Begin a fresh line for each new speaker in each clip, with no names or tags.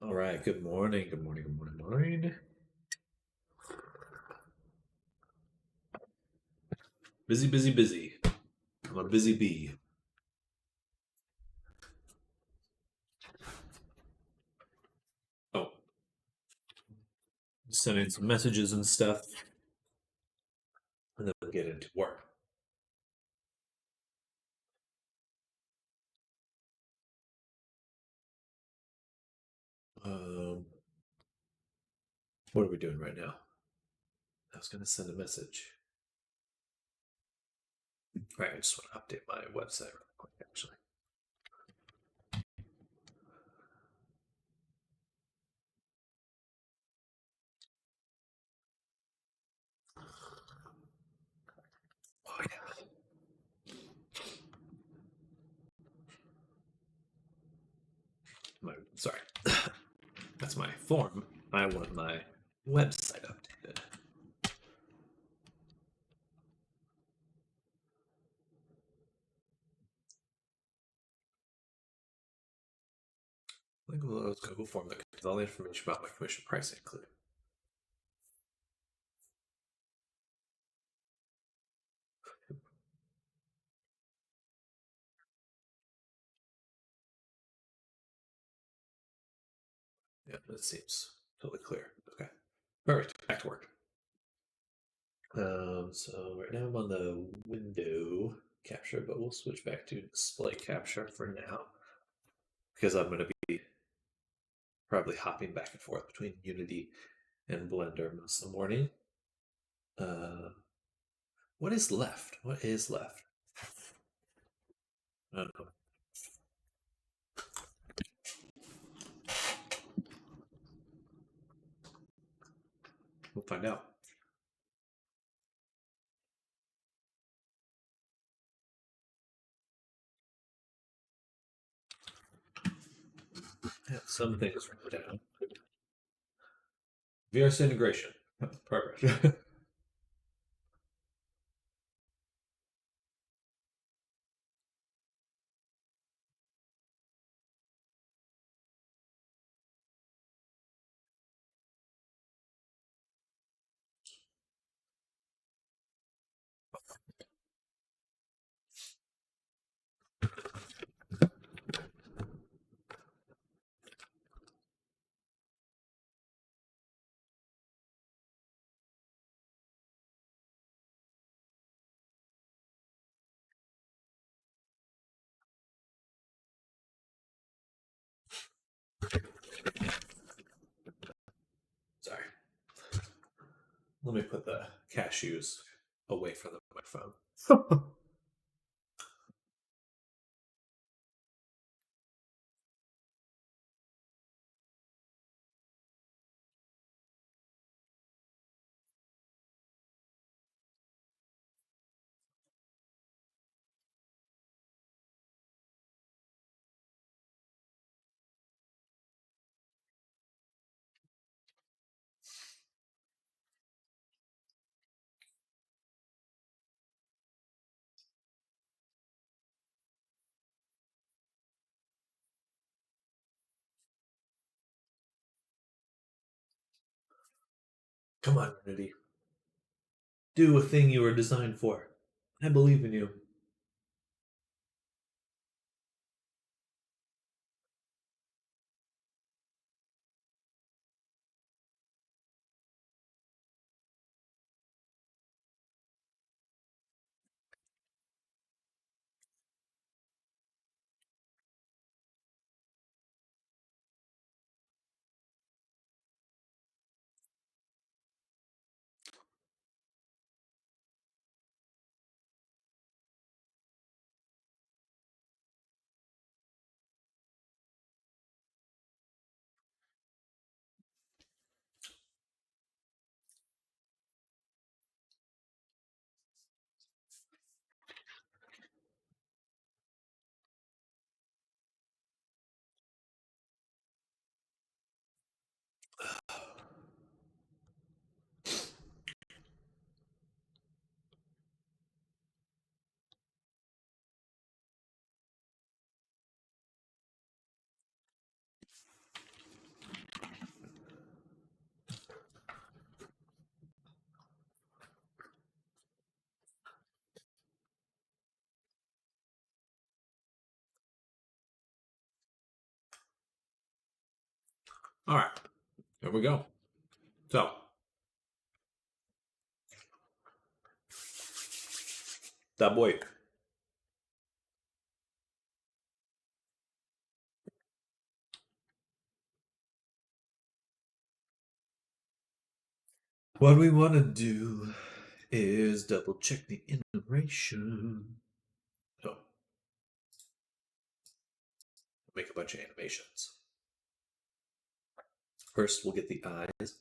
All right. Good morning. Good morning. Good morning. Morning. Busy, busy, busy. I'm a busy bee. Oh, sending some messages and stuff, and then we'll get into work. Um, what are we doing right now? I was going to send a message. All right. I just want to update my website real quick, actually. Oh, yeah. Sorry. That's my form. I want my website updated. Let's Google form that contains all the information about my commission pricing included. Yeah, that seems totally clear. Okay. Perfect. Back to work. So right now I'm on the window capture, but we'll switch back to display capture for now because I'm going to be probably hopping back and forth between Unity and Blender most of the morning. Uh, what is left? What is left? I don't know. We'll find out. Yeah, some things written down. VRC integration. Perfect. Sorry. Let me put the cashews away from the microphone. Come on, Unity. Do a thing you were designed for. I believe in you. All right, here we go. So, that boy. What we want to do is double check the animation. So, make a bunch of animations. First, we'll get the eyes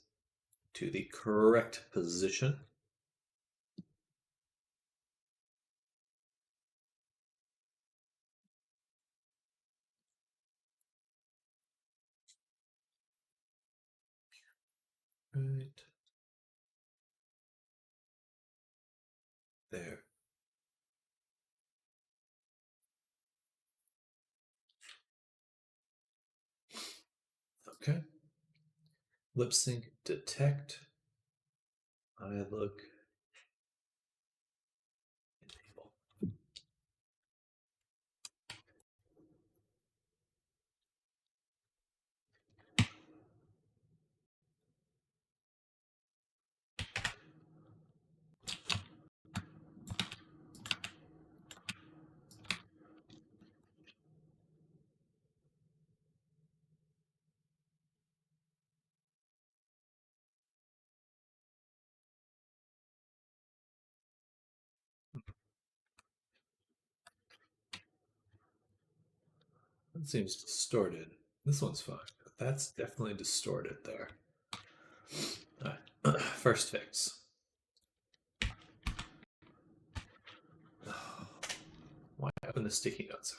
to the correct position. Right there. Okay. Lip sync detect. Eye look. Enable. That seems distorted. This one's fine. That's definitely distorted there. All right. First fix. Why happened to sticky notes?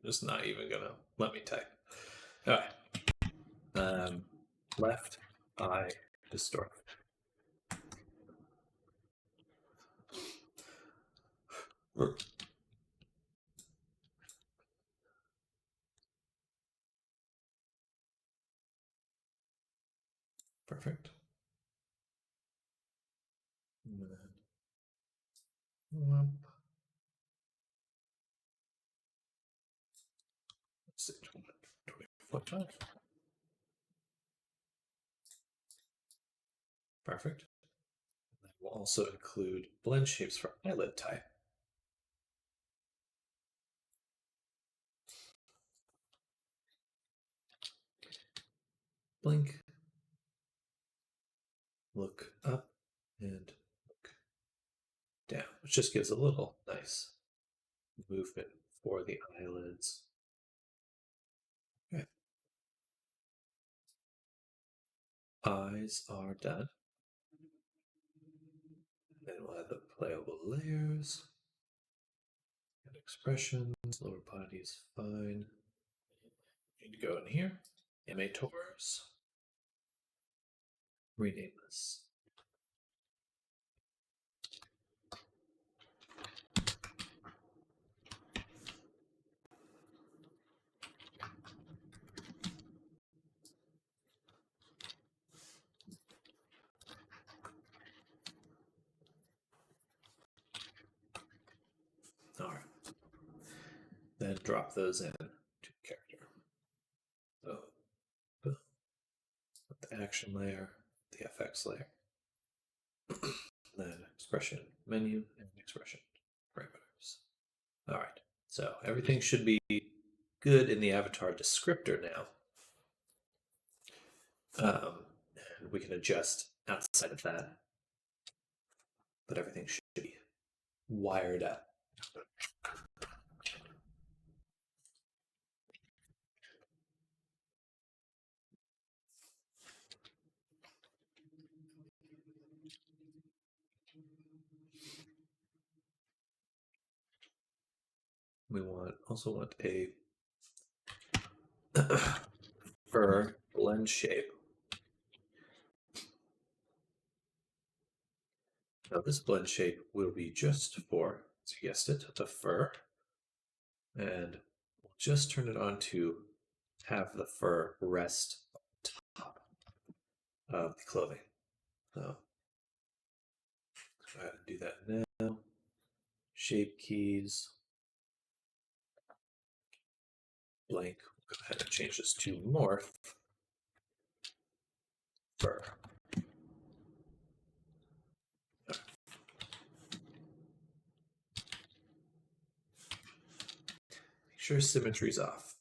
Just not even gonna let me type. All right. Left eye distort. Perfect. And then lump. Let's see, 25. Perfect. And then we'll also include blend shapes for eyelid type. Blink, look up, and look down, which just gives a little nice movement for the eyelids. Okay. Eyes are done. Then we'll add the playable layers and expressions. Lower body is fine. Need to go in here. Animators. Rename this. All right. Then drop those in to character. So, with the action layer, the FX layer, then expression menu and expression parameters. All right. So everything should be good in the avatar descriptor now. And we can adjust outside of that, but everything should be wired up. We also want a fur blend shape. Now this blend shape will be just for, as you guessed it, the fur. And we'll just turn it on to have the fur rest on top of the clothing. So let's go ahead and do that now. Shape keys. Blank. We'll go ahead and change this to morph. fur. Make sure symmetry's off.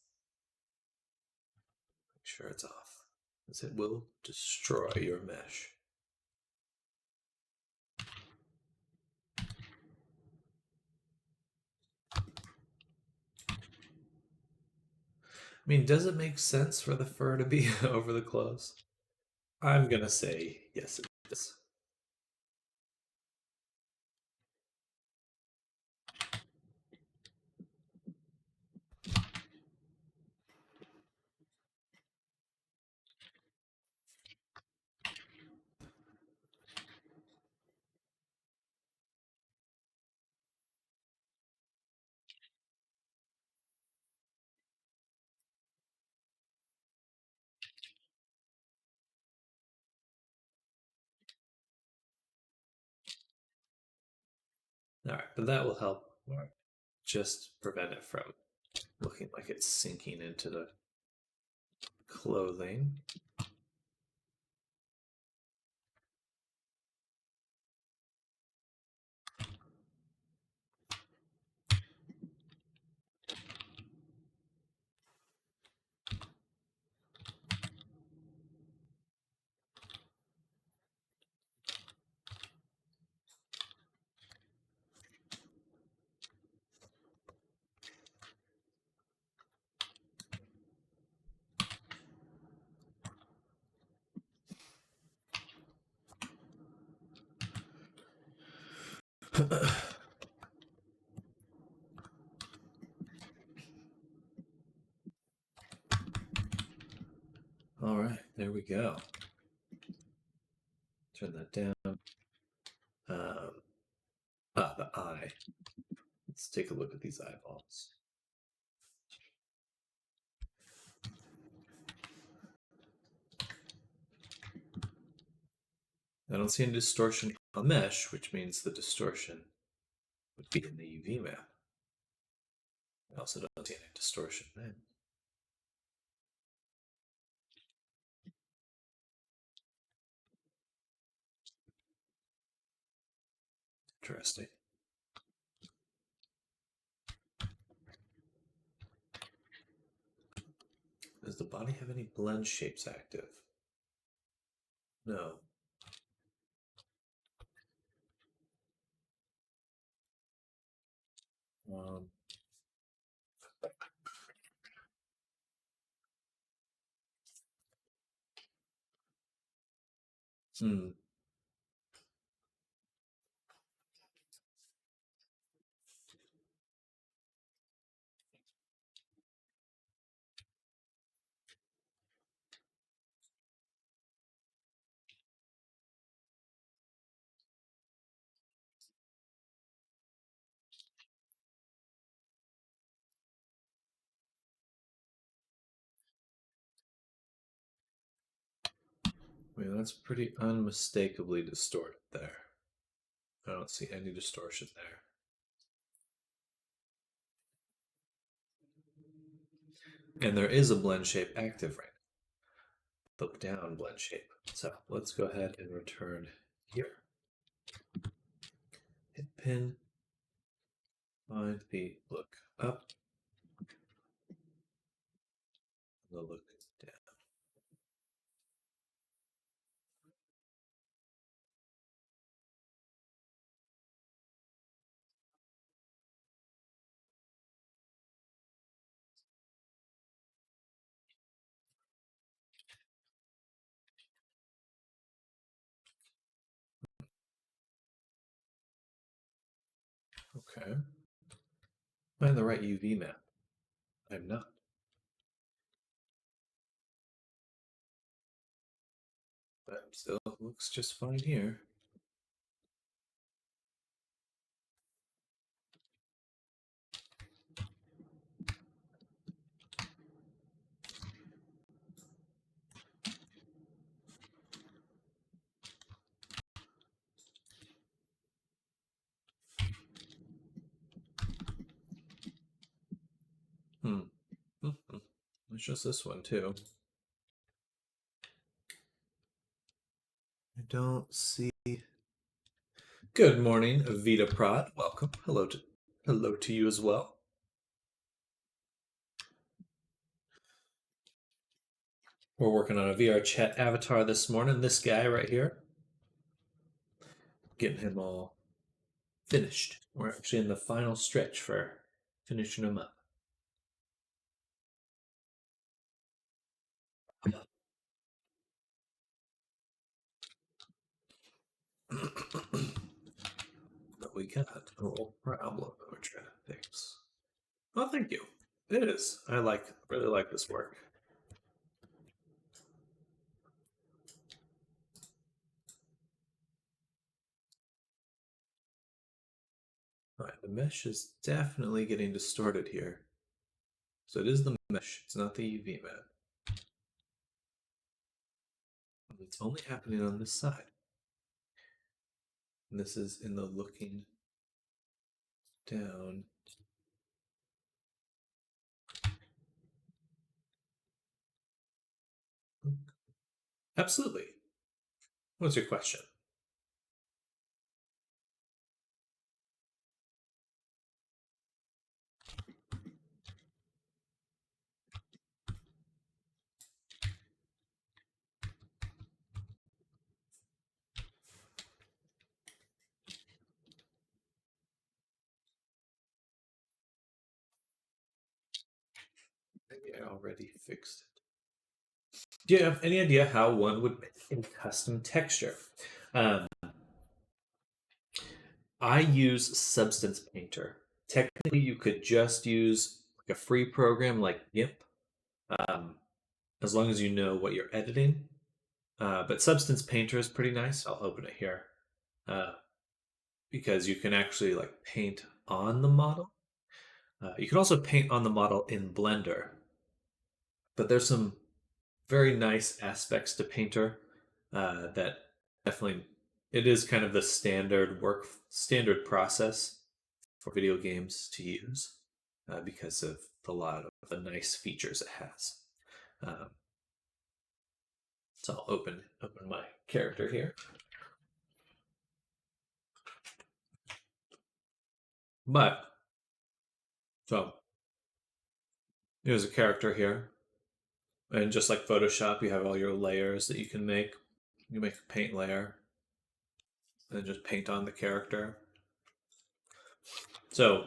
Make sure it's off, as it will destroy your mesh. I mean, does it make sense for the fur to be over the clothes? I'm gonna say yes, it is. All right, but that will help just prevent it from looking like it's sinking into the clothing. All right, there we go. Turn that down. The eye. Let's take a look at these eyeballs. I don't see any distortion on the mesh, which means the distortion would be in the UV map. I also don't see any distortion then. Interesting. Does the body have any blend shapes active? No. Um, hmm. I mean, that's pretty unmistakably distorted there. I don't see any distortion there. And there is a blend shape active right now. Look down blend shape. So let's go ahead and return here. Hit pin. Find the look up. The look down. Okay. Am I in the right UV map? I'm not. But still looks just fine here. Hmm. It's just this one too. don't see. Good morning, Vita Prod. Welcome. Hello to you as well. We're working on a VR chat avatar this morning. This guy right here, getting him all finished. We're actually in the final stretch for finishing him up. But we got a little problem that we're trying to fix. Well, thank you. It is. Really like this work. All right, the mesh is definitely getting distorted here. So it is the mesh, it's not the UV map. It's only happening on this side. And this is in the looking down. Absolutely. What's your question? Maybe I already fixed it. Do you have any idea how one would make a custom texture? Um, I use Substance Painter. Technically, you could just use like a free program like GIMP, um, as long as you know what you're editing. But Substance Painter is pretty nice. I'll open it here uh, because you can actually like paint on the model. You can also paint on the model in Blender, but there's some very nice aspects to Painter that definitely it is kind of the standard process for video games to use because of a lot of the nice features it has. Um, so I'll open my character here. But so here's a character here, and just like Photoshop, you have all your layers that you can make. You make a paint layer, and just paint on the character. So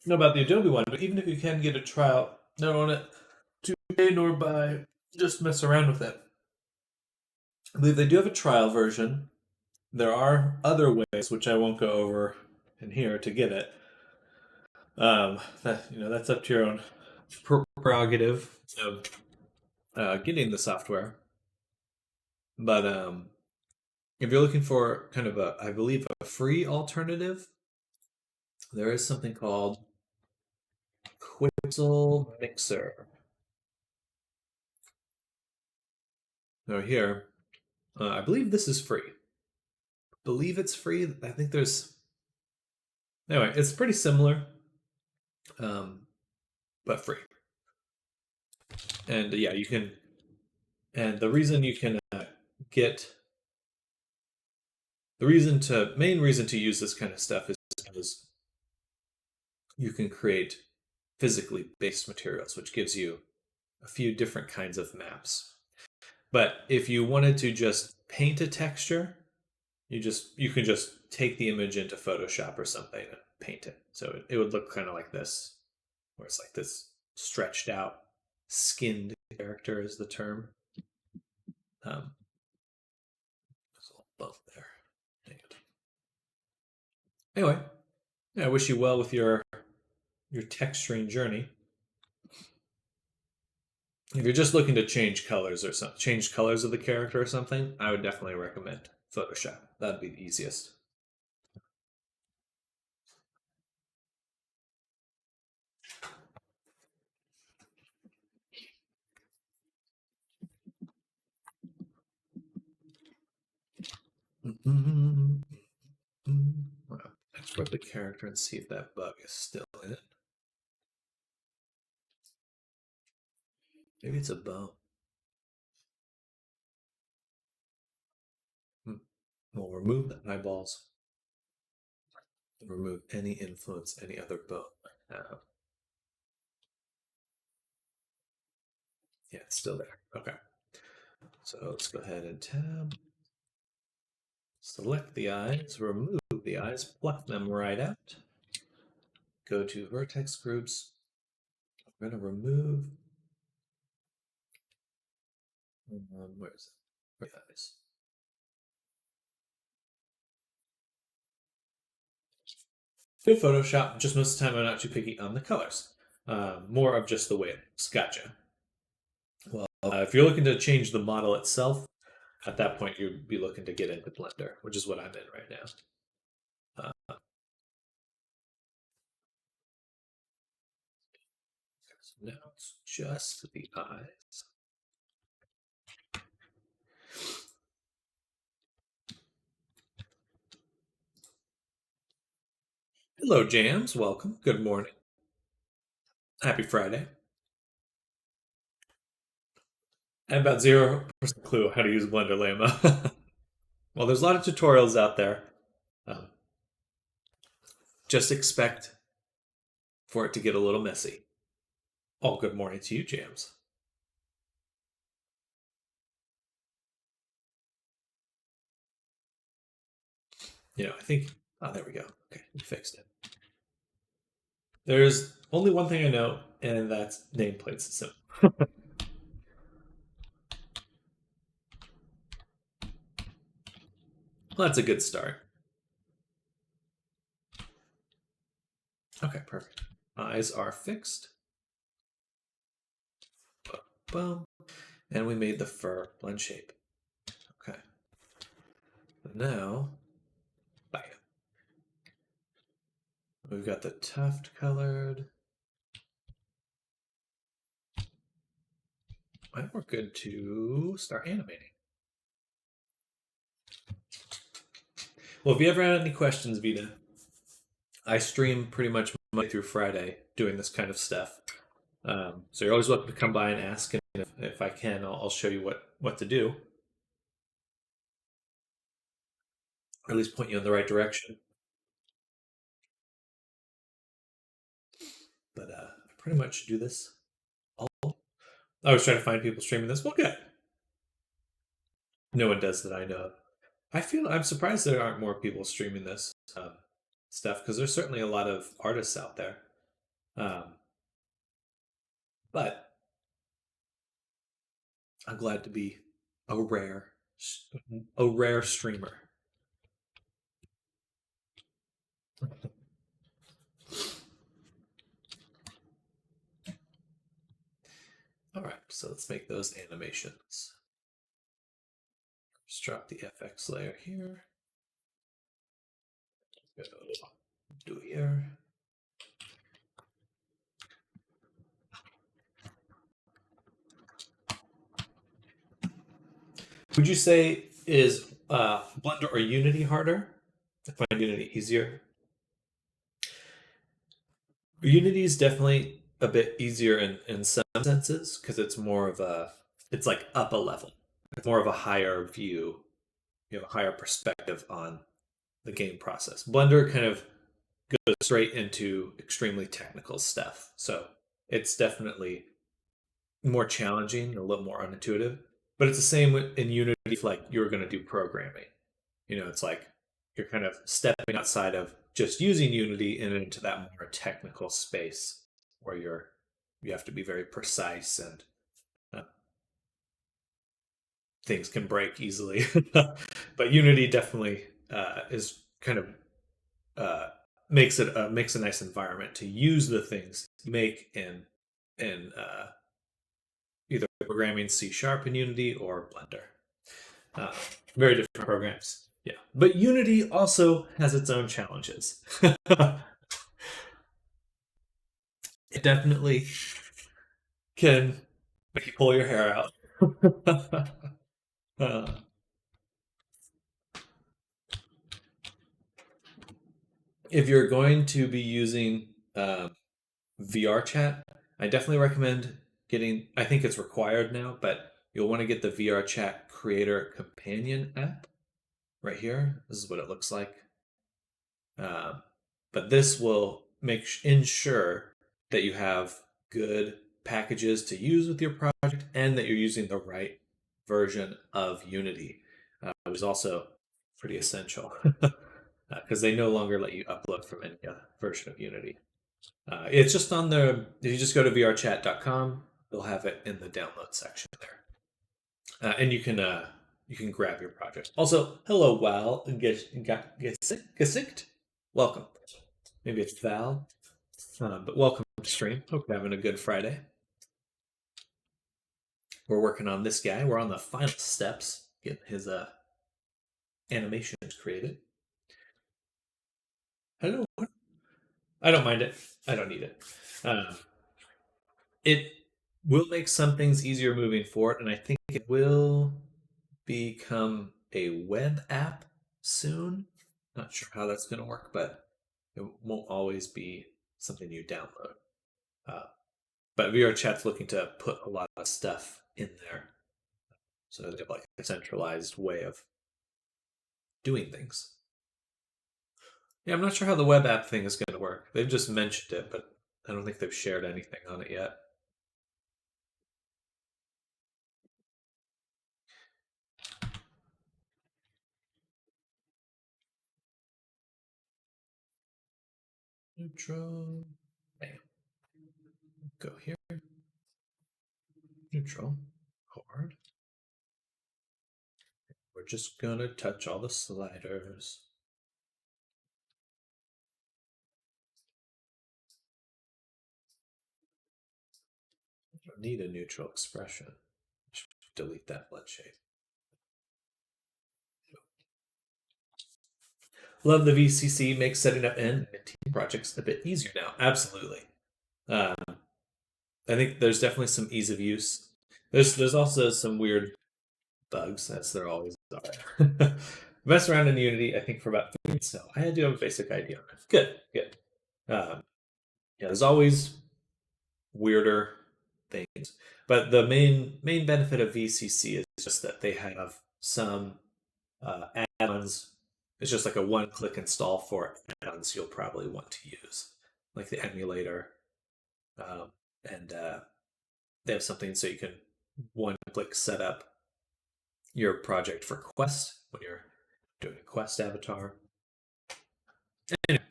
know about the Adobe one, but even if you can get a trial, not on it to pay nor buy, just mess around with it. I believe they do have a trial version. There are other ways, which I won't go over in here to get it. That's up to your own prerogative of getting the software. But if you're looking for kind of I believe, a free alternative, there is something called Quixel Mixer. Now here, I believe this is free. Believe it's free. I think there's anyway. It's pretty similar, but free. And yeah, you can. And the reason you can get main reason to use this kind of stuff is because you can create physically based materials, which gives you a few different kinds of maps. But if you wanted to just paint a texture, you can just take the image into Photoshop or something and paint it. So it would look kind of like this, where it's like this stretched out, skinned character is the term. There's a little bump there. Dang it. Anyway, yeah, I wish you well with your texturing journey. If you're just looking to change colors of the character or something, I would definitely recommend Photoshop. That'd be the easiest. Well, export the character and see if that bug is still in it. Maybe it's a bone. We'll remove the eyeballs. Remove any influence any other bone might have. Yeah, it's still there. Okay. So let's go ahead and tab. Select the eyes, remove the eyes, pluck them right out. Go to vertex groups. I'm going to remove. Where is it? Where are the eyes? Good Photoshop. Just most of the time, I'm not too picky on the colors. More of just the way it looks. Gotcha. Well, if you're looking to change the model itself, at that point you'd be looking to get into Blender, which is what I'm in right now. So now it's just the eyes. Hello, Jams. Welcome. Good morning. Happy Friday. I have about 0% clue how to use Blender Lama. Well, there's a lot of tutorials out there. Um, just expect for it to get a little messy. Oh, good morning to you, Jams. I think. Oh, there we go. Okay, we fixed it. There's only one thing I know, and that's nameplates. So well, that's a good start. Okay, perfect. Eyes are fixed. Boom. And we made the fur blend shape. Okay. Now, bye. We've got the tuft colored. And we're good to start animating. Well, if you ever had any questions, Vita, I stream pretty much Monday through Friday doing this kind of stuff. So you're always welcome to come by and ask, and if I can, I'll show you what to do, or at least point you in the right direction. But I pretty much do this all. I was trying to find people streaming this. Well, good. No one does that I know of. I'm surprised there aren't more people streaming this stuff, because there's certainly a lot of artists out there. Um, but I'm glad to be a rare a rare streamer. All right, so let's make those animations. Just drop the FX layer here. Go do here. Would you say is Blender or Unity harder? I find Unity easier. Unity is definitely a bit easier in some senses, because it's like up a level. It's more of a higher view. You have a higher perspective on the game process. Blender kind of goes straight into extremely technical stuff. So it's definitely more challenging, a little more unintuitive. But it's the same in Unity if like you're going to do programming. It's like you're kind of stepping outside of just using Unity and into that more technical space where you have to be very precise, and uh, things can break easily. But Unity definitely is kind of makes a nice environment to use the things you make in either programming C# in Unity or Blender. Uh, Very different programs. Yeah, but Unity also has its own challenges. It definitely can make you pull your hair out. uh, if you're going to be using VR chat, I definitely recommend getting. I think it's required now, but you'll want to get the VR chat Creator Companion app, right here. This is what it looks like. Um, but this will ensure that you have good packages to use with your project and that you're using the right version of Unity, which is also pretty essential because they no longer let you upload from any version of Unity. It's just on the, if you just go to vrchat.com, you'll have it in the download section there. And you can grab your project. Also, hello, Val. Gesicht. Welcome. Maybe it's Val, but welcome to stream. Hope you're having a good Friday. We're working on this guy. We're on the final steps, getting his animations created. Hello. I don't mind it. I don't need it. It will make some things easier moving forward, and I think it will become a web app soon. Not sure how that's going to work, but it won't always be something you download. But VR Chat's looking to put a lot of stuff in there, so they have like a centralized way of doing things. Yeah, I'm not sure how the web app thing is going to work. They've just mentioned it, but I don't think they've shared anything on it yet. Neutral. Bam. Go here. Neutral. Chord. We're just gonna touch all the sliders. I don't need a neutral expression. Delete that blend shape. Love the VCC makes setting up and team projects a bit easier now. Absolutely. I think there's definitely some ease of use. There's also some weird bugs, as there always are. Messed around in Unity, I think, for about 3 weeks, so I do have a basic idea on it. Good, good. Yeah, there's always weirder things, but the main benefit of VCC is just that they have some add-ons. It's just like a one-click install for add-ons you'll probably want to use, like the emulator, and they have something so you can one-click set up your project for Quest when you're doing a Quest avatar. Anyway,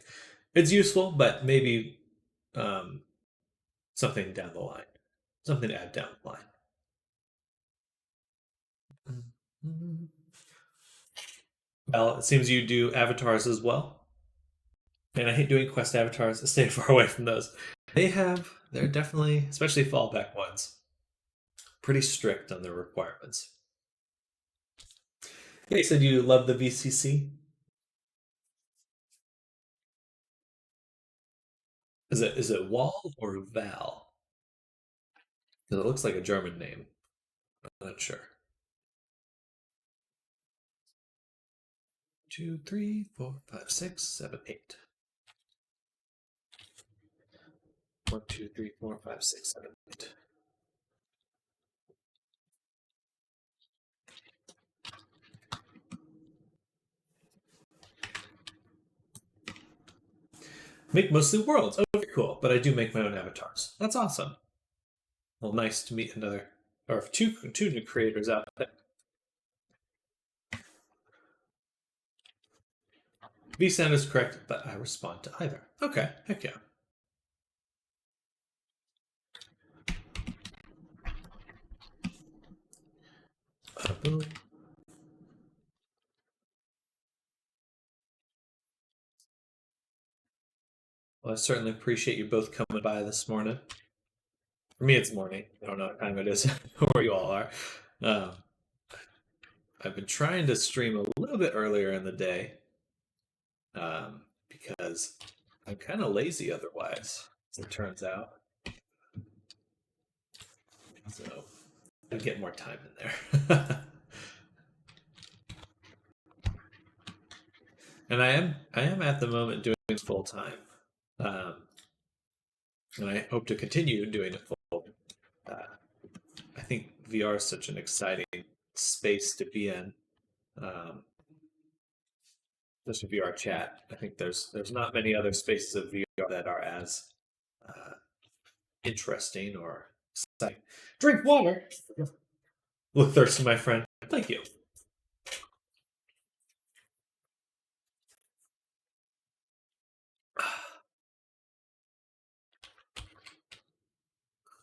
it's useful, but maybe something down the line, something to add down the line. Well, it seems you do avatars as well. And I hate doing quest avatars. I stay far away from those. They're definitely, especially fallback ones, pretty strict on their requirements. Yeah, you said you love the VCC. Is it Wall or Val? Because it looks like a German name. I'm not sure. 2, 3, 4, 5, 6, 7, 8. 1, 2, 3, 4, 5, 6, 7, 8. Make mostly worlds. Oh, very cool. But I do make my own avatars. That's awesome. Well, nice to meet another, or two new creators out there. vSound is correct, but I respond to either. Okay, heck yeah. Boom. Well, I certainly appreciate you both coming by this morning. For me, it's morning. I don't know what time it is where you all are. Um, I've been trying to stream a little bit earlier in the day because I'm kind of lazy otherwise, as it turns out. So I'd get more time in there. And I am at the moment doing it full time, and I hope to continue doing it full. I think VR is such an exciting space to be in. this VR chat. I think there's not many other spaces of VR that are as uh, interesting or exciting. Drink water. Look thirsty, my friend. Thank you.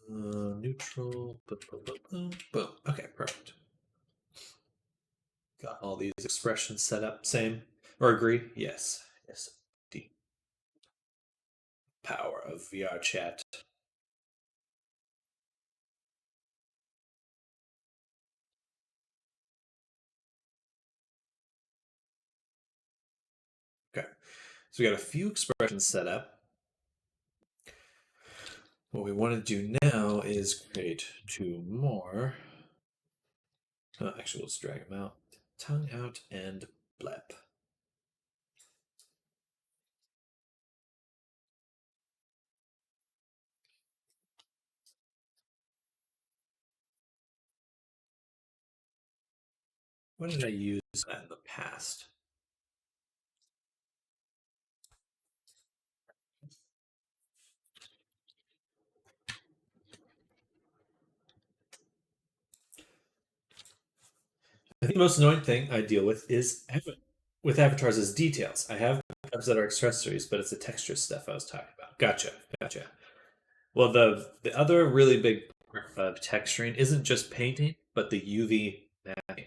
Neutral. Boom, boom, boom, boom, boom. Okay, perfect. Got all these expressions set up. Same or agree? Yes. Yes. The power of VR chat. Okay. So we got a few expressions set up. What we want to do now is create two more. Actually, let's drag them out. Tongue out and blep. When did I use that in the past? I think the most annoying thing I deal with is with avatars is details. I have avatars that are accessories, but it's the texture stuff I was talking about. Gotcha, gotcha. Well, the other really big part of texturing isn't just painting, but the UV mapping.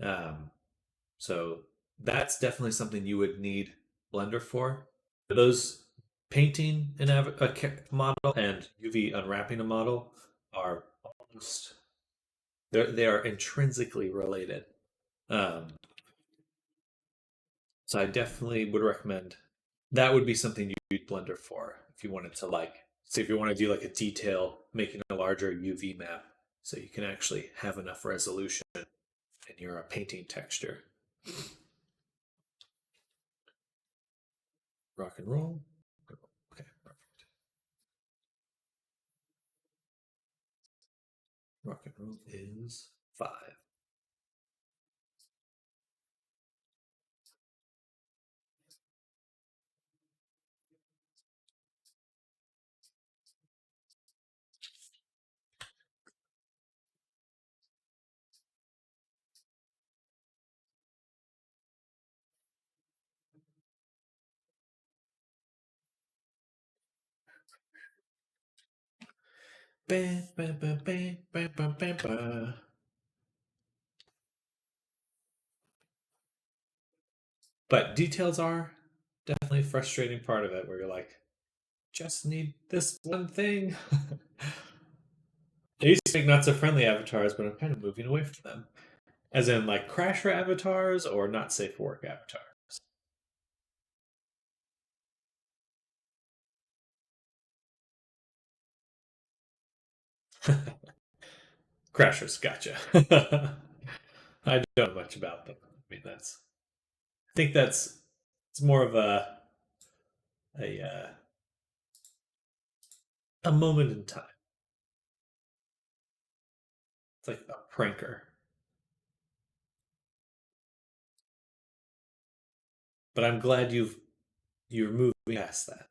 Um, so that's definitely something you would need Blender for. Those painting a model and UV unwrapping a model are almost they are intrinsically related. Um, so I definitely would recommend that would be something you use Blender for if you wanted to like say if you want to do like a detail, making a larger UV map so you can actually have enough resolution in your painting texture. Rock and roll. Okay, perfect. Rock and roll is 5. Bam, bam, bam, bam, bam, bam, bam, bam. But details are definitely a frustrating part of it where you're like, just need this one thing. I used to make not so friendly avatars, but I'm kind of moving away from them. As in, like, crasher avatars or not safe for work avatars. Crashers, gotcha. I don't know much about them. I mean, I think it's more of a a moment in time. It's like a pranker. But I'm glad you're moving past that.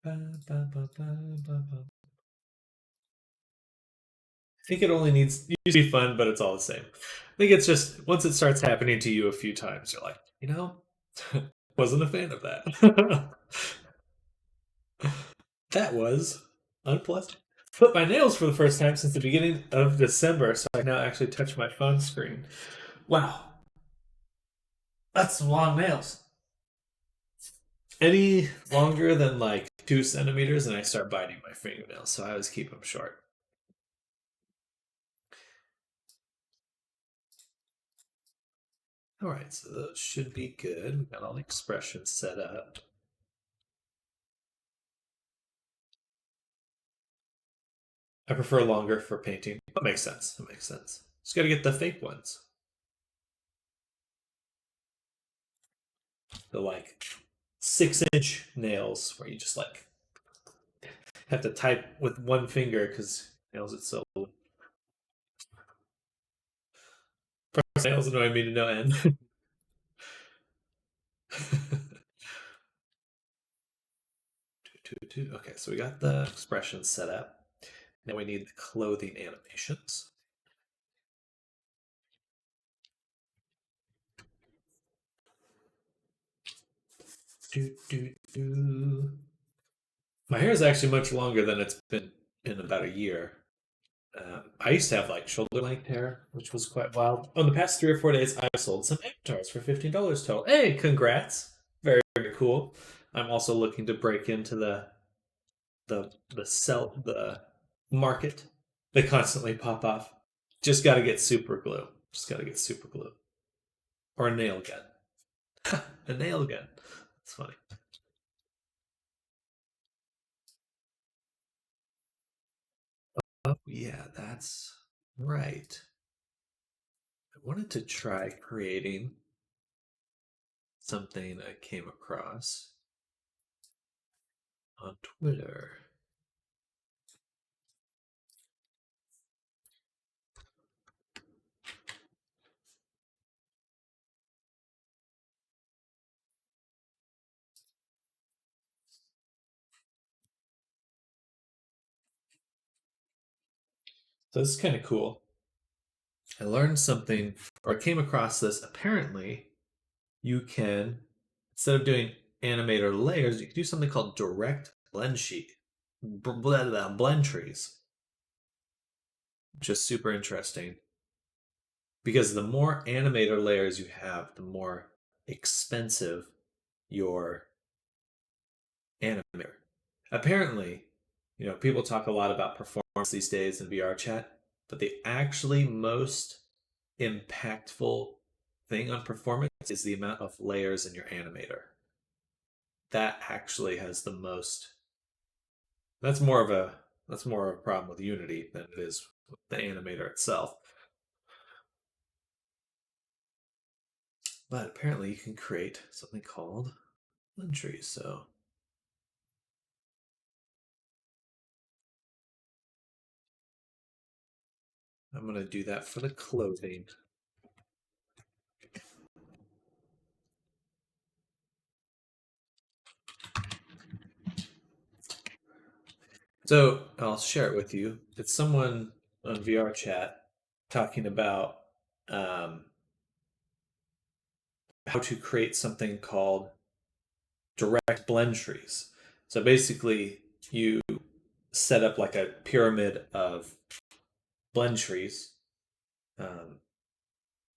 Ba, ba, ba, ba, ba, ba. I think it only needs it used to be fun, but it's all the same. I think it's just once it starts happening to you a few times, you're like, wasn't a fan of that. That was unpleasant. Put my nails for the first time since the beginning of December, so I can now actually touch my phone screen. Wow, that's some long nails. Any longer than like 2 centimeters, and I start biting my fingernails, so I always keep them short. All right, so those should be good. We've got all the expressions set up. I prefer longer for painting. That makes sense. That makes sense. Just got to get the fake ones. The like 6-inch nails where you just like have to type with one finger because nails it so. Nails annoy me to no end. Okay, so we got the expressions set up. Now we need the clothing animations. Do, do, do. My hair is actually much longer than it's been in about a year. I used to have like shoulder length hair, which was quite wild. On the past 3 or 4 days, I sold some avatars for $15 total. Hey, congrats! Very, very cool. I'm also looking to break into the market. They constantly pop off. Just got to get super glue. Just got to get super glue or a nail gun. A nail gun. That's funny. Oh yeah, that's right. I wanted to try creating something I came across on Twitter. So this is kind of cool. I learned something, or I came across this. Apparently, you can, instead of doing animator layers, you can do something called direct blend sheet, blend trees, which is super interesting because the more animator layers you have, the more expensive your animator. Apparently, people talk a lot about performance these days in VR chat, but the actually most impactful thing on performance is the amount of layers in your animator. That actually has the most. That's more of a problem with Unity than it is with the animator itself. But apparently, you can create something called entries. So I'm going to do that for the clothing. So I'll share it with you. It's someone on VR chat talking about um, how to create something called direct blend trees. So basically, you set up like a pyramid of blend trees.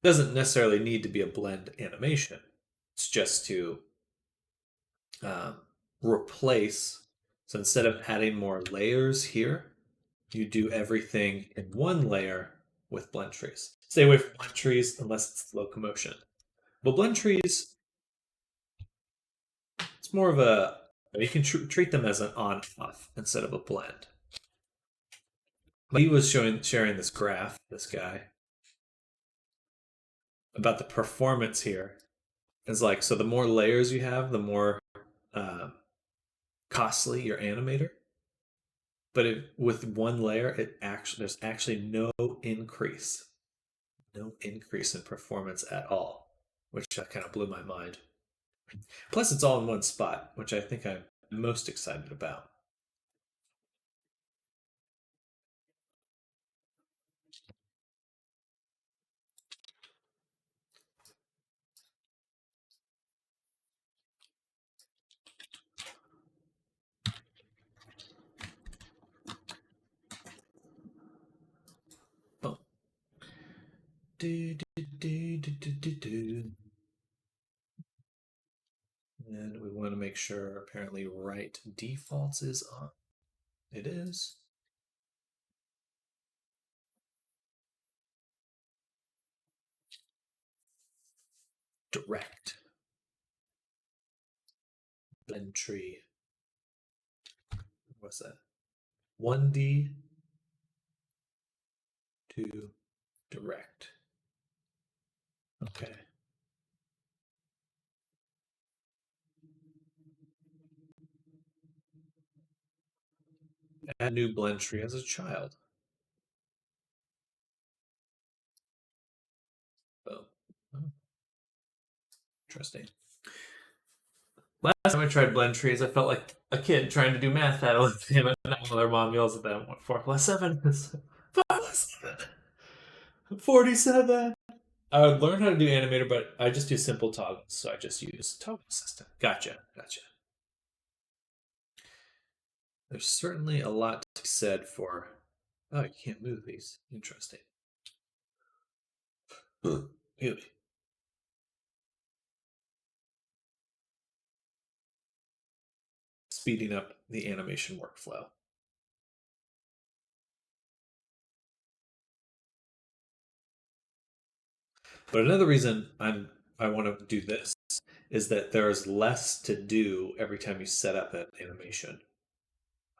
Doesn't necessarily need to be a blend animation. It's just to um, replace. So instead of adding more layers here, you do everything in one layer with blend trees. Stay away from blend trees unless it's locomotion. But blend trees, it's more of a you can treat them as an on-off instead of a blend. But he was sharing this graph, this guy, about the performance here. It's like so the more layers you have, the more uh, costly your animator. But with one layer, there's actually no increase in performance at all, which kind of blew my mind. Plus, it's all in one spot, which I think I'm most excited about. Oh. Do, do, do, do, do, do, do. And we want to make sure apparently right defaults is on. It is. Direct. Blend tree. What's that? 1D to direct. Okay. Add new blend tree as a child. Oh, oh, interesting. Last time I tried blend trees, I felt like a kid trying to do math at 11 and now their mom yells at them, what, 4 plus 7 is 5 plus 7, 47. I would learn how to do animator, but I just do simple toggles, so I just use toggle system. Gotcha, gotcha. There's certainly a lot to be said for. Oh, you can't move these. Interesting. Really? Speeding up the animation workflow. But another reason I want to do this is that there's less to do every time you set up an animation.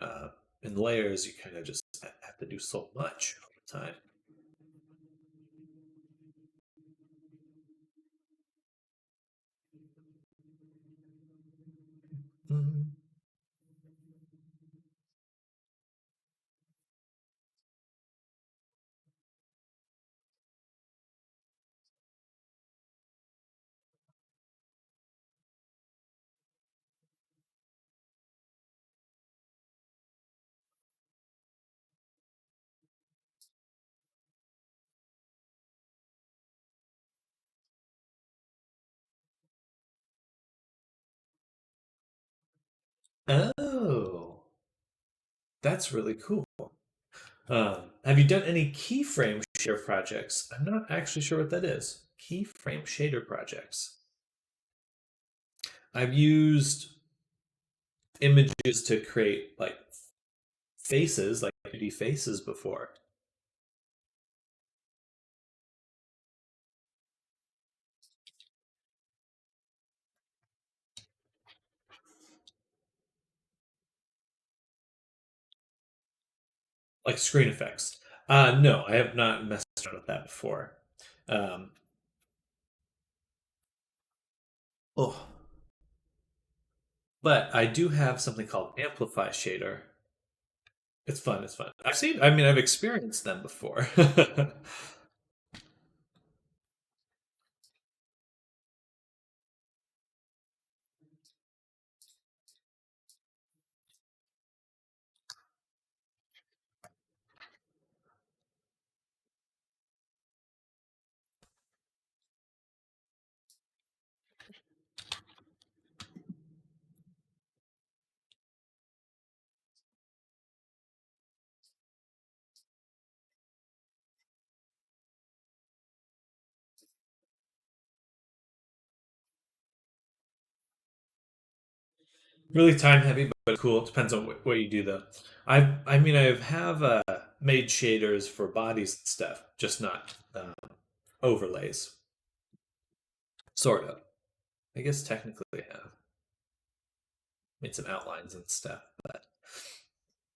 Uh, in layers, you kind of just have to do so much all the time. Mhm. Oh, that's really cool. Have you done any keyframe shader projects? I'm not actually sure what that is. Keyframe shader projects. I've used images to create like faces, like 2D faces before. Like screen effects. No, I have not messed around with that before. Um, oh, but I do have something called Amplify Shader. It's fun. It's fun. I've seen. I mean, I've experienced them before. Really time heavy, but cool. It depends on what you do though. I mean, I have made shaders for bodies and stuff, just not overlays. Sort of. I guess technically I have made some outlines and stuff, but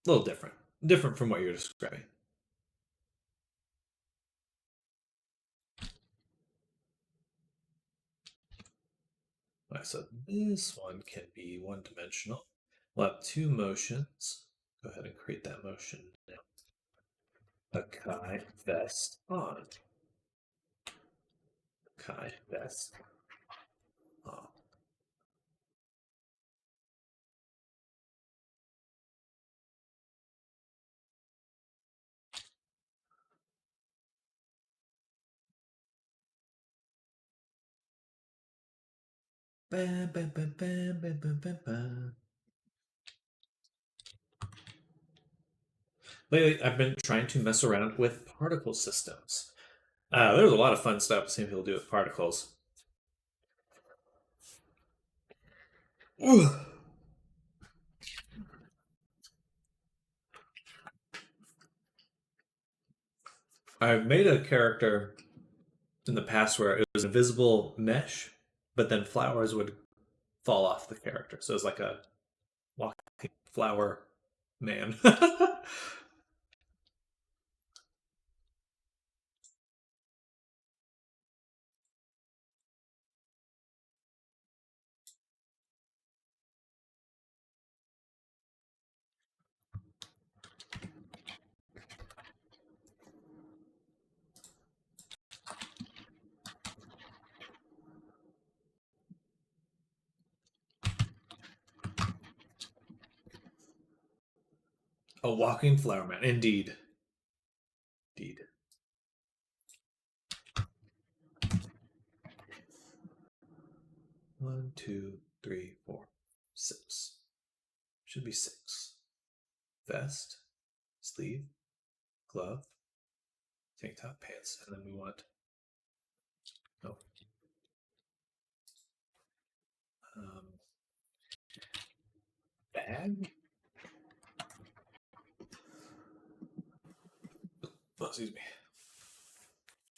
a little different. Different from what you're describing. All right, so this one can be one dimensional. We'll have two motions. Go ahead and create that motion now. Akai vest on. Akai vest on. Bam, bam, bam, bam, bam, bam, bam, bam. Lately, I've been trying to mess around with particle systems. There's a lot of fun stuff seeing people do with particles. I've made a character in the past where it was invisible mesh, but then flowers would fall off the character. So it's like a walking flower man. A walking flower man, indeed. Indeed. One, two, three, four, six. Should be six. Vest, sleeve, glove, tank top, pants, and then we want oh, um, bag. Oh, excuse me.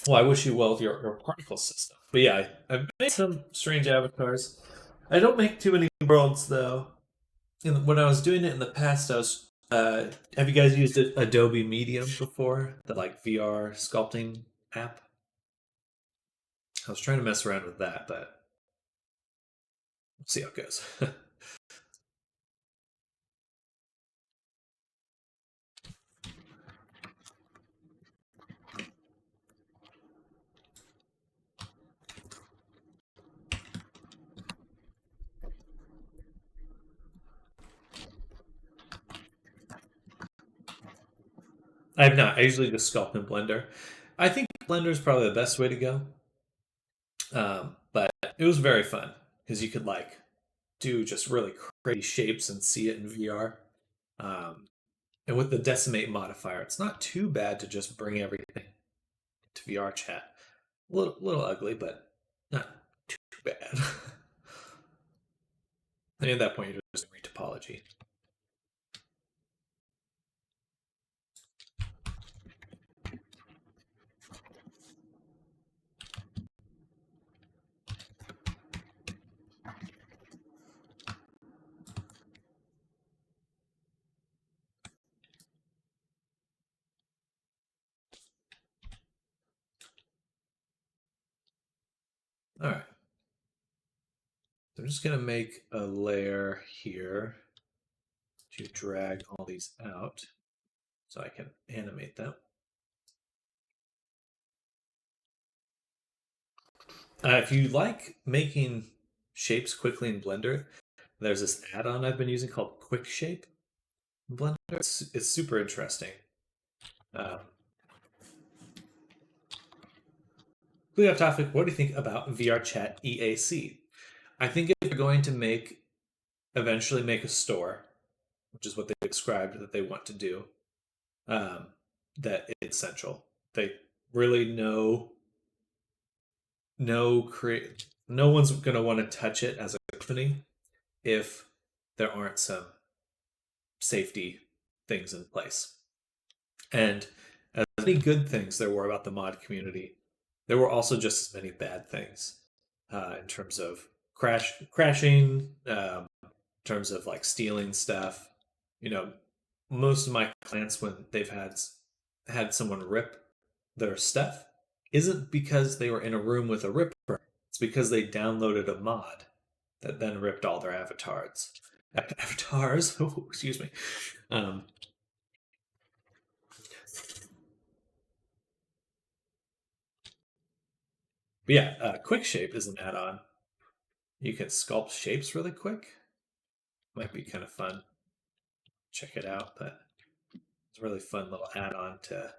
Well, I wish you well with your particle system. But yeah, I've made some strange avatars. I don't make too many worlds though. When I was doing it in the past, I was. Have you guys used Adobe Medium before? The like VR sculpting app. I was trying to mess around with that, but we'll see how it goes. I have not. I usually just sculpt in Blender. I think Blender is probably the best way to go. But it was very fun because you could like do just really crazy shapes and see it in VR. Um, and with the decimate modifier, it's not too bad to just bring everything to VR chat. A little ugly, but not too bad. And at that point, you're just doing topology. All right. So I'm just going to make a layer here to drag all these out so I can animate them. If you like making shapes quickly in Blender, there's this add-on I've been using called Quick Shape in Blender. It's super interesting. Um, Completely off topic, what do you think about VR Chat EAC? I think if they're going to eventually make a store, which is what they described that they want to do, um, that it's essential. They really no one's going to want to touch it as a company if there aren't some safety things in place. And as many good things there were about the mod community, there were also just as many bad things in terms of crashing, in terms of like stealing stuff. You know, most of my clients when they've had someone rip their stuff isn't because they were in a room with a ripper. It's because they downloaded a mod that then ripped all their avatars. Avatars. Oh, excuse me. Um, but yeah, Quick Shape is an add-on. You can sculpt shapes really quick. Might be kind of fun. Check it out, but it's a really fun little add-on to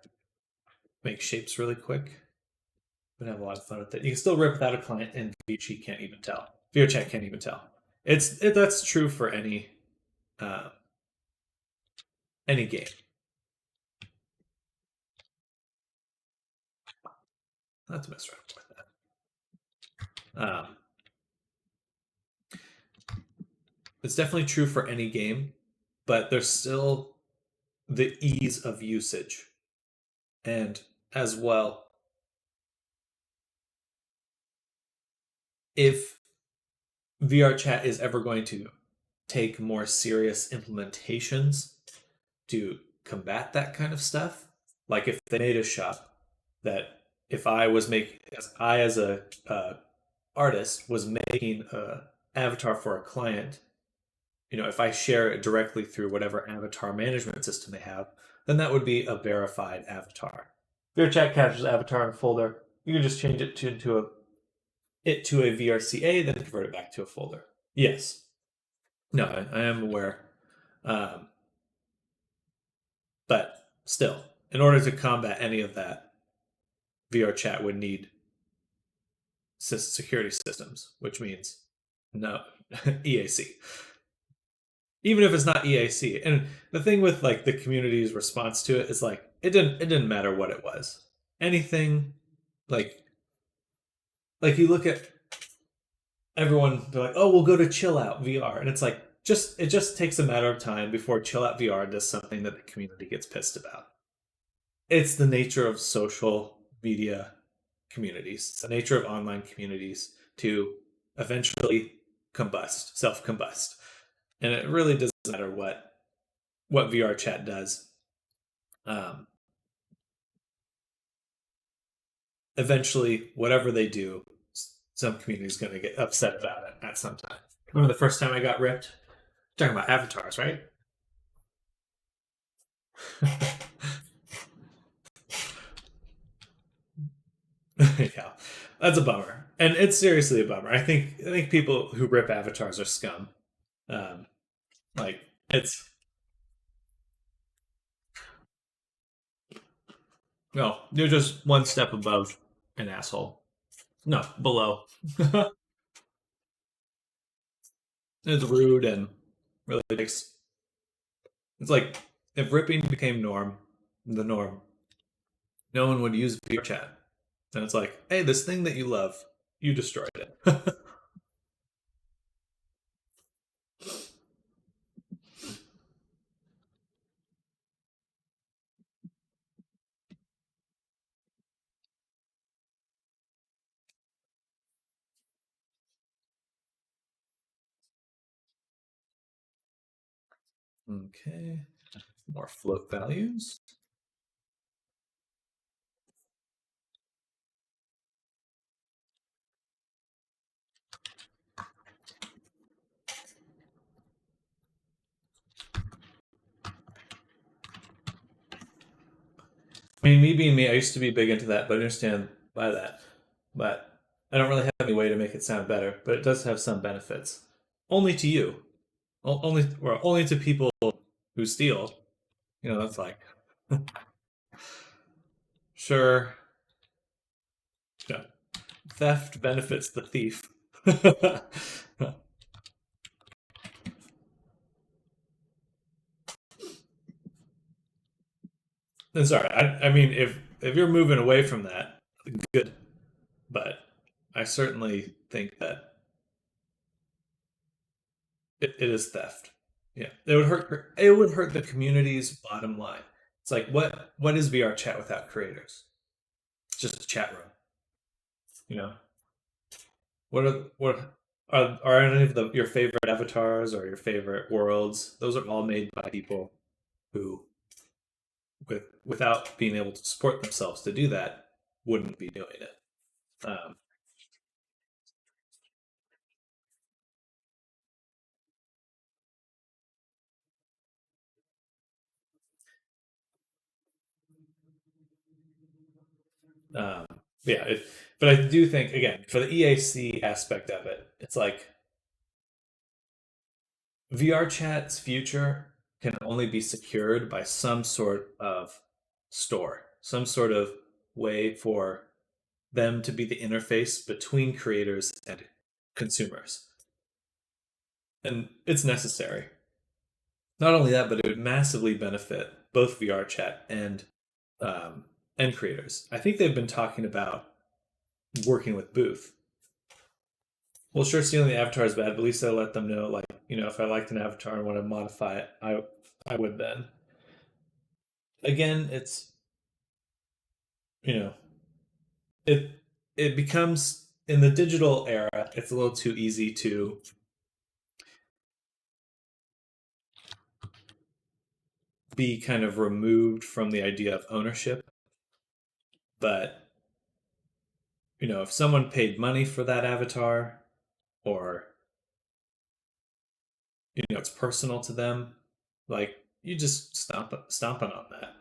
make shapes really quick. But have a lot of fun with it. You can still rip without a client, and VC can't even tell. VRChat can't even tell. That's true for uh, any game. Not to mess around with that. It's definitely true for any game, but there's still the ease of usage, and as well, if VR chat is ever going to take more serious implementations to combat that kind of stuff, like if they made a shop that if I was making, as I as a artist was making a avatar for a client, if I share it directly through whatever avatar management system they have, then that would be a verified avatar. If your chat captures avatar in a folder, you can just change it to a VRCA, then convert it back to a folder. Yes. No, I am aware. Um, But still, in order to combat any of that, VR chat would need security systems, which means no EAC. Even if it's not EAC. And the thing with like the community's response to it is like it didn't matter what it was. Anything like you look at everyone, they're like, oh, we'll go to chill out VR. And it's like it just takes a matter of time before chill out VR does something that the community gets pissed about. It's the nature of social media communities. It's the nature of online communities to eventually combust, self-combust. And it really doesn't matter what VR chat does. Um, Eventually, whatever they do, some community is going to get upset about it at some time. Remember the first time I got ripped? Talking about avatars, right? Yeah, that's a bummer, and it's seriously a bummer. I think people who rip avatars are scum. Um, like it's no, you're just one step above an asshole. No, below. It's rude and really takes. It's like if ripping became the norm, no one would use VR chat. And it's like, hey, this thing that you love, you destroyed it. Okay, more float values. I mean, me being me, I used to be big into that, but I understand by that. But I don't really have any way to make it sound better. But it does have some benefits. Only to you. Only to people who steal. That's like, sure, yeah, theft benefits the thief. And sorry, I mean, if you're moving away from that, good. But I certainly think that it is theft. Yeah, it would hurt. It would hurt the community's bottom line. It's like what is VR chat without creators? It's just a chat room. You know what are any of your favorite avatars or your favorite worlds? Those are all made by people who, without being able to support themselves to do that, wouldn't be doing it. Um, um, yeah, but I do think again for the EAC aspect of it, it's like VR chat's future can only be secured by some sort of store, some sort of way for them to be the interface between creators and consumers. And it's necessary. Not only that, but it would massively benefit both VR chat um, and creators. I think they've been talking about working with Booth. Well, sure, stealing the avatar is bad, but at least I let them know, like, if I liked an avatar and want to modify it, I would then. Again, it's you know, it it becomes in the digital era, it's a little too easy to be kind of removed from the idea of ownership. But if someone paid money for that avatar, or it's personal to them, like you just stomping on that.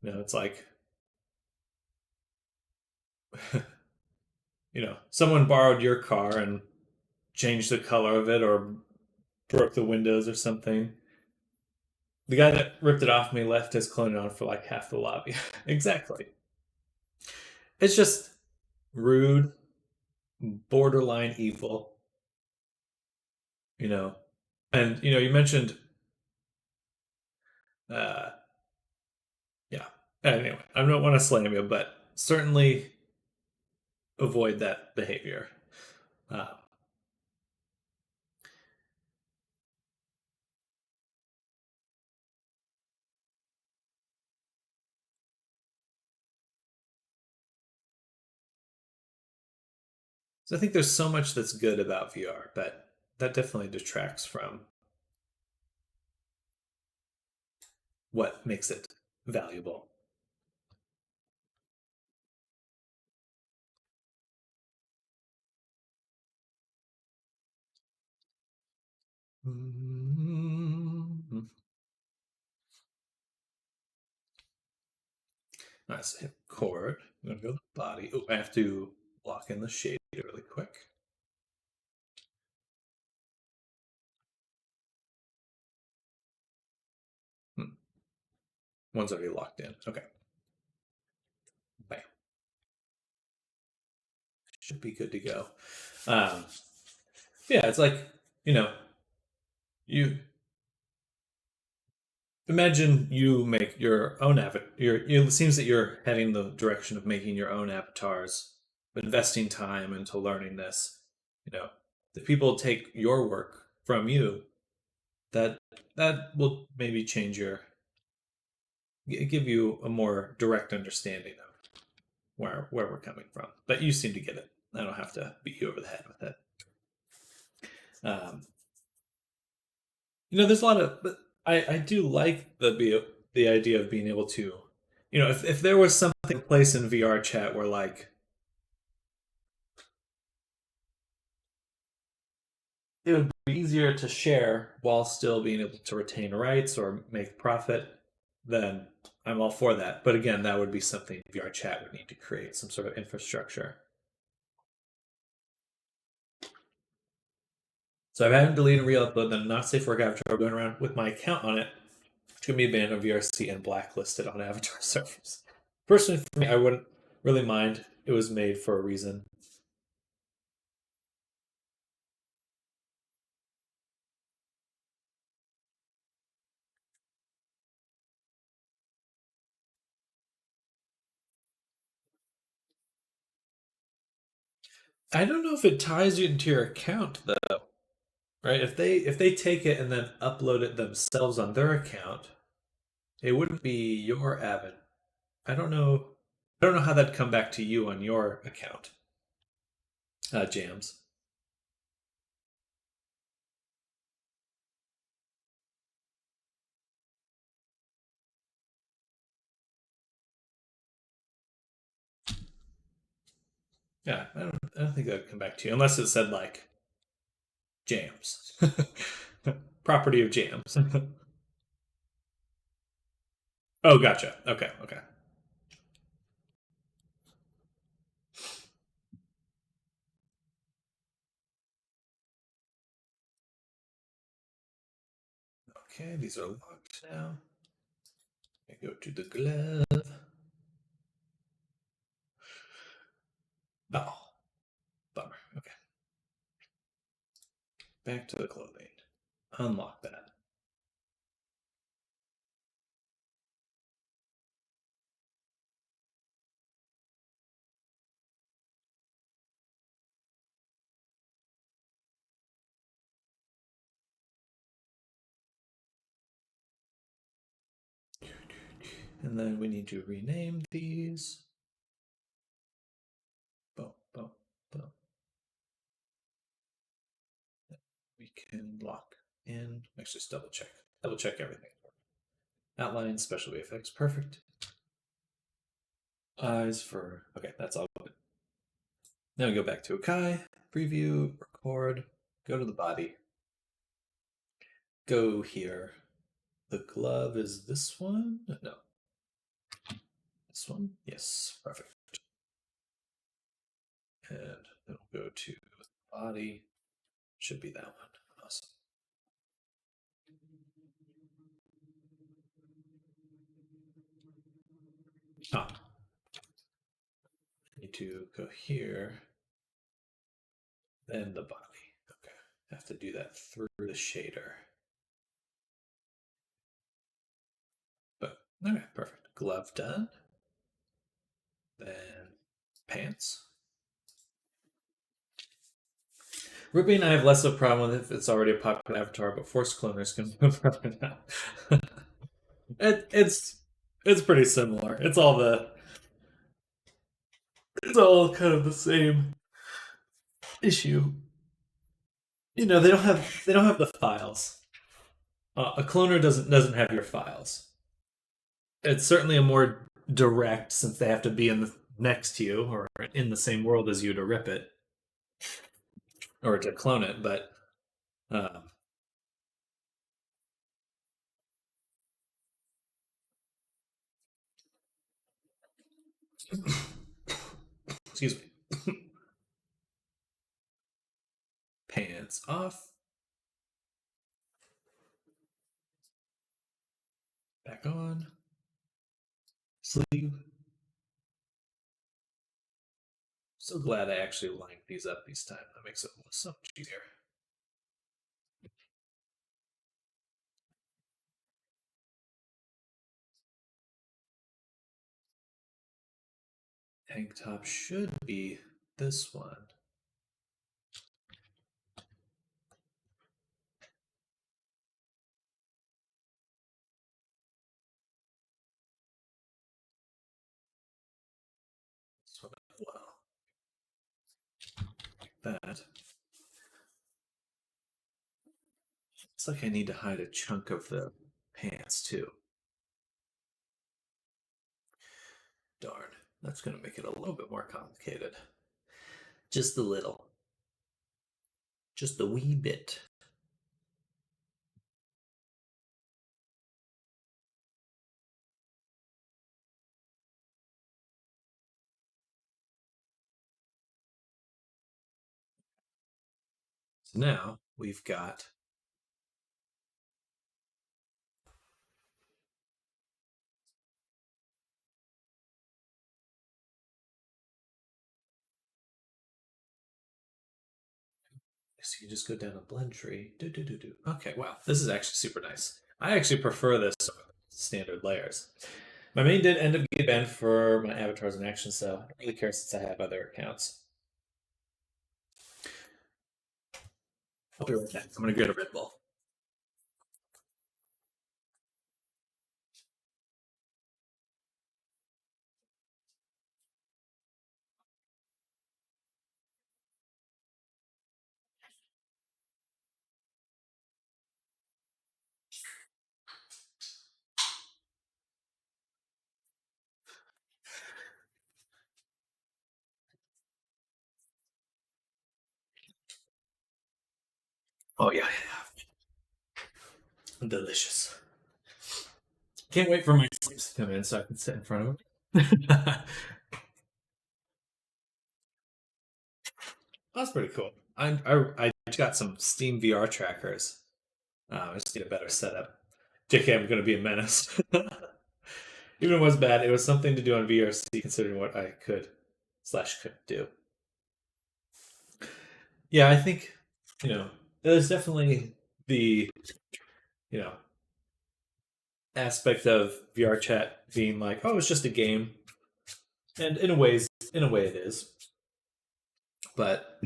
It's like someone borrowed your car and changed the color of it or broke the windows or something. The guy that ripped it off me left his clone on for like half the lobby. Exactly. It's just rude, borderline evil, you know. And you mentioned, uh, yeah. Anyway, I don't want to slam you, but certainly avoid that behavior. Uh, so I think there's so much that's good about VR, but that definitely detracts from what makes it valuable. Mm-hmm. Nice. Hit chord. I'm gonna go to the body. Oh, I have to lock in the shade really quick. Hmm. One's already locked in. Okay. Bam. Should be good to go. Um, yeah, it's like, you know, you imagine you make your own avatar. It seems that you're heading the direction of making your own avatars, investing time into learning this. You know, the people take your work from you, that that will maybe change give you a more direct understanding of where we're coming from. But you seem to get it. I don't have to beat you over the head with it. Um, there's a lot of, but I do like the idea of being able to, if there was something place in VR chat where like it would be easier to share while still being able to retain rights or make profit, then I'm all for that. But again, that would be something VR chat would need to create some sort of infrastructure. So if I haven't deleted and re-upload, then not safe for avatar going around with my account on it. It's going to be banned on VRC and blacklisted on avatar servers. Personally, for me, I wouldn't really mind. It was made for a reason. I don't know if it ties you into your account though, right? If they take it and then upload it themselves on their account, it wouldn't be your Avid. I don't know. I don't know how that'd come back to you on your account, Jams. Yeah, I don't think that'd come back to you unless it said like Jams, property of Jams. Oh, gotcha. Okay, okay, okay. These are locked now. I go to the glove. Oh, bummer. Okay, back to the clothing. Unlock that. And then we need to rename these. Boom, boom, boom. We can lock in. Actually, just double check. Double check everything. Outline, special effects, perfect. Eyes for, okay, that's all good. Now we go back to Akai, preview, record, go to the body, go here. The glove is this one? No, this one? Yes, perfect. And then we'll go to body. Should be that one. Awesome. Oh, need to go here, then the body. Okay, have to do that through the shader. But okay, perfect. Glove done. Then pants. Ruby and I have less of a problem with if it's already a popular avatar, but force cloners can probably not. It's pretty similar. It's all kind of the same issue. You know, they don't have the files. A cloner doesn't have your files. It's certainly a more direct since they have to be in the next to you or in the same world as you to rip it or to clone it. But um, excuse me, pants off, back on, sleeve. So glad I actually lined these up this time. That makes it so much easier. Tank top should be this one. This one as well. That. It's like I need to hide a chunk of the pants too. Darn. That's going to make it a little bit more complicated. Just a little. Just a wee bit. So now we've got so you just go down a blend tree. Do do do do. Okay, wow, this is actually super nice. I actually prefer this standard layers. My main did end up getting banned for my avatars in action, so I don't really care since I have other accounts. I'll be right back. I'm gonna get a Red Bull. Oh yeah, yeah. Delicious. Can't wait for my sleeps to come in so I can sit in front of them. That's pretty cool. I got some Steam VR trackers. I just need a better setup. JK, I'm going to be a menace. Even if it was bad, it was something to do on VRC considering what I could slash couldn't do. Yeah, I think, there's definitely the, you know, aspect of VR chat being like, oh, it's just a game. And in a way it is. But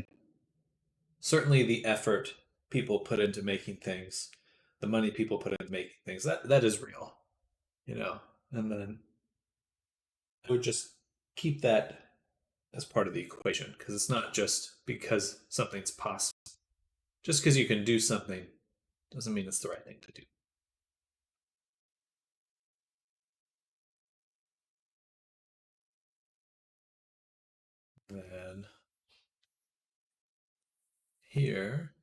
certainly the effort people put into making things, the money people put into making things, that is real, you know. And then I would just keep that as part of the equation because it's not just because something's possible. Just because you can do something doesn't mean it's the right thing to do. Then here,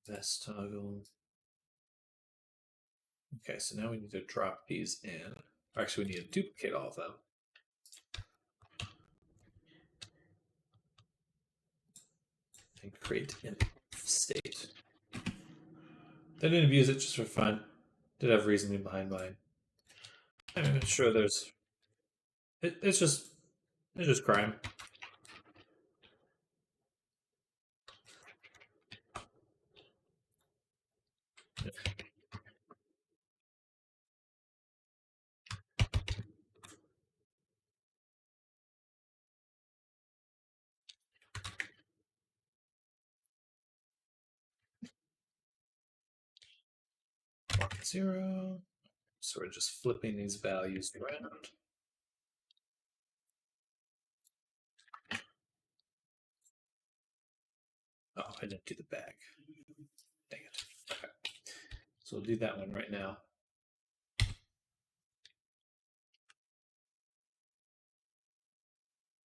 vest toggle. Okay, so now we need to drop these in. Actually, we need to duplicate all of them. And create an state. I didn't abuse it just for fun. Did have reasoning behind mine. I'm sure there's. It's just crime. 0. So we're just flipping these values around. Oh, I didn't do the bag. Dang it. Okay. So we'll do that one right now.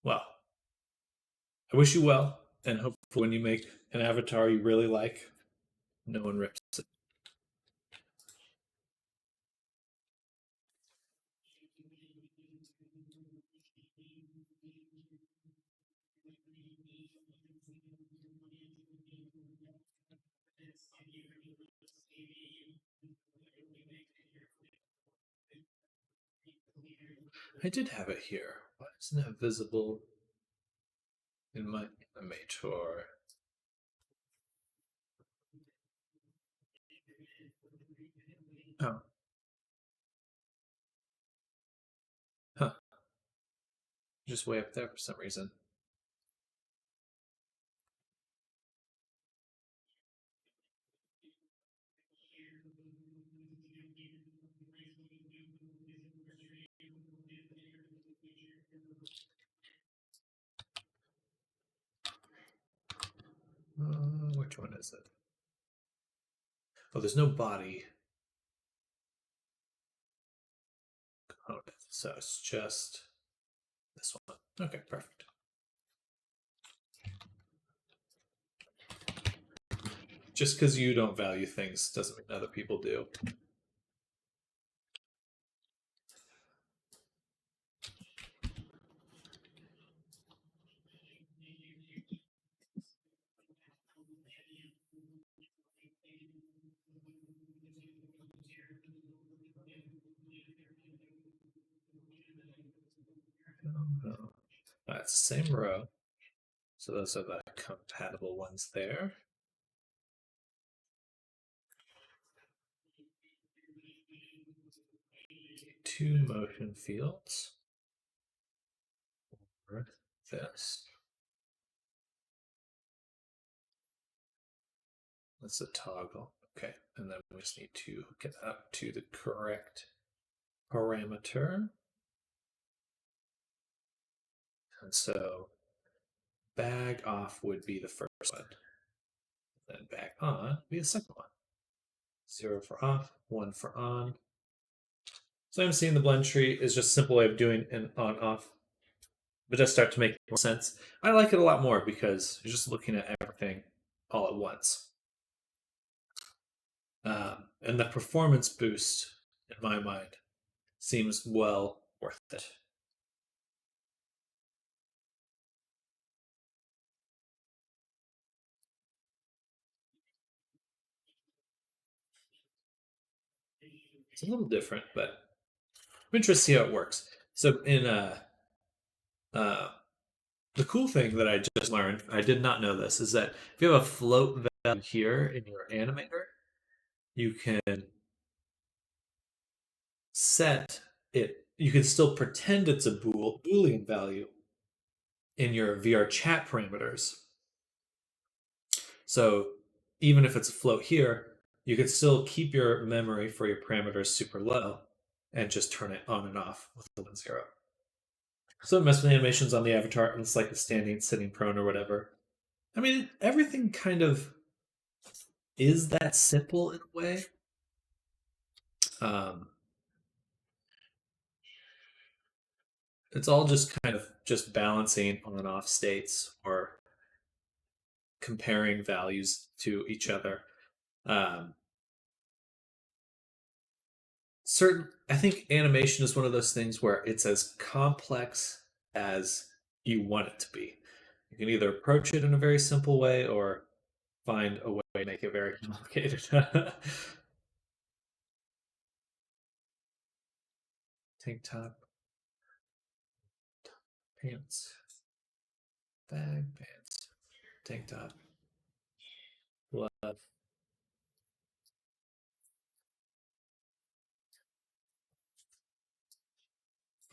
Well, I wish you well, and hopefully when you make an avatar you really like, no one rips it. I did have it here. Why isn't it visible in my animator? Oh, huh. Just way up there for some reason. Which one is it? Oh, there's no body component, so it's just this one. Okay, perfect. Just because you don't value things doesn't mean other people do. That's the same row. So those are the compatible ones there. Two motion fields for this. That's a toggle. Okay, and then we just need to get up to the correct parameter. And so bag off would be the first one. Then bag on would be the second one. 0 for off, 1 for on. So I'm seeing the blend tree is just a simple way of doing an on off. But does start to make more sense. I like it a lot more because you're just looking at everything all at once. And the performance boost, in my mind, seems well worth it. It's a little different, but I'm interested to see how it works. So in uh, the cool thing that I just learned, I did not know this, is that if you have a float value here in your animator, you can set it. You can still pretend it's a boolean value in your VR chat parameters. So even if it's a float here, you can still keep your memory for your parameters super low and just turn it on and off with the 1 0. So mess with animations on the avatar, and it's like a standing, sitting, prone, or whatever. I mean, everything kind of is that simple in a way. Um, it's all just kind of just balancing on and off states or comparing values to each other. Um, I think animation is one of those things where it's as complex as you want it to be. You can either approach it in a very simple way or find a way to make it very complicated. tank top, pants, bag, pants, tank top, glove,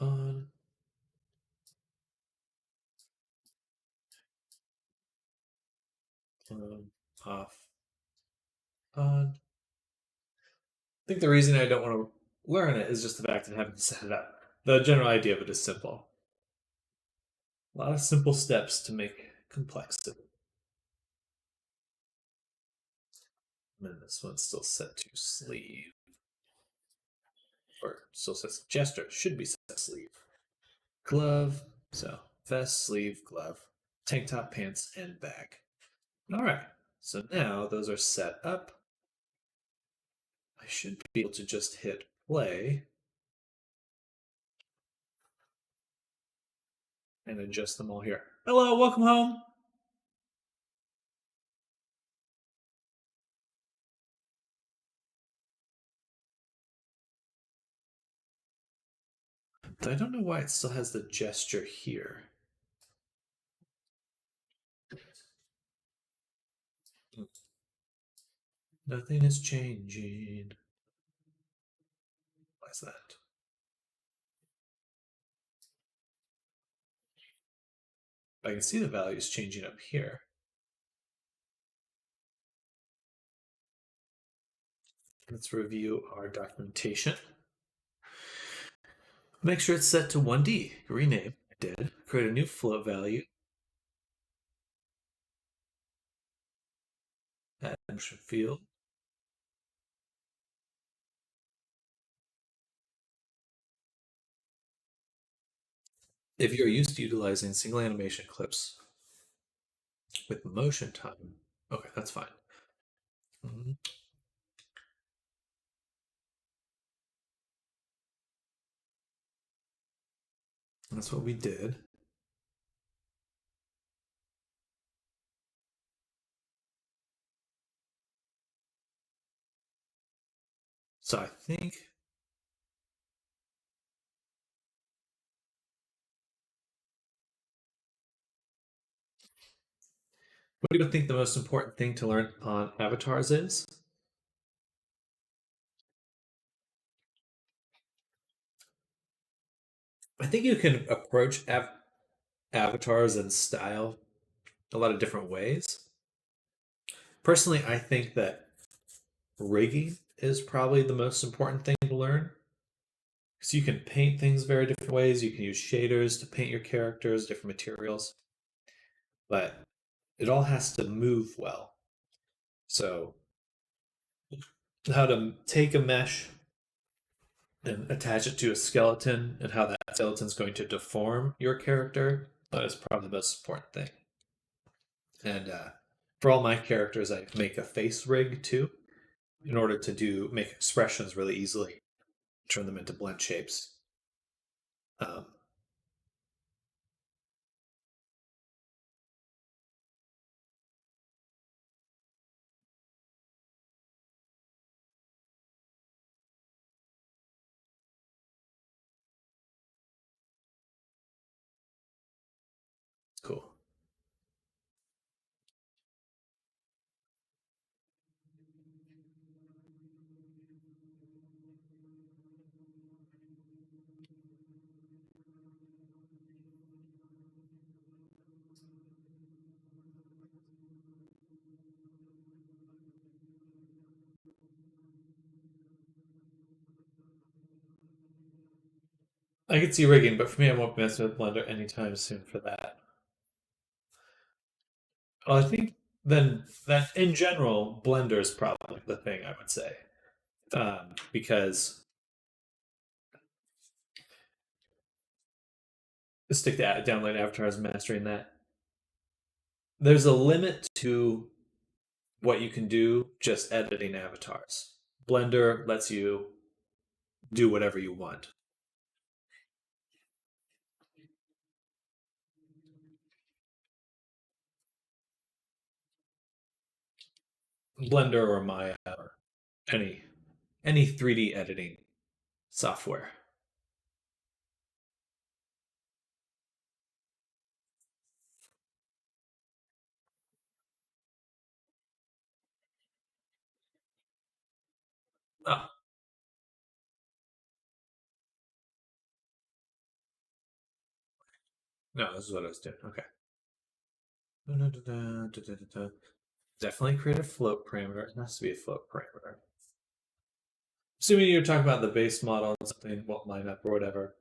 on, off, on. I think the reason I don't want to learn it is just the fact that I haven't set it up. The general idea of it is simple. A lot of simple steps to make complexity. And this one's still set to sleeve. Or still says gesture, should be set to sleeve. Glove, so vest, sleeve, glove, tank top, pants, and bag. All right, so now those are set up. I should be able to just hit play and adjust them all here. Hello, welcome home. I don't know why it still has the gesture here. Nothing is changing. Why is that? I can see the values changing up here. Let's review our documentation. Make sure it's set to 1D. Rename. I did. Create a new float value. Add motion field. If you're used to utilizing single animation clips with motion time, okay, that's fine. Mhm. That's what we did. So I think what do you think the most important thing to learn on avatars is? I think you can approach avatars and style a lot of different ways. Personally, I think that rigging is probably the most important thing to learn. So you can paint things very different ways. You can use shaders to paint your characters, different materials, but it all has to move well. So, how to take a mesh and attach it to a skeleton, and how that skeleton is going to deform your character, that is probably the most important thing. And for all my characters, I make a face rig too, in order to make expressions really easily, turn them into blend shapes. Um, cool. I could see rigging, but for me, I won't mess with Blender anytime soon for that. Well, I think then that in general, Blender is probably the thing I would say, because stick to download avatars, mastering that. There's a limit to what you can do just editing avatars. Blender lets you do whatever you want. Blender or Maya or any any 3D editing software. Oh, no, this is what I was doing. Okay. Da-da-da-da-da-da-da. Definitely create a float parameter. It has to be a float parameter. Assuming you're talking about the base model and something won't line up or whatever.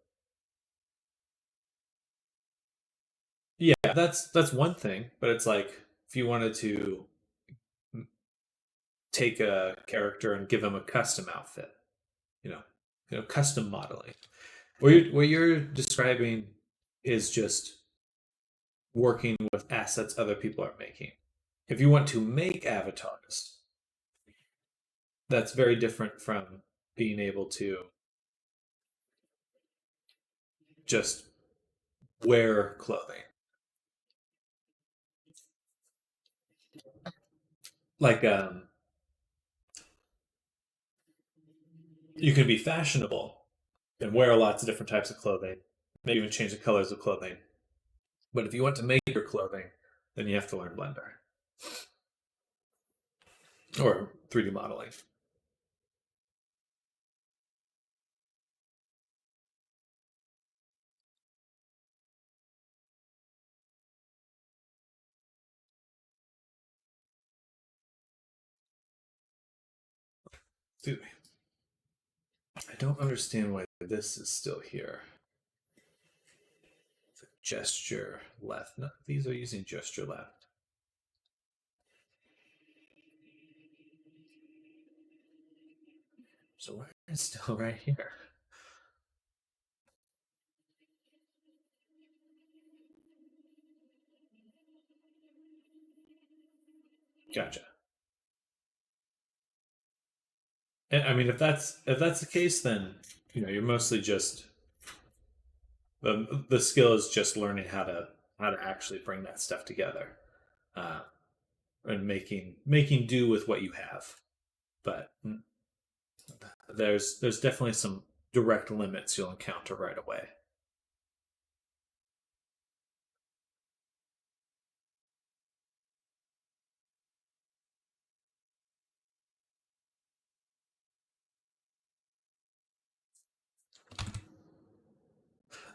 Yeah, that's one thing, but it's like if you wanted to take a character and give him a custom outfit, you know, custom modeling. What you're describing is just working with assets other people are making. If you want to make avatars, that's very different from being able to just wear clothing. Like you can be fashionable and wear lots of different types of clothing, maybe even change the colors of clothing. But if you want to make your clothing, then you have to learn Blender or 3D modeling. Excuse me. I don't understand why this is still here. Gesture left. No, these are using gesture left. So why is it still right here? Gotcha. And I mean, if that's the case, then you're mostly just the skill is just learning how to actually bring that stuff together, uh, and making do with what you have. But there's definitely some direct limits you'll encounter right away.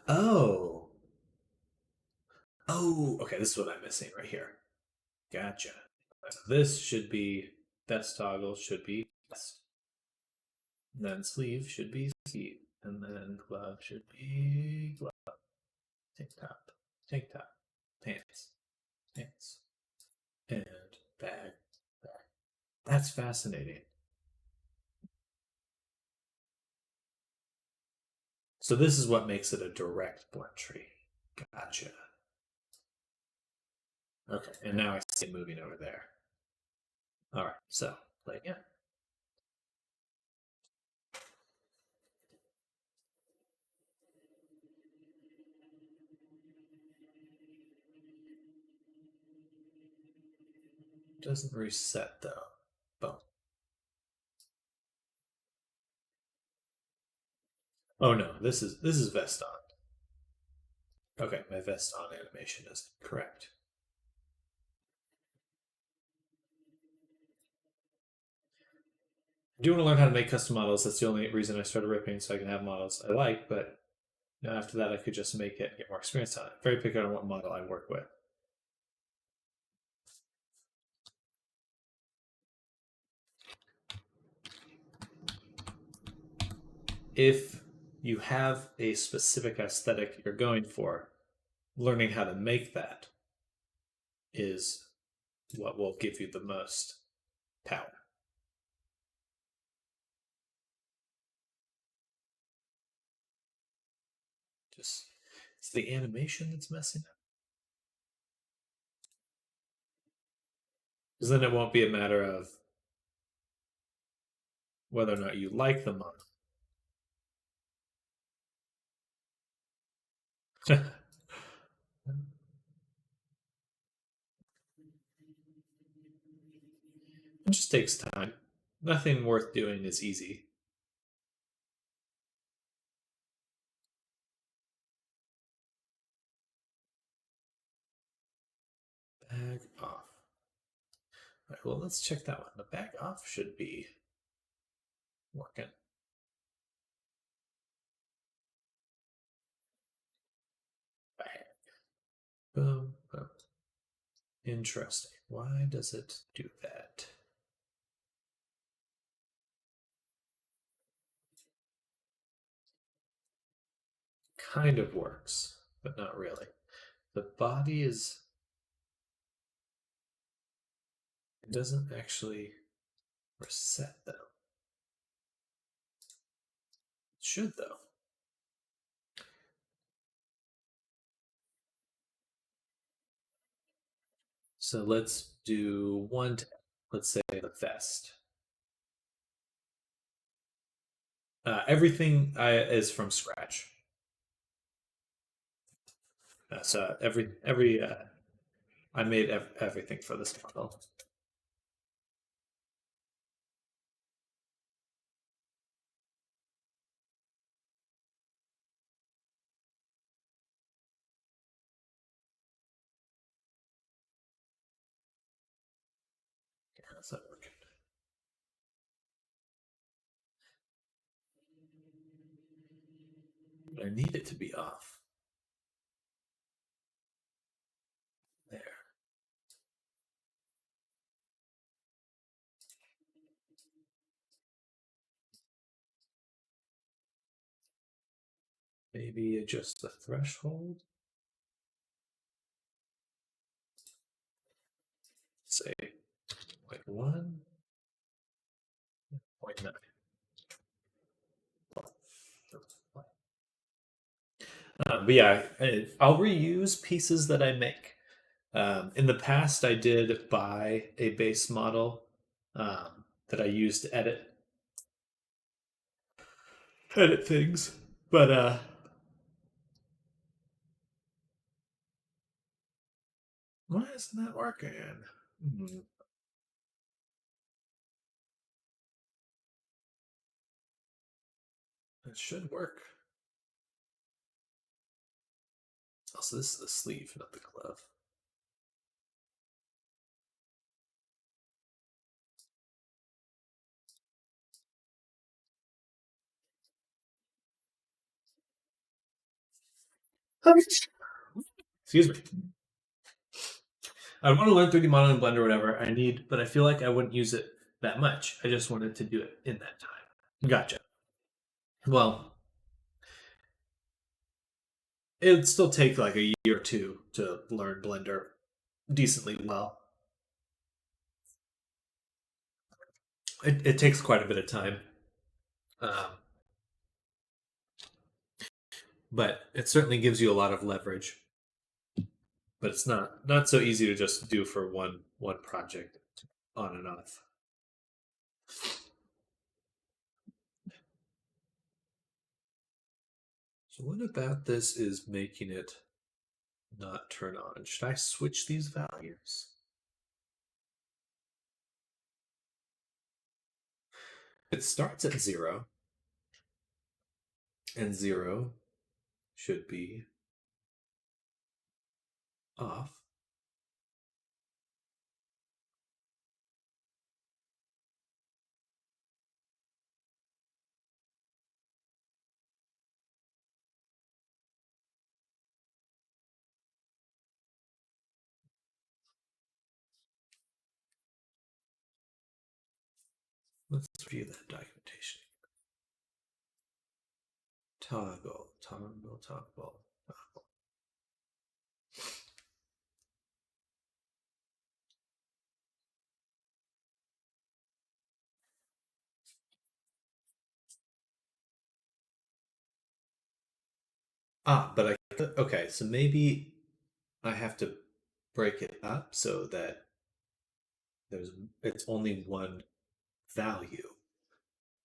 Oh, oh, okay. This is what I'm missing right here. Gotcha. So this should be best toggle should be best. And then sleeve should be sleeve. And then glove should be glove. Tank top. Tank top. Pants. Pants. And bag. Bag. That's fascinating. So this is what makes it a direct blend tree. Gotcha. Okay, and now I see it moving over there. All right, so like yeah, doesn't reset though. Boom. Oh no, this is vest on. Okay, my vest on animation is correct. I do want to learn how to make custom models. That's the only reason I started ripping, so I can have models I like. But after that, I could just make it and get more experience on it. Very picky on what model I work with. If you have a specific aesthetic you're going for, learning how to make that is what will give you the most power. Just it's the animation that's messing up. Because then it won't be a matter of whether or not you like the model. It just takes time. Nothing worth doing is easy. Bag off. All right, well, let's check that one. The bag off should be working. Boom, boom. Interesting. Why does it do that? Kind of works, but not really. The body is. It doesn't actually reset though. It should though. So let's do one. Let's say the vest. Everything is from scratch. So every I made everything for this model. How's that working? I need it to be off. There. Maybe adjust the threshold. Say 0.1, 0.9. But yeah, I'll reuse pieces that I make. In the past, I did buy a base model that I used to edit things, but why isn't that working? Hmm, it should work. Also, this is the sleeve, not the glove. Excuse me. I want to learn 3D modeling in Blender or whatever I need, but I feel like I wouldn't use it that much. I just wanted to do it in that time. Gotcha. Well, it would still take like a year or two to learn Blender decently well. It takes quite a bit of time, um, but it certainly gives you a lot of leverage. But it's not so easy to just do for one project on and off. So what about this is making it not turn on? Should I switch these values? It starts at 0, and 0 should be off. Let's view that documentation. Toggle, toggle, toggle. But okay, so maybe I have to break it up so that there's it's only one value.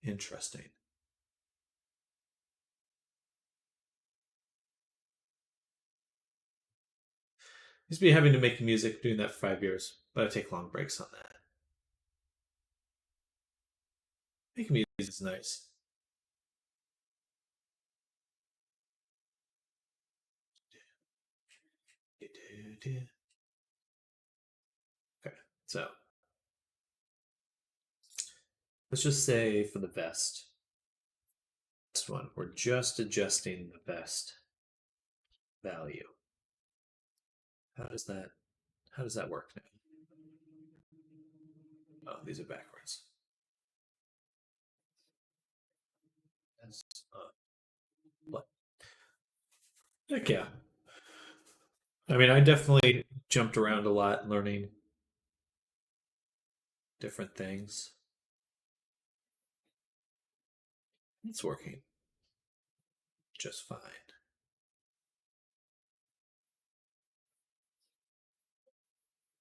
Interesting. Used to be having to make music, doing that for 5 years, but I take long breaks on that. Making music is nice. Okay, so Let's just say for the vest, this one, we're just adjusting the vest value. How does that work now? Oh, these are backwards. That's what? Heck yeah. I mean, I definitely jumped around a lot learning different things. It's working just fine.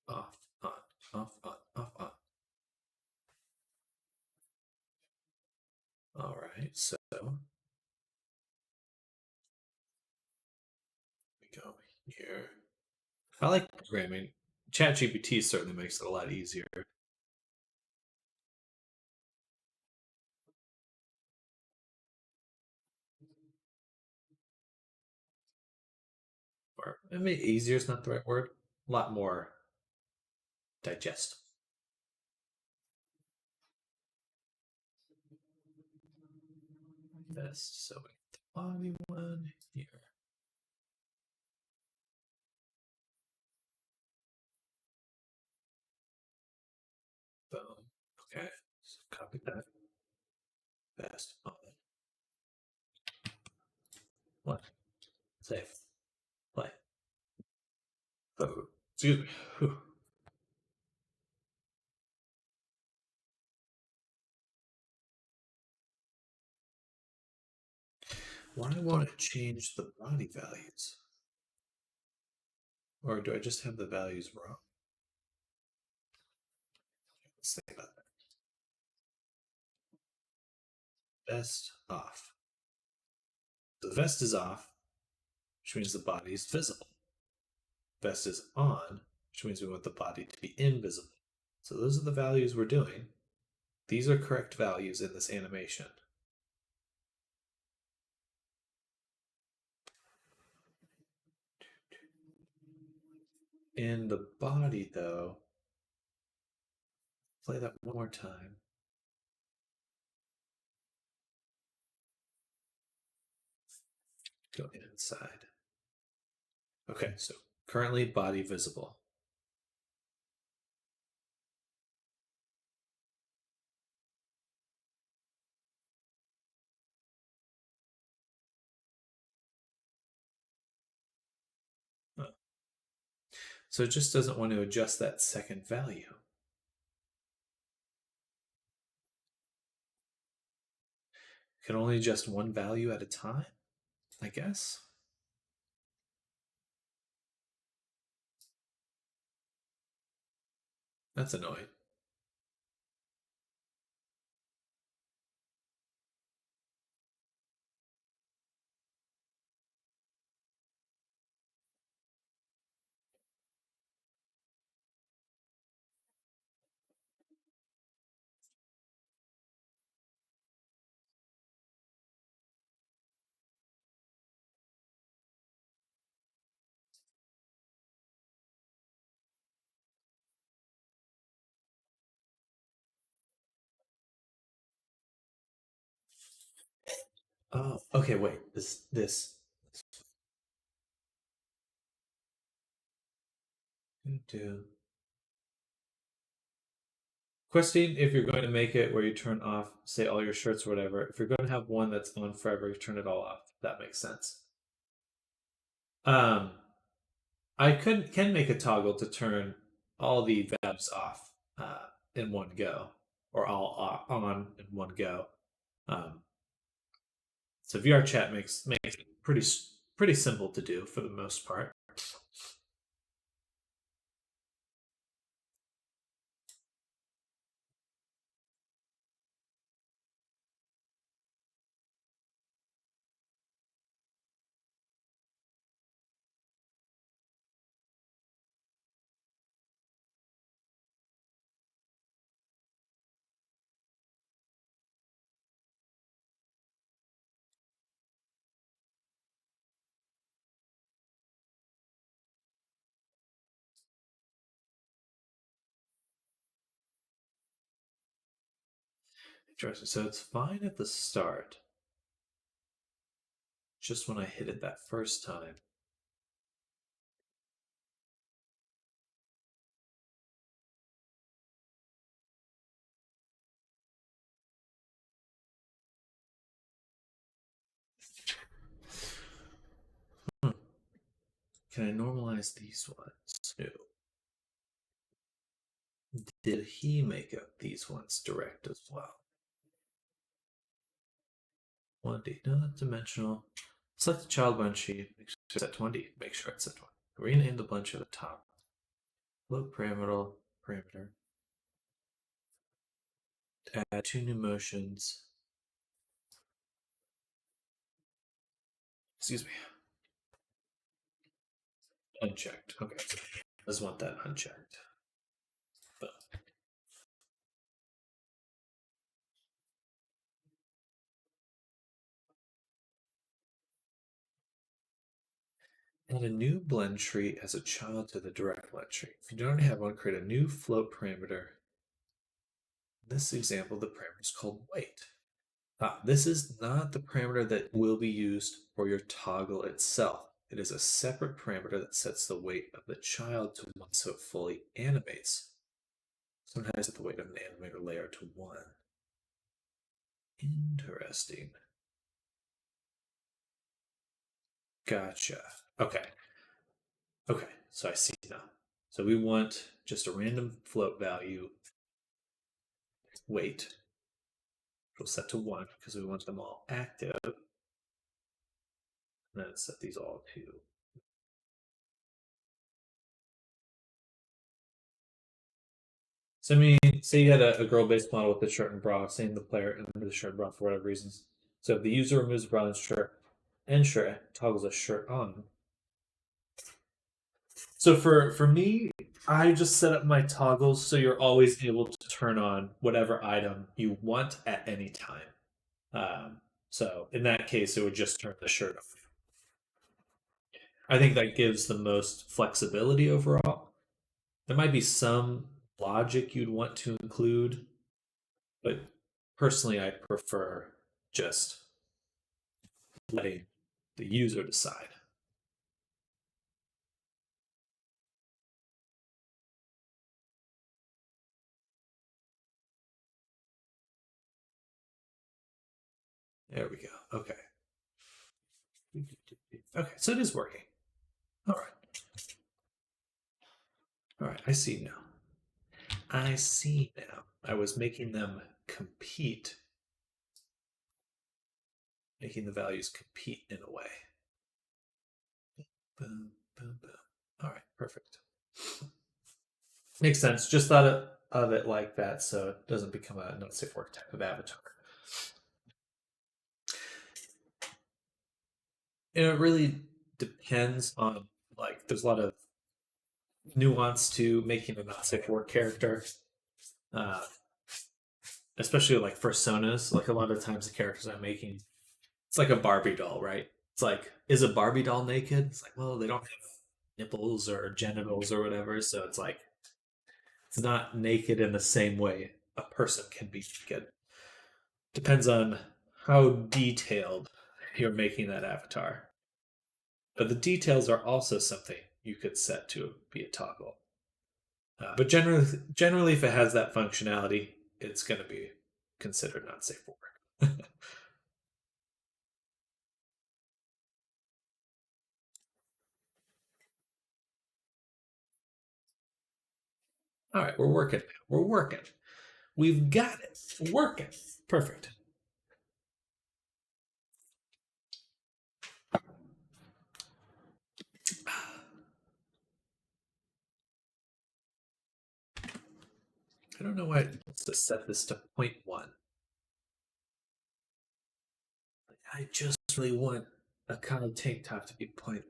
Off, on, off, on, off, on. All right, so we go here. I like programming. ChatGPT certainly makes it a lot easier. Or I mean, easier is not the right word. A lot more digestible. Best. So we get the body one here. Boom. Okay. So copy that. Best. On. What? Save. Play. Oh, excuse me. Whew. Why won't it change the body values? Or do I just have the values wrong? Let's think about that. Vest off. The vest is off, which means the body is visible. Vest is on, which means we want the body to be invisible. So those are the values we're doing. These are correct values in this animation. In the body, though, play that one more time. Go inside. Okay, so currently body visible. Oh. So it just doesn't want to adjust that second value. It can only adjust one value at a time, I guess. That's annoying. Oh, okay, wait. This. Do. Question, if you're going to make it where you turn off, say, all your shirts or whatever, if you're going to have one that's on forever, you turn it all off. That makes sense. Um, I can make a toggle to turn all the values off in one go, or all on in one go. Um, so VR chat makes it pretty simple to do for the most part. Interesting. So it's fine at the start. Just when I hit it that first time. Hmm. Can I normalize these ones? No. Did he make up these ones direct as well? 1D, not dimensional. Select the child blend sheet. Make sure it's at 20. Make sure it's at 20. Rename the blend sheet at the top. Load parameter. Add two new motions. Excuse me. Unchecked. Okay. I just want that unchecked. But add a new blend tree as a child to the direct blend tree. If you don't have one, create a new float parameter. In this example, the parameter is called weight. This is not the parameter that will be used for your toggle itself. It is a separate parameter that sets the weight of the child to 1 so it fully animates. Sometimes set the weight of an animator layer to 1. Interesting. Gotcha. Okay. Okay, so I see now. So we want just a random float value weight. We'll set to 1 because we want them all active. And then set these all to. So I mean, say you had a girl-based model with the shirt and bra, saying the player under the shirt and bra for whatever reasons. So if the user removes the bra and shirt toggles a shirt on. So for me, I just set up my toggles so you're always able to turn on whatever item you want at any time. So in that case, it would just turn the shirt off. I think that gives the most flexibility overall. There might be some logic you'd want to include, but personally, I prefer just letting the user decide. There we go. Okay. Okay, so it is working. All right. All right, I see now. I see now. I was making them compete, making the values compete in a way. Boom, boom, boom. All right, perfect. Makes sense. Just thought of it like that so it doesn't become a not safe work type of avatar. And it really depends on, like, there's a lot of nuance to making a not safe for work character. Uh, Especially like personas. Like a lot of times the characters I'm making, it's like a Barbie doll, right? It's like, is a Barbie doll naked? It's like, well, they don't have nipples or genitals or whatever, so it's like it's not naked in the same way a person can be naked. Depends on how detailed you're making that avatar. But the details are also something you could set to be a toggle. But generally, if it has that functionality, it's going to be considered not safe for work. All right, we're working. We're working. We've got it. Working. Perfect. I don't know why it wants to set this to 0.1. I just really want a kind of tank top to be 0.1.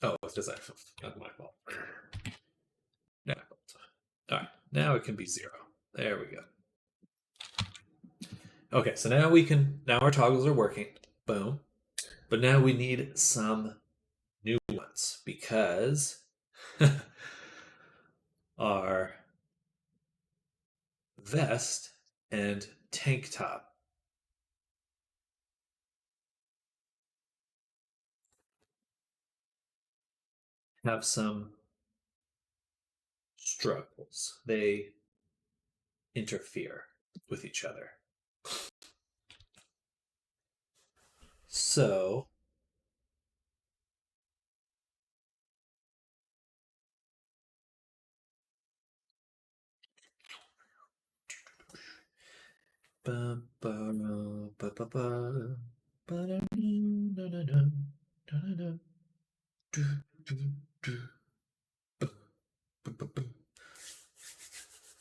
Oh, it's just not my fault. No. All right, now it can be 0. There we go. Okay, so now our toggles are working. Boom. But now we need some new ones because our vest and tank top. Have some struggles. They interfere with each other. So,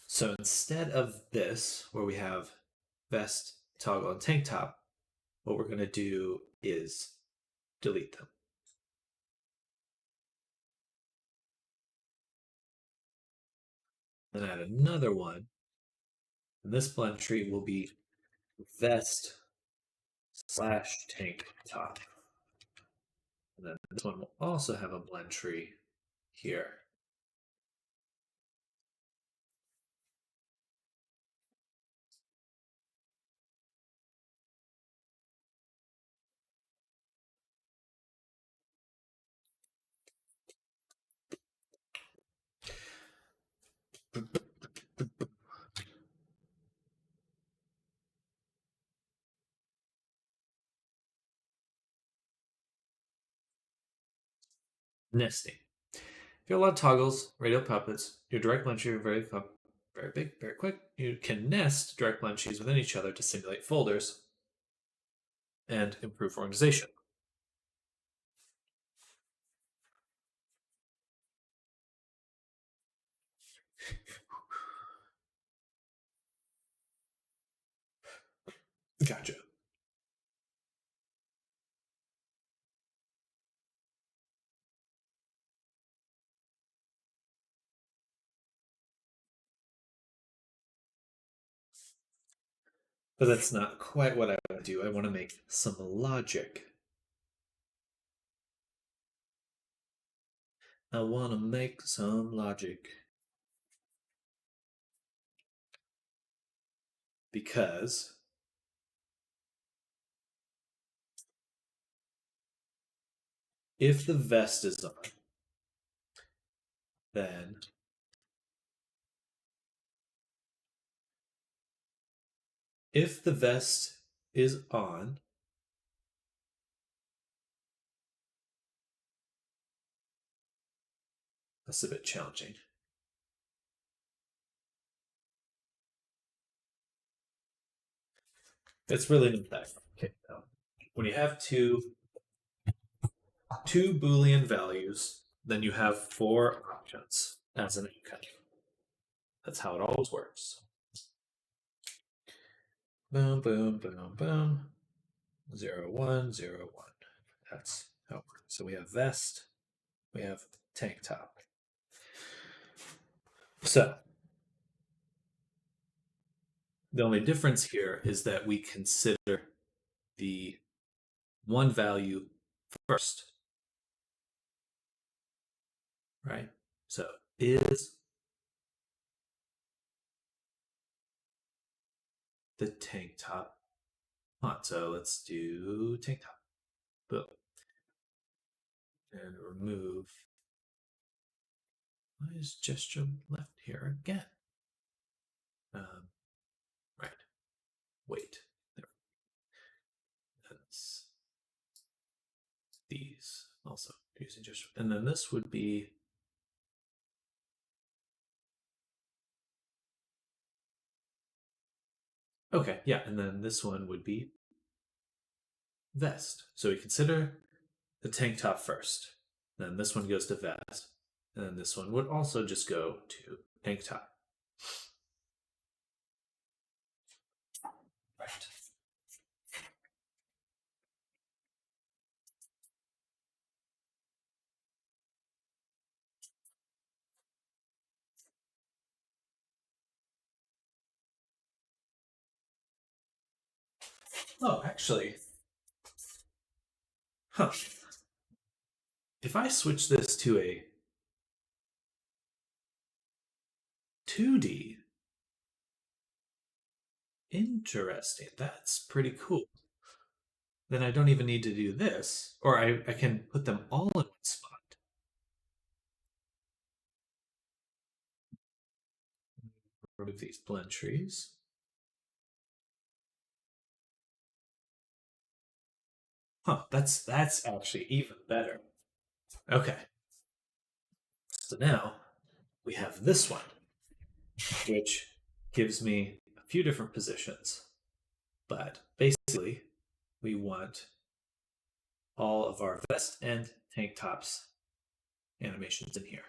so instead of this, where we have vest, toggle, and tank top, what we're going to do is delete them. Then add another one. And this blend tree will be vest slash tank top. And then this one will also have a blend tree here. Nesting. If you have a lot of toggles, radial puppets, your direct blend tree are very big, very quick. You can nest direct blend trees within each other to simulate folders and improve organization. Gotcha. But that's not quite what I want to do. I want to make some logic. I want to make some logic. Because if the vest is on, then if the vest is on, that's a bit challenging. It's really not that complicated though. When you have two Boolean values, then you have four options as an outcome. That's how it always works. Boom, boom, boom, boom. 0, 1, 0, 1. That's how it works. So we have vest, we have tank top. So the only difference here is that we consider the one value first, right? So is the tank top on? So let's do tank top. Boom. And remove. Why is gesture left here again? Right. Wait. There. That's these also using gesture. And then this would be okay, yeah, and then this one would be vest. So we consider the tank top first. Then this one goes to vest. And then this one would also just go to tank top. Right. Oh, actually, huh. If I switch this to a 2D, Interesting. That's pretty cool. Then I don't even need to do this, or I can put them all in one spot. Remove these blend trees. Huh, that's actually even better. Okay, so now we have this one, which gives me a few different positions. But basically, we want all of our vest and tank tops animations in here.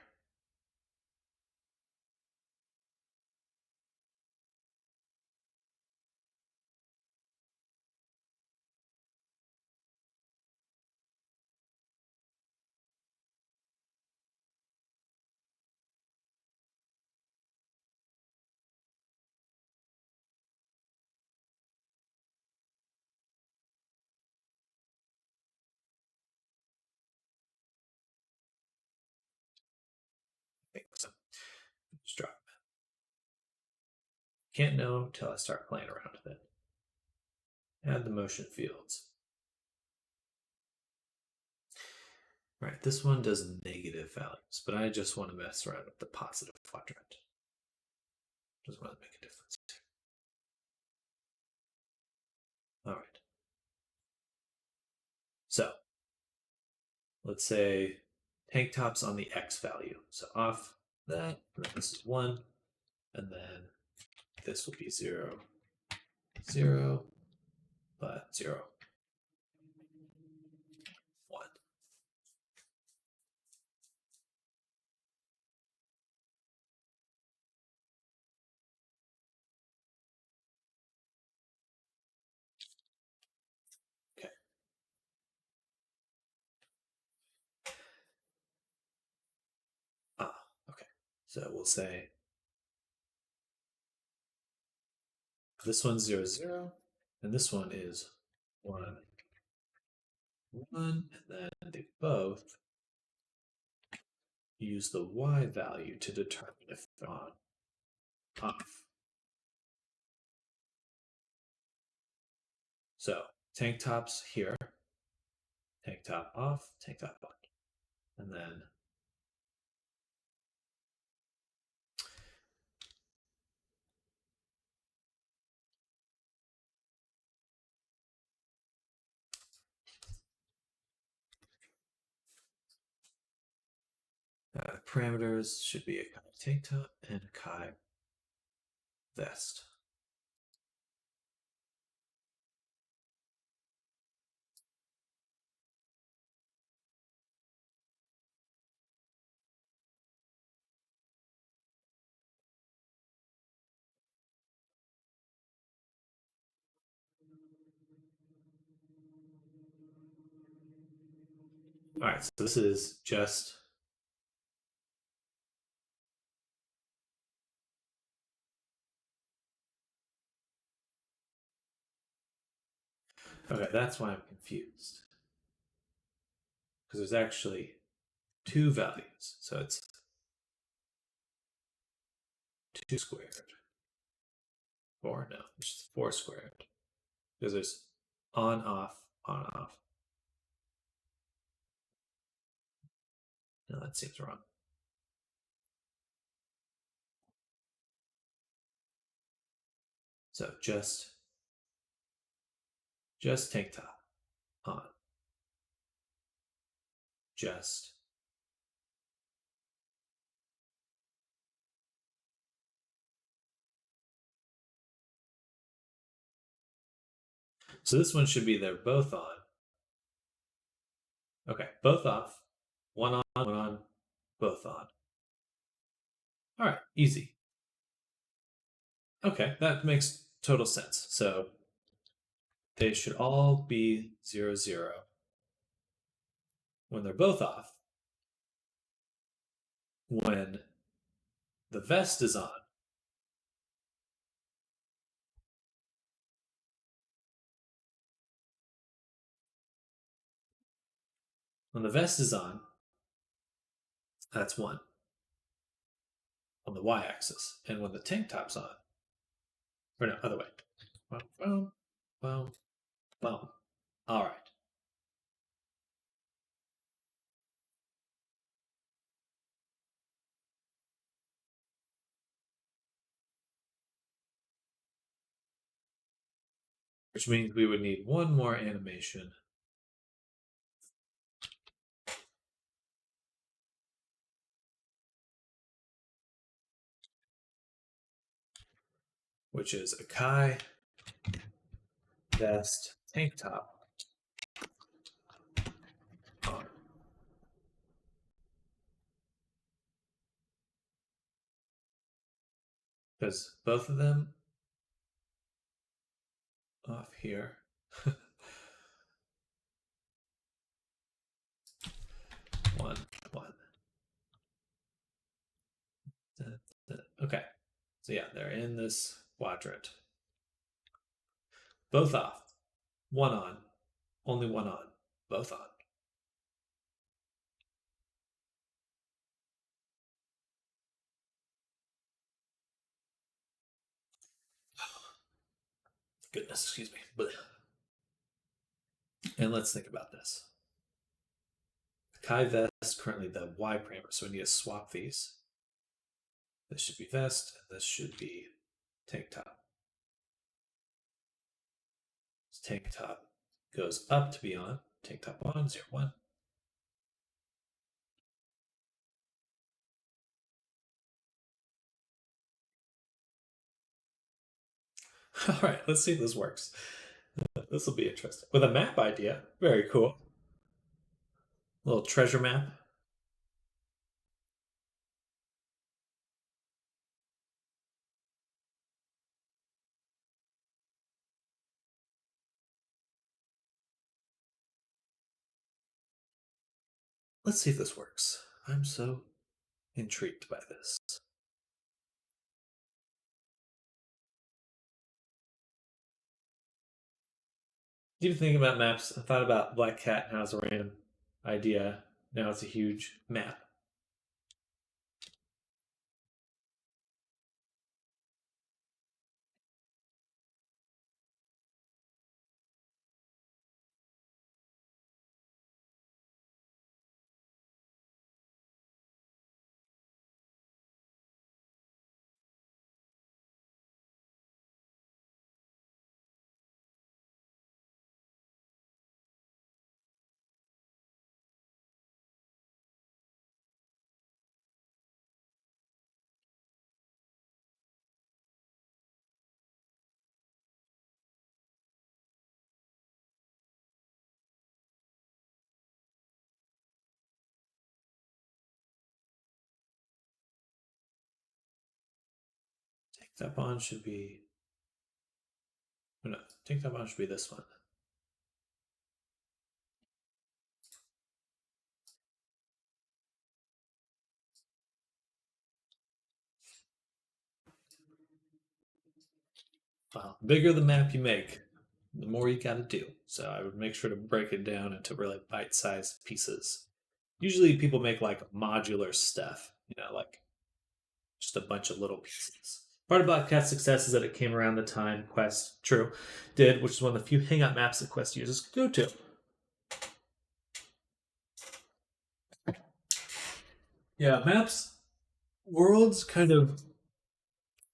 I think so. Just drop. Can't know till I start playing around with it. Add the motion fields. Right, this one does negative values, but I just want to mess around with the positive quadrant. Doesn't really make a difference. All right. So let's say tank tops on the X value. So off that, and then this is 1, and then this will be 0, 0, but 0, 1. Okay. Okay. So we'll say this one's 0, 0, and this one is 1, 1, and then they both use the Y value to determine if they're on, off. So tank tops here, tank top off, tank top on. And then parameters should be Akai tank top and Akai vest. All right, so this is just okay. That's why I'm confused because there's actually two values, so it's 2 squared, or no, it's just 4 squared because there's on off on off. No, that seems wrong. So just tank top on, just so this one should be they're both on. Okay, both off, one on, both on. All right, easy. Okay, that makes total sense. So they should all be 0, 0 when they're both off. When the vest is on, when the vest is that's 1 on the y-axis. And when the tank top's on, or no, other way. boom, boom, boom, boom. All right. Which means we would need one more animation. Which is Akai vest tank top on. Because both of them off here. One, one. Okay. So yeah, they're in this quadrant. Both off. One on. Only one on. Both on. Goodness, excuse me. And let's think about this. Kai vest currently the Y parameter, so we need to swap these. This should be vest, and this should be tank top. This tank top goes up to be on. Tank top on, 0, 1. All right, let's see if this works. This will be interesting. With a map idea, very cool. Little treasure map. Let's see if this works. I'm so intrigued by this. Even thinking about maps, I thought about Black Cat and How's a random idea. Now it's a huge map. Take that bond should be. Oh no, take that bond should be this one. Well, bigger the map you make, the more you got to do. So I would make sure to break it down into really bite-sized pieces. Usually people make like modular stuff, like just a bunch of little pieces. Part of Black Cat's success is that it came around the time Quest, true, did, which is one of the few hangout maps that Quest users could go to. Yeah, maps, worlds kind of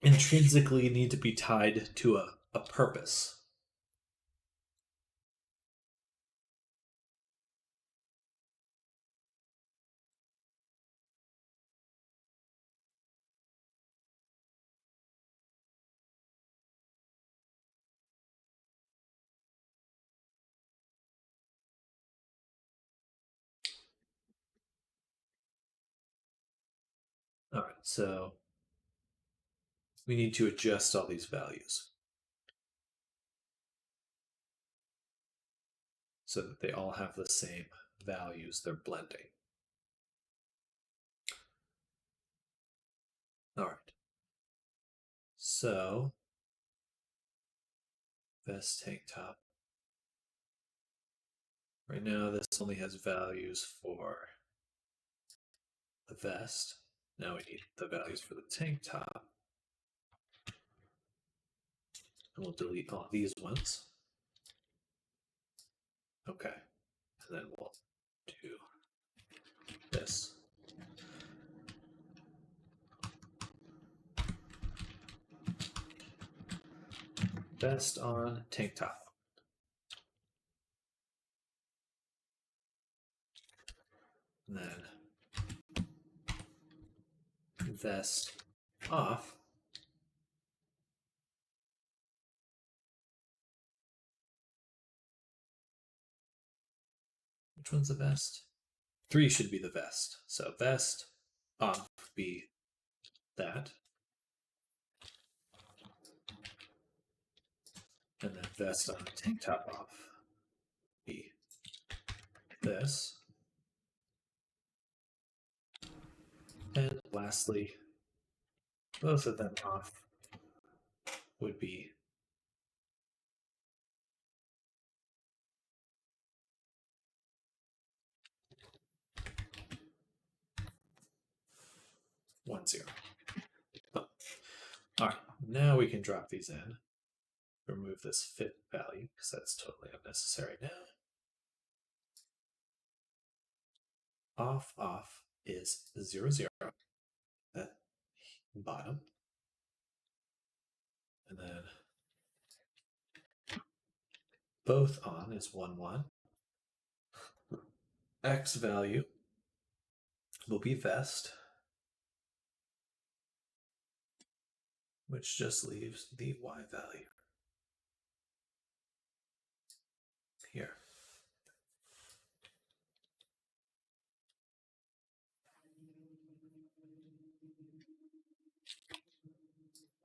intrinsically need to be tied to a purpose. All right, so we need to adjust all these values so that they all have the same values. They're blending. All right. So, vest tank top. Right now, this only has values for the vest. Now we need the values for the tank top. And we'll delete all these ones. Okay. And then we'll do this. Vest on tank top. And then vest off. Which one's the vest? 3 should be the vest. So vest off be that. And then vest on tank top off be this. And lastly, both of them off would be one zero. Oh. All right, now we can drop these in. Remove this fit value because that's totally unnecessary now. Off is 0 0. That bottom. And then both on is 1 1. X value will be vest, which just leaves the Y value here.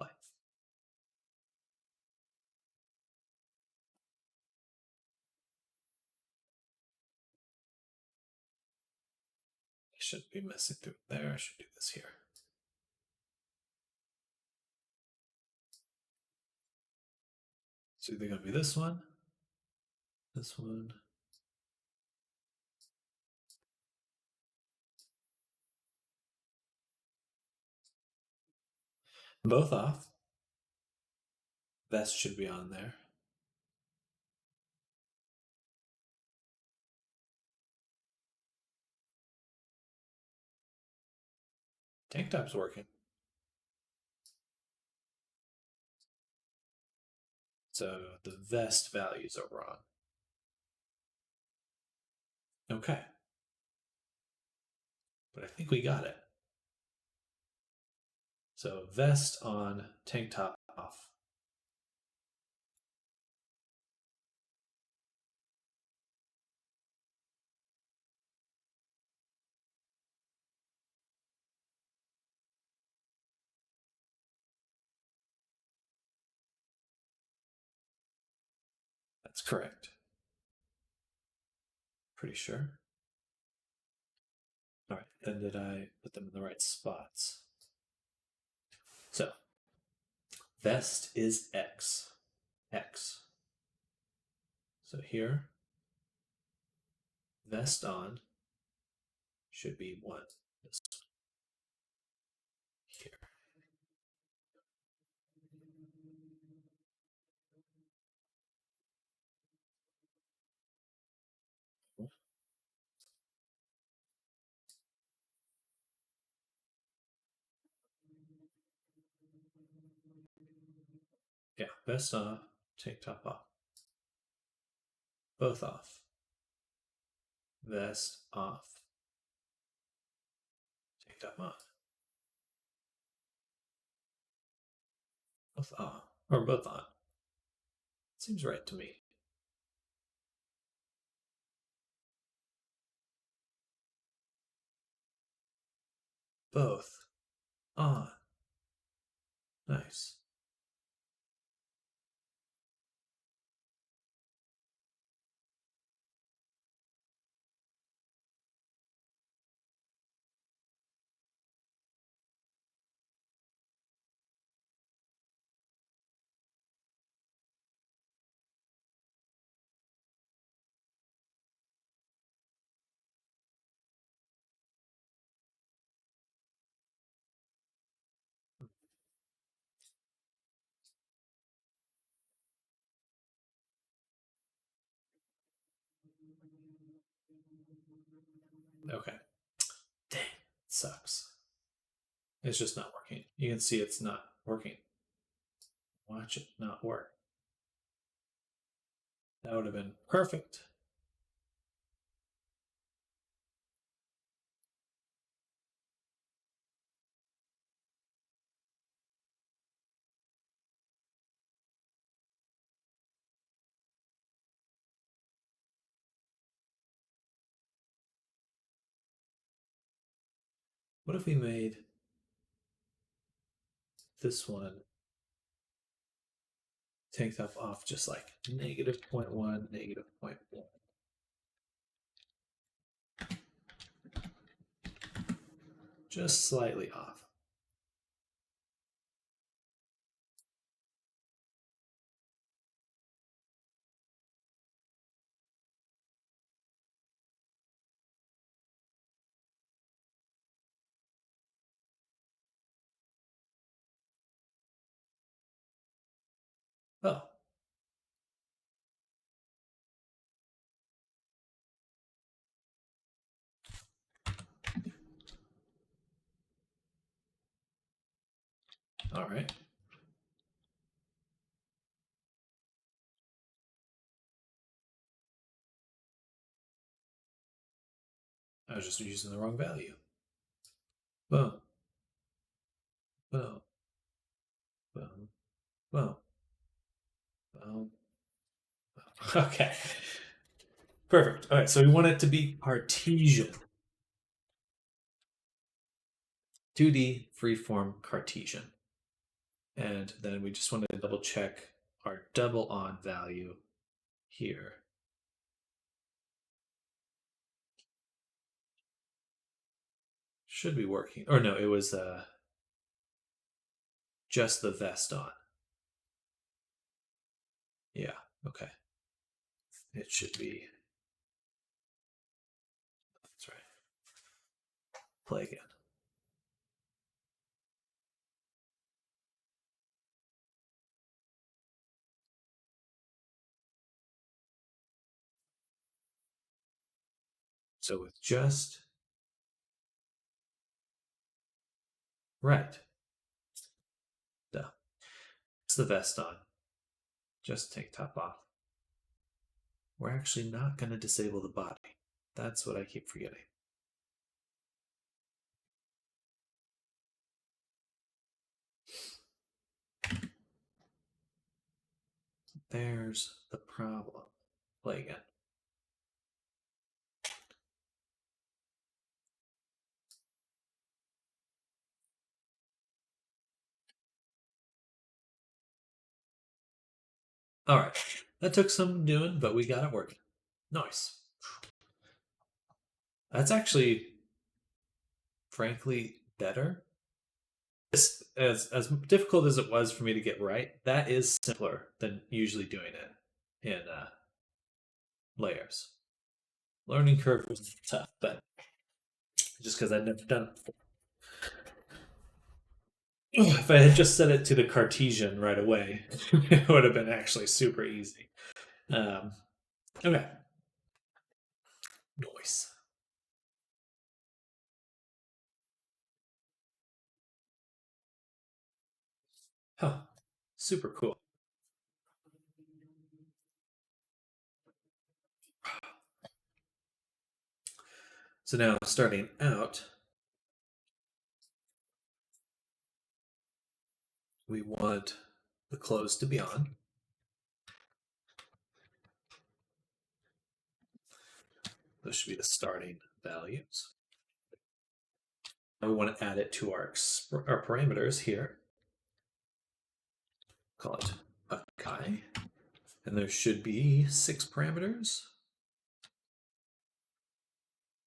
Y. I shouldn't be messing through there. I should do this here. So they're going to be this one, both off. Vest should be on there. Tank top's working. So the vest values are wrong. Okay. But I think we got it. So vest on, tank top off. That's correct. Pretty sure. All right, then did I put them in the right spots? So vest is X. X. So here, vest on should be 1. This here. Yeah, vest off, tank top off. Both off. Vest off. Tank top on. Both off. Or both on. Seems right to me. Both on. Nice. Okay. Dang, sucks. It's just not working. You can see it's not working. Watch it not work. That would have been perfect. What if we made this one tank top off just like negative 0.1, negative 0.1? Just slightly off. Oh, all right. I was just using the wrong value. Boom, boom, boom, boom, boom. Okay. Perfect. All right, so we want it to be Cartesian. 2D freeform Cartesian. And then we just want to double check our double on value here. Should be working. Or no, it was just the vest on. Yeah, okay. It should be. That's right. Play again. So with just right. Duh. It's the vest on. Just take top off. We're actually not going to disable the body. That's what I keep forgetting. There's the problem. Play again. All right. That took some doing, but we got it working. Nice. That's actually, frankly, better. As difficult as it was for me to get right, that is simpler than usually doing it in layers. Learning curve was tough, but just because I'd never done it before. If I had just set it to the Cartesian right away, it would have been actually super easy. Okay. Nice. Huh. Super cool. So now starting out, we want the clothes to be on. Those should be the starting values. Now we want to add it to our parameters here. Call it Akai. And there should be 6 parameters.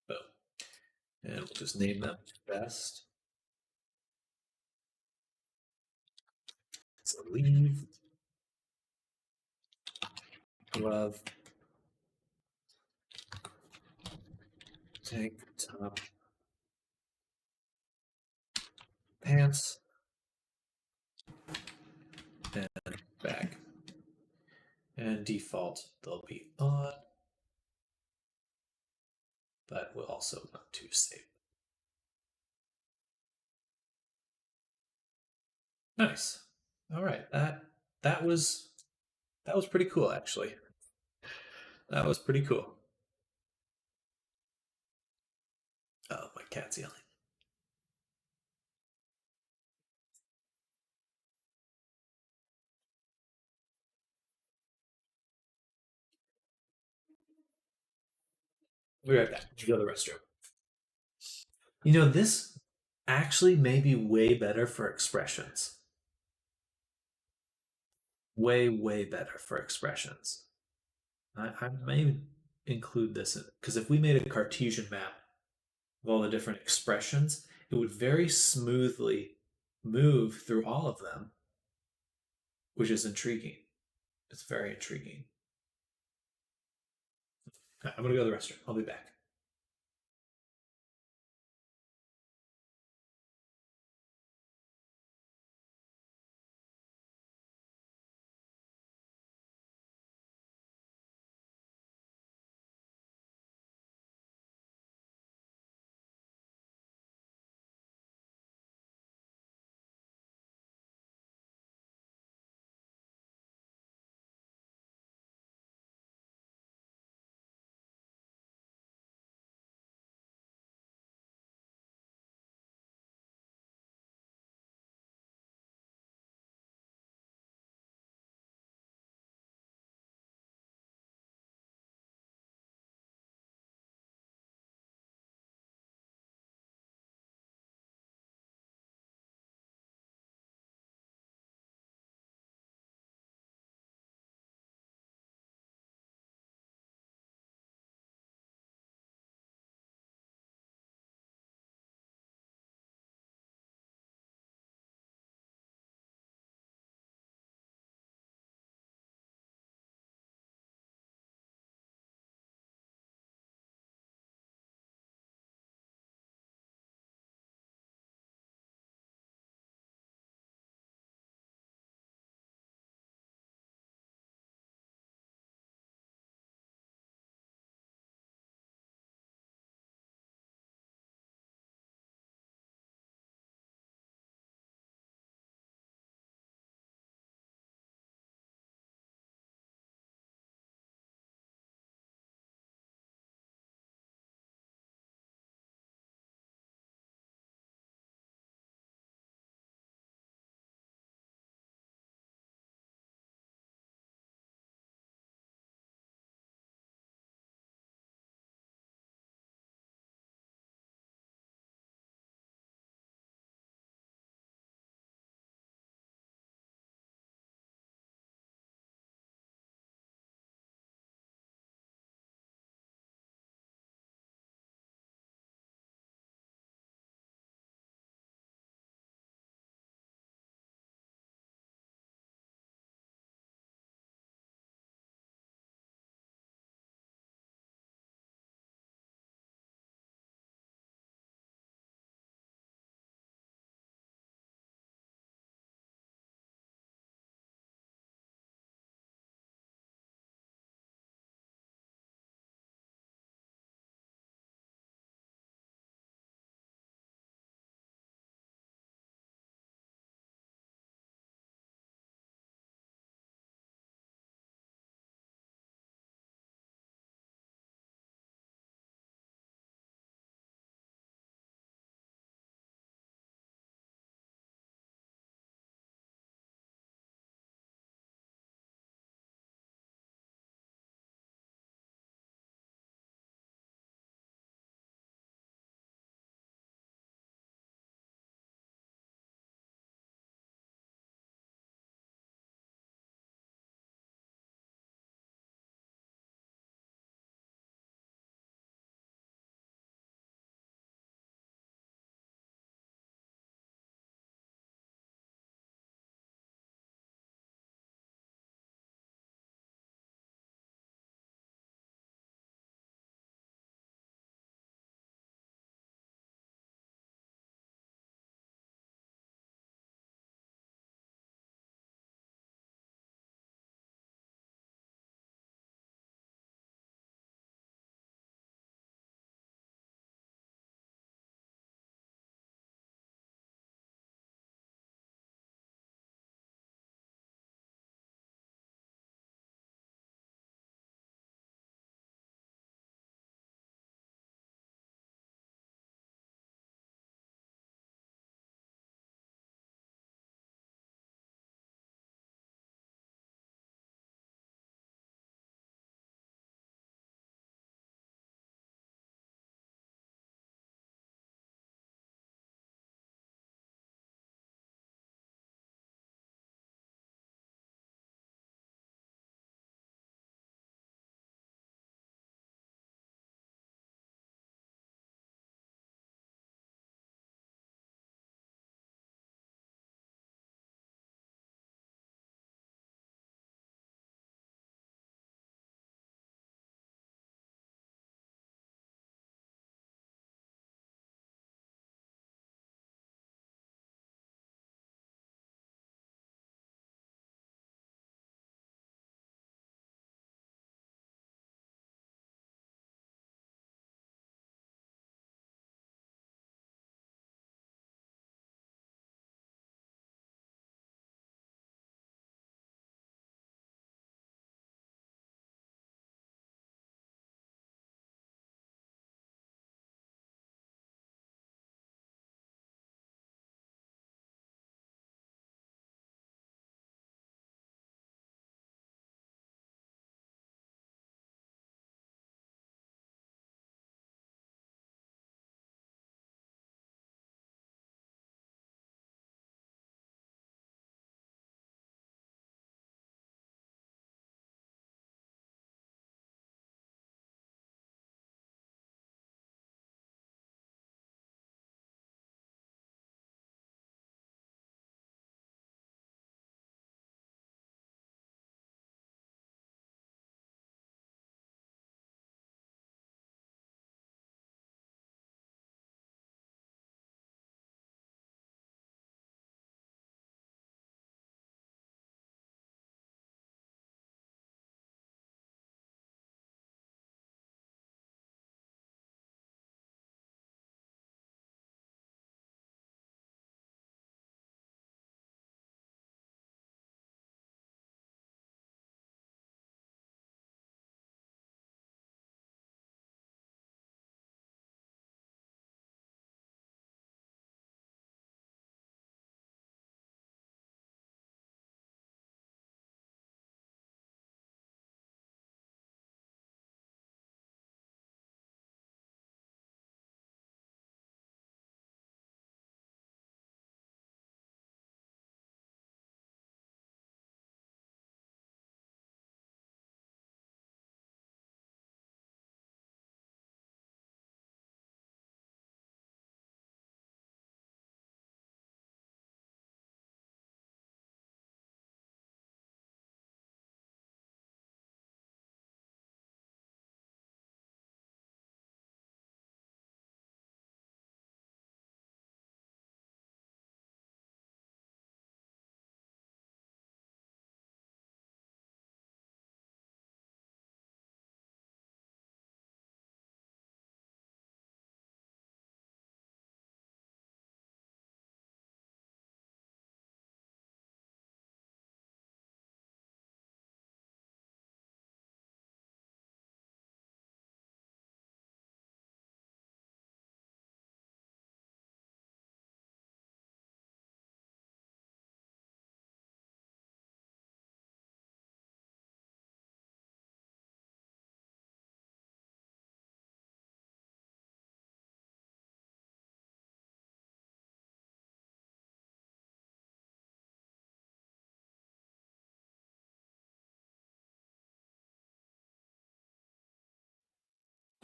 Boom. And we'll just name them best. So leave, glove, tank top, pants, and bag. And default, they'll be on. but we'll also want to save. Nice. All right. That was that was pretty cool actually. That was pretty cool. Oh, my cat's yelling. We'll be right back. Go to the restroom. This actually may be way better for expressions. Way, way better for expressions. I may include this because if we made a Cartesian map of all the different expressions, it would very smoothly move through all of them, which is intriguing. It's very intriguing. I'm going to go to the restroom. I'll be back.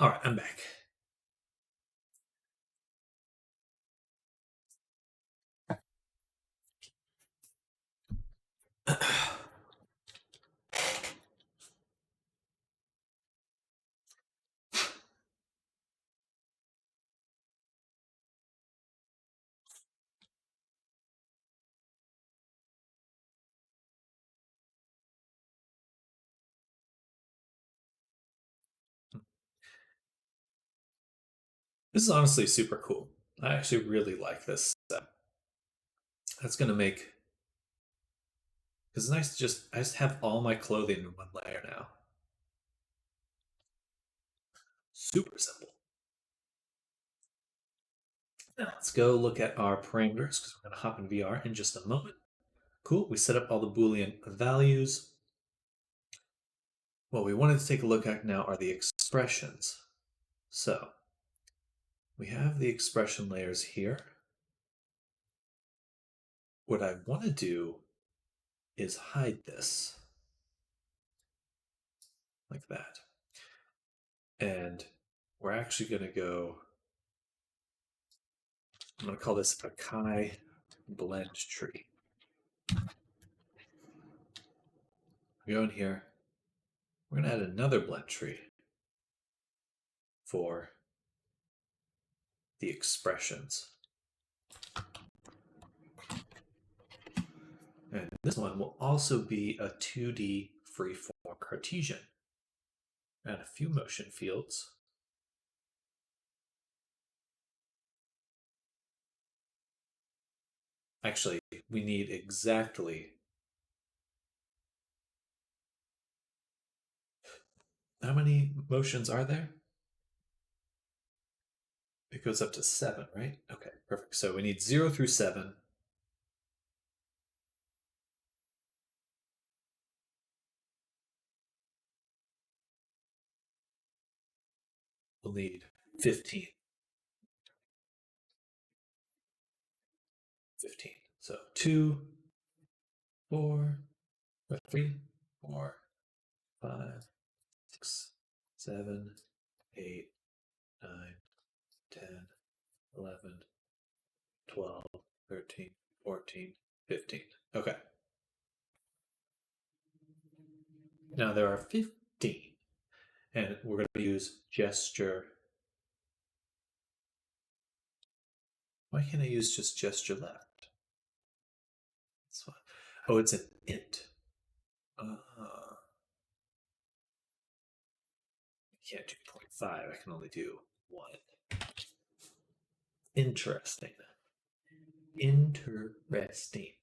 All right, I'm back. This is honestly super cool. I actually really like this. That's gonna make because it's nice to just have all my clothing in one layer now. Super simple. Now let's go look at our parameters because we're gonna hop in VR in just a moment. Cool. We set up all the Boolean values. What we wanted to take a look at now are the expressions. So we have the expression layers here. What I want to do is hide this like that. And we're actually going to go, I'm going to call this Akai blend tree. Go in here. We're going to add another blend tree for the expressions. And this one will also be a 2D freeform Cartesian. Add a few motion fields. Actually, we need exactly how many motions are there? It goes up to 7, right? Okay, perfect. So we need 0 through 7. We'll need 15. 15. So 2, 4, 3, 4, 5, 6, 7, 8, 9, 10, 11, 12, 13, 14, 15. Okay. Now there are 15, and we're going to use gesture. Why can't I use just gesture left? That's fine. Oh, it's an int. I can't do 0.5. I can only do 1. Interesting. Interesting.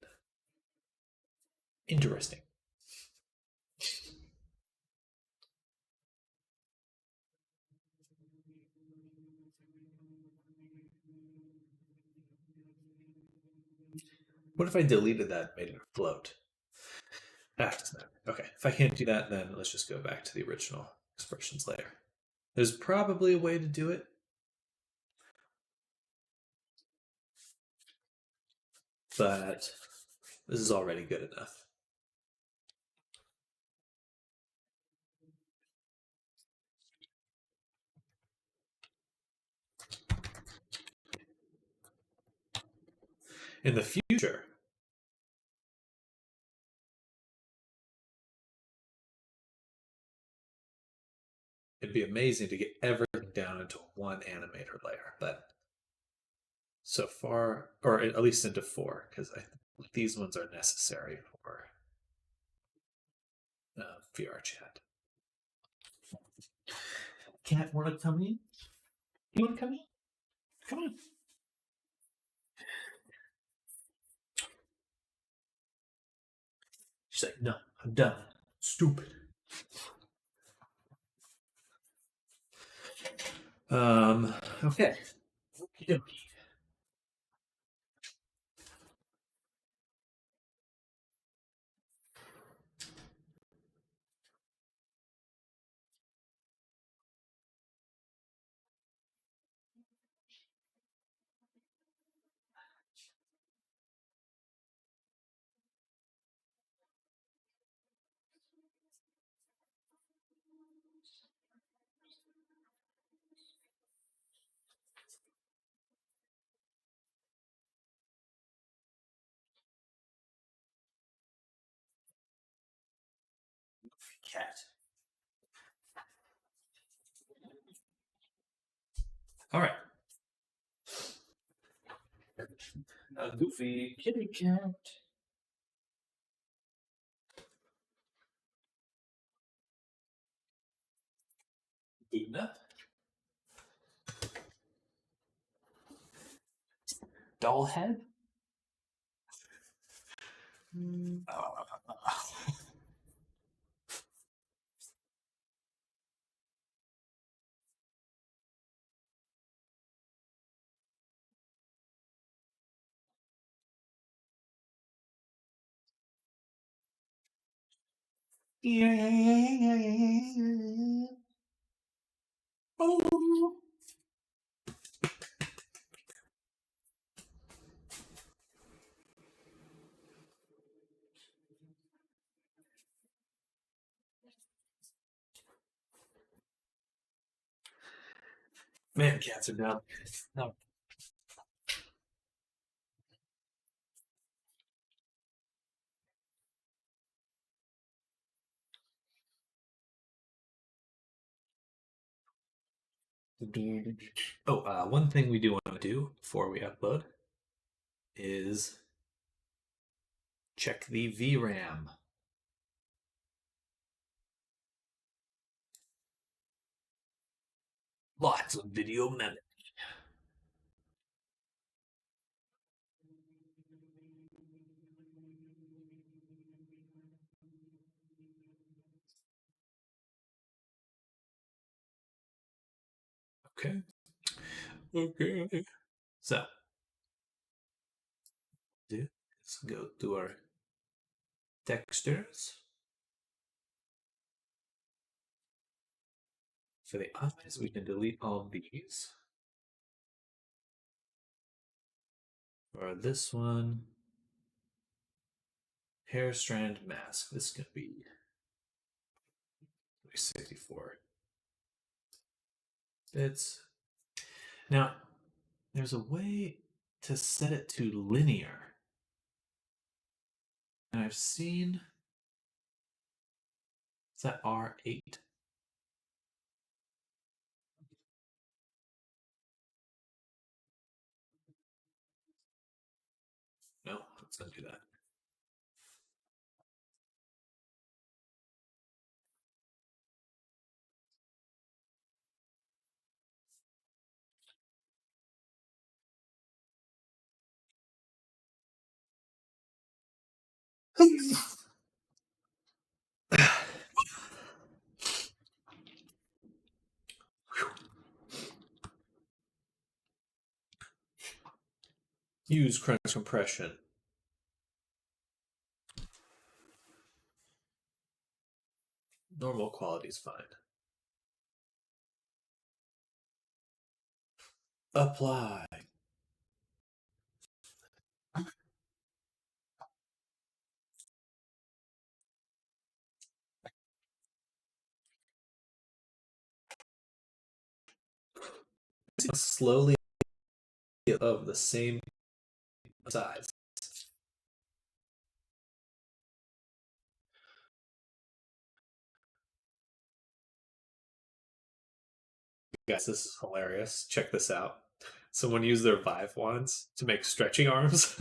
Interesting. What if I deleted that and made it a float? Ah, it doesn't matter. Okay, if I can't do that, then let's just go back to the original expressions layer. There's probably a way to do it, but this is already good enough. In the future, it'd be amazing to get everything down into one animator layer, but so far, or at least into 4, because I think these ones are necessary for VR chat. Cat, want to come in? You want to come in? Come on. She's like, no, I'm done. Stupid. Okay. Okie dokie. cat. All right. A goofy kitty cat. Luna. Doll head. Man, cats are dumb. No. Oh, one thing we do want to do before we upload is check the VRAM. Lots of video memory. Okay. Okay. So, let's go to our textures. For the eyes, we can delete all these. For this one, hair strand mask. This could be 64 bits. Now, there's a way to set it to linear. And I've seen, is that R8? No, let's undo that. Use crunch compression. Normal quality is fine. Apply. Slowly of the same size. Guys, this is hilarious. Check this out. Someone used their Vive wands to make stretching arms.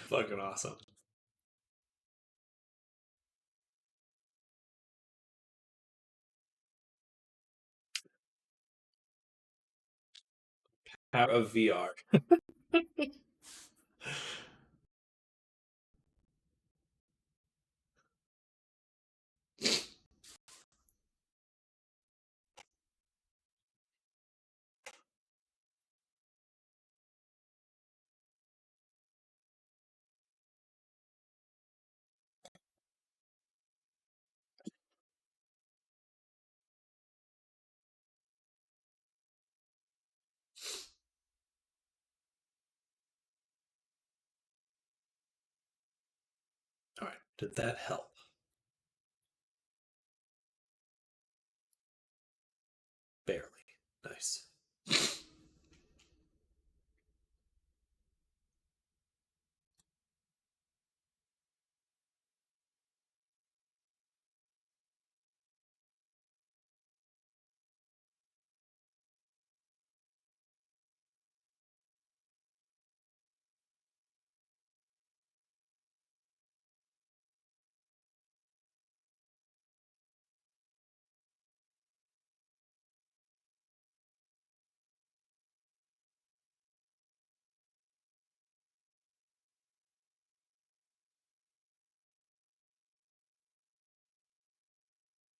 Fucking awesome. Power of VR. Did that help? Barely. Nice.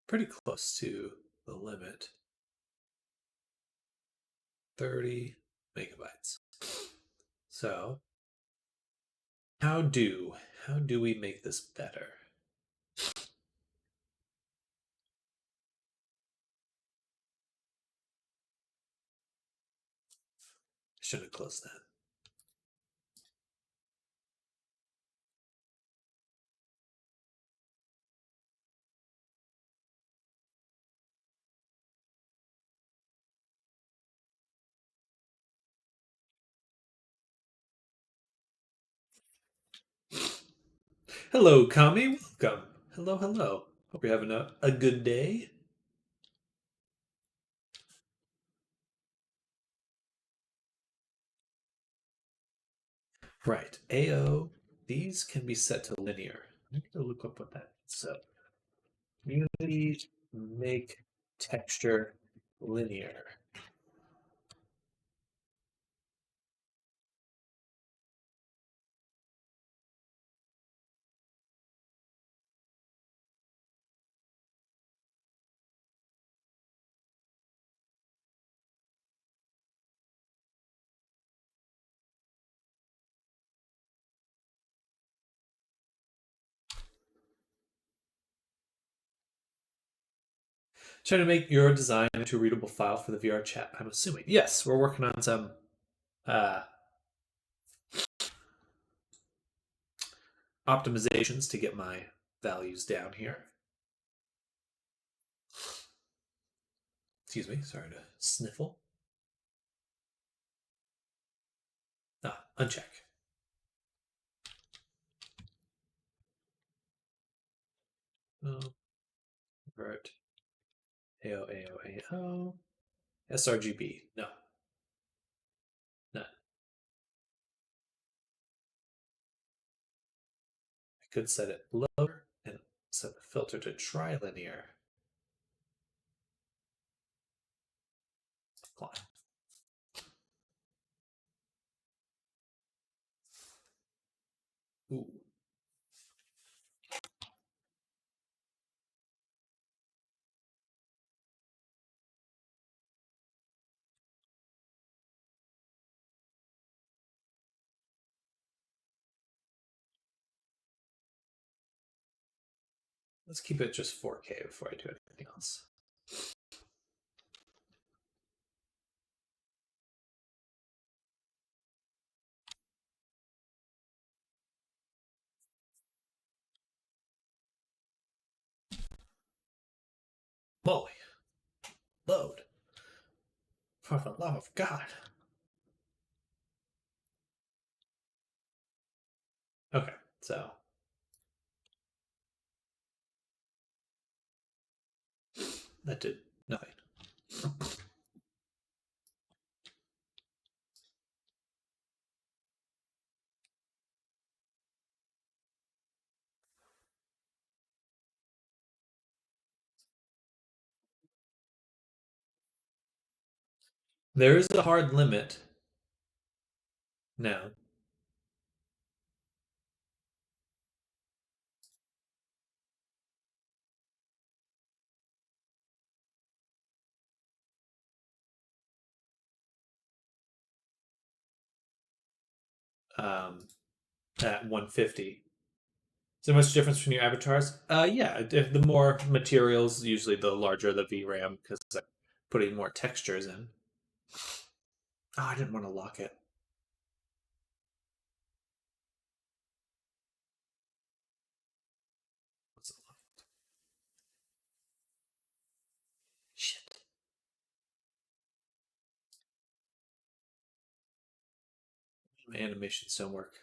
Pretty close to the limit. 30 megabytes. So, how do how do we make this better? Should have closed that. Hello, Kami. Welcome. Hello, hello. Hope you're having a good day. Right. AO, these can be set to linear. I need to look up what that is. So, Unity make texture linear. Trying to make your design into a readable file for the VR chat, I'm assuming. Yes, we're working on some uh, optimizations to get my values down here. Excuse me, sorry to sniffle. Ah, uncheck. Oh, convert. AO, AO, AO. sRGB. No, none. I could set it lower and set the filter to trilinear. Apply. Ooh. Let's keep it just 4K before I do anything else. Moly. Load. For the love of God. Okay, so that did nothing. There is a hard limit now. At 150. Is there much difference between your avatars? Yeah. If the more materials, usually the larger the VRAM because I'm putting more textures in. Oh, I didn't want to lock it. My animations don't work.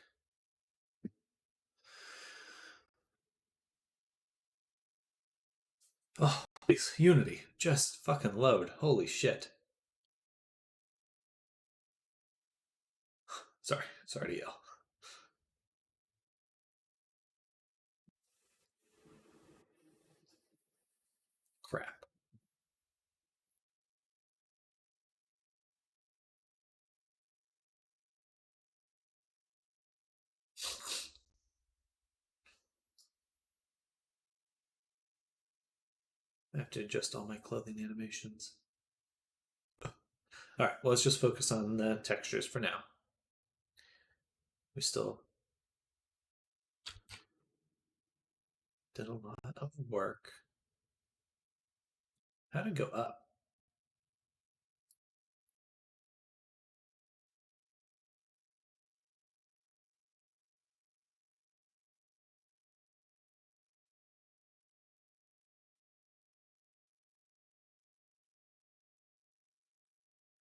Oh, please, Unity, just fucking load. Holy shit. Sorry to yell. Crap. I have to adjust all my clothing animations. All right, well, let's just focus on the textures for now. We still did a lot of work. How to go up?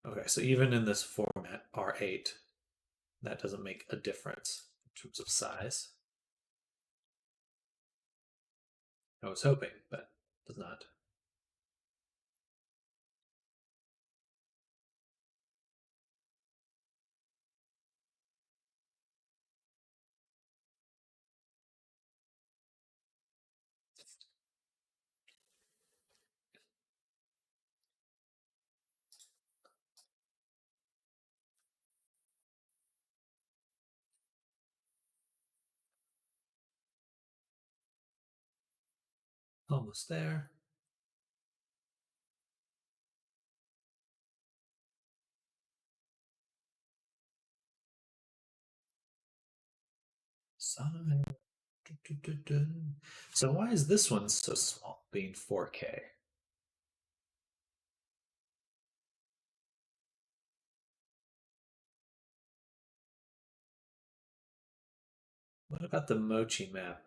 Okay, so even in this format, R8, that doesn't make a difference in terms of size. I was hoping, but does not. Almost there. Side. So why is this one so small, being 4K? What about the Mochi map?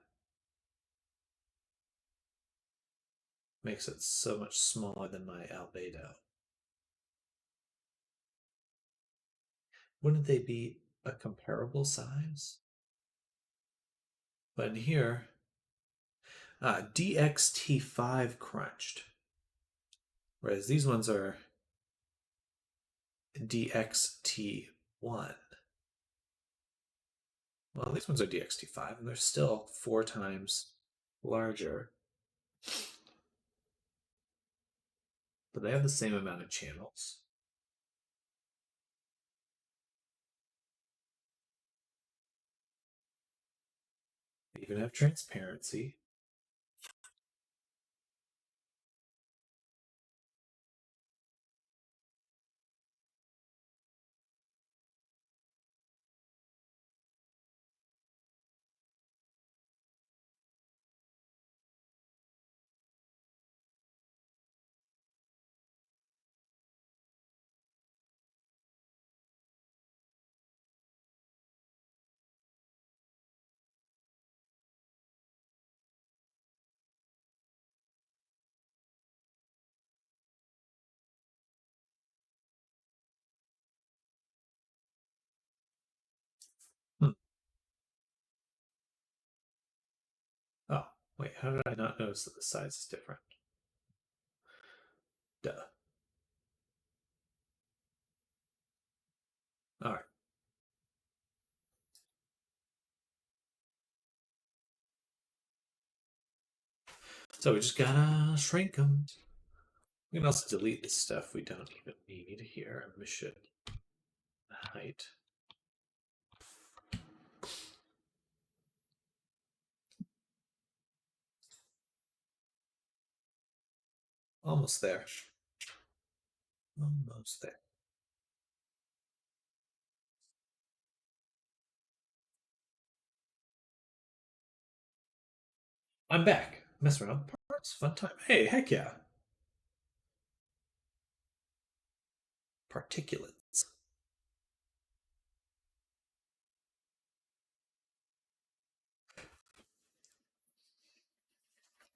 Makes it so much smaller than my albedo. Wouldn't they be a comparable size? But in here, DXT5 crunched, whereas these ones are DXT1. Well, these ones are DXT5, and they're still 4 times larger, but they have the same amount of channels. They even have transparency. Hmm. Oh, wait, how did I not notice that the size is different? Duh. All right. So we just gotta shrink them. We can also delete the stuff we don't even need here. Emission height. Almost there. Almost there. I'm back. Mess around with parts. Fun time. Hey, heck yeah. Particulates.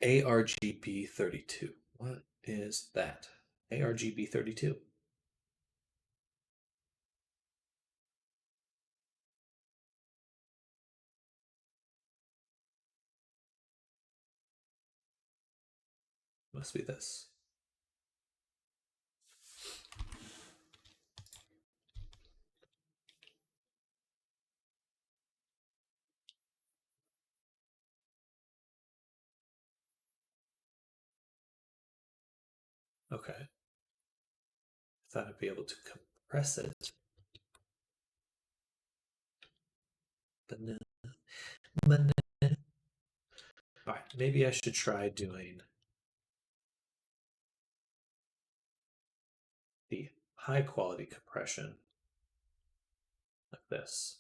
ARGB 32. What is that? ARGB 32. Must be this. Okay. I thought I'd be able to compress it. But no. But no. All right, maybe I should try doing the high quality compression like this.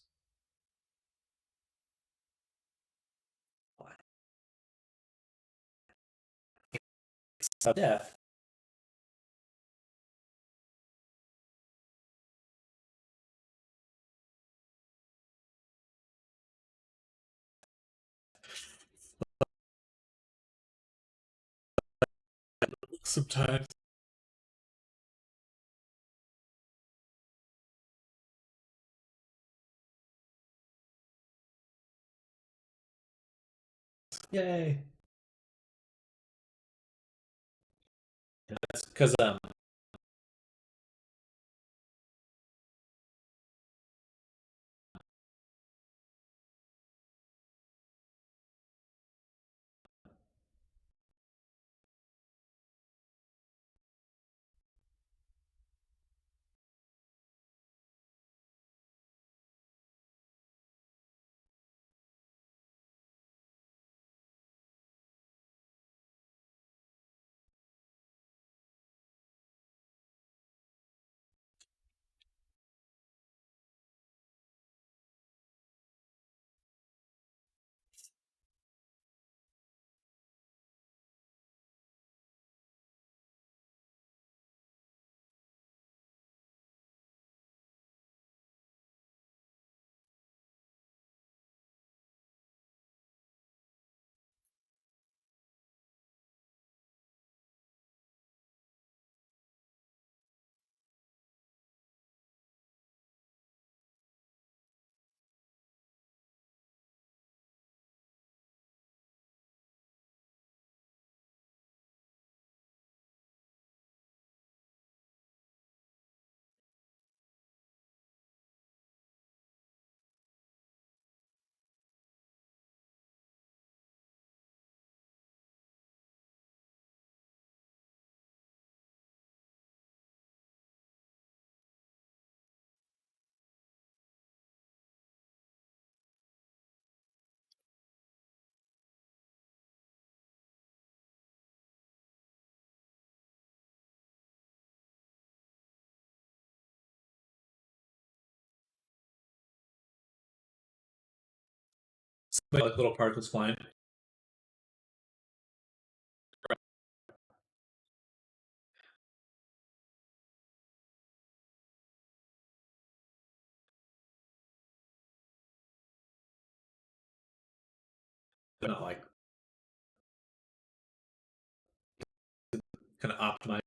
Death. Sometimes. Yay. That's because like little particles flying. They're not like kind of optimized.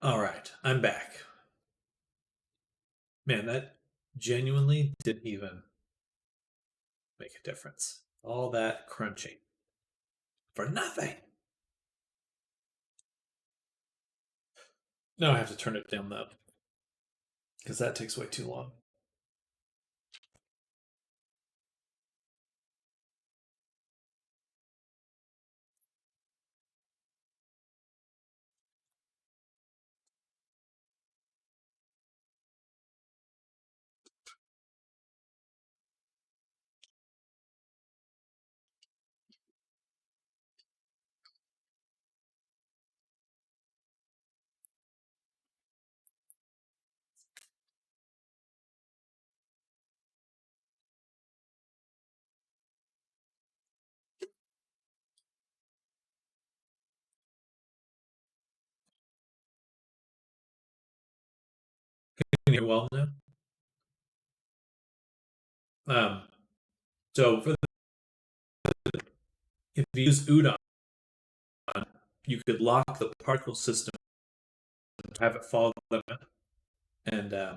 All right, I'm back. Man, that genuinely didn't even make a difference. All that crunching for nothing. Now I have to turn it down though, because that takes way too long. Can you hear well now? Um, so for if you use udon, you could lock the particle system, have it follow the limit, and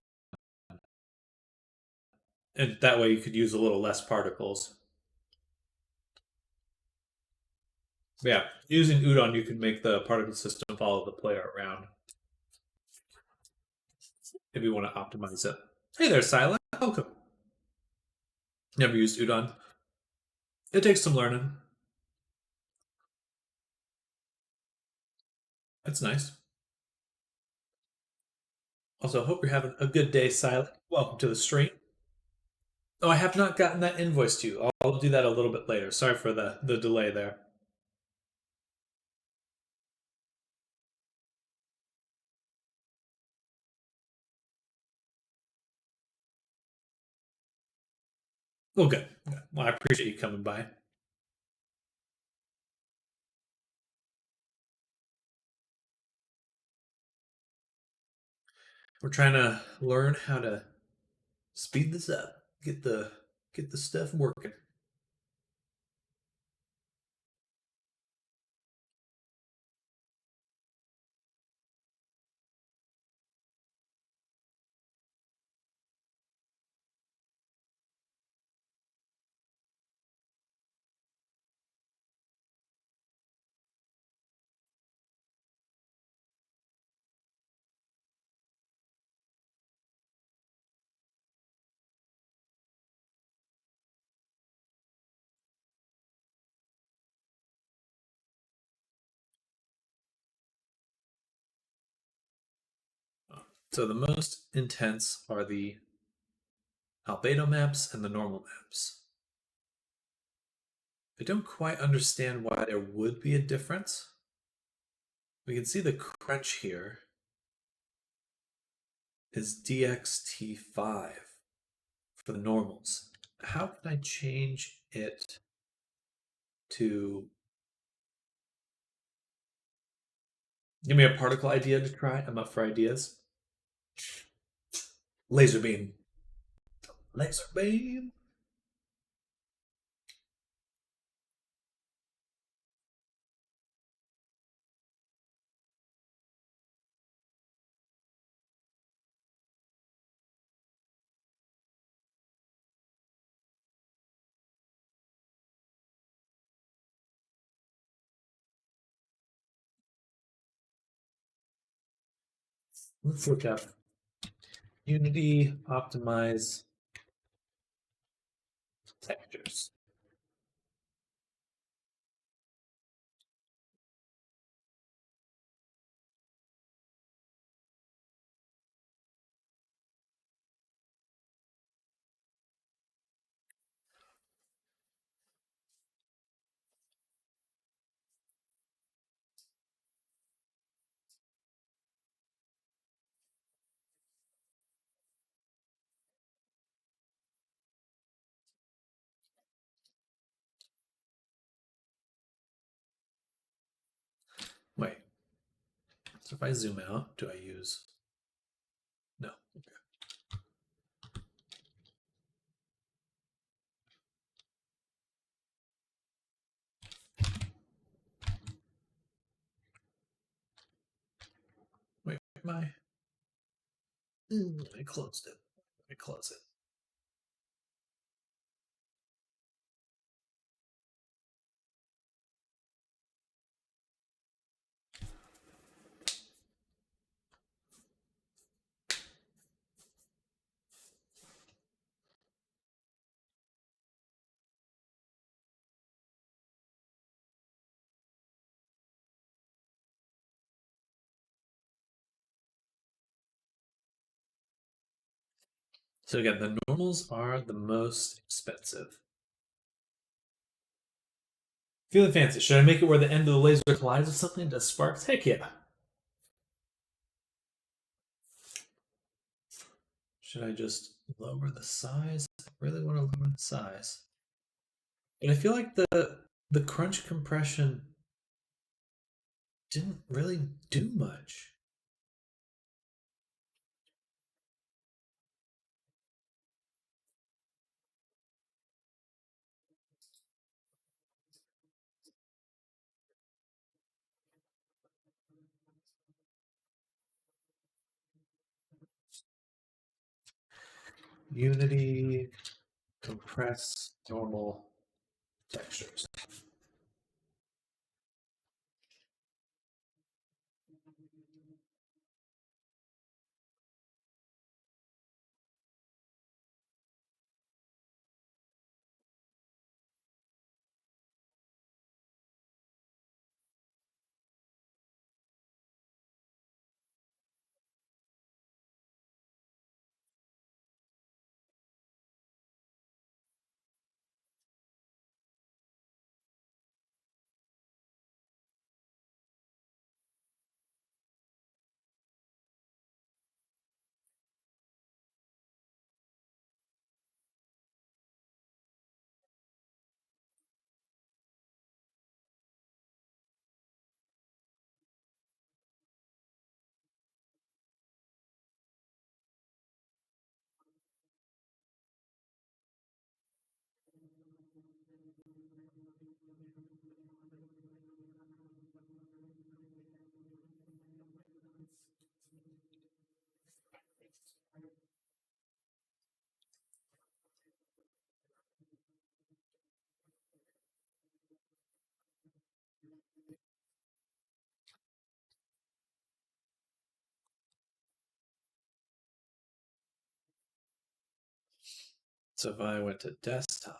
and that way you could use a little less particles. Yeah, using udon, you can make the particle system follow the player around if you want to optimize it. Hey there, Silent. Welcome. Never used udon. It takes some learning. That's nice. Also, hope you're having a good day, Silent. Welcome to the stream. Oh, I have not gotten that invoice to you. I'll do that a little bit later. Sorry for the delay there. Well, good. Well, I appreciate you coming by. We're trying to learn how to speed this up. Get the stuff working. So the most intense are the albedo maps and the normal maps. I don't quite understand why there would be a difference. We can see the crunch here is DXT5 for the normals. How can I change it to give me a particle idea to try? I'm up for ideas. Laser beam. Laser beam. Let's look up Unity optimize textures. Wait, so if I zoom out, do I use? No. Okay. Wait, my. I closed it. I close it. So again, the normals are the most expensive. Feeling fancy. Should I make it where the end of the laser collides with something and does sparks? Heck yeah. Should I just lower the size? I really want to lower the size. And I feel like the crunch compression didn't really do much. Unity, compress, normal textures. So if I went to desktop,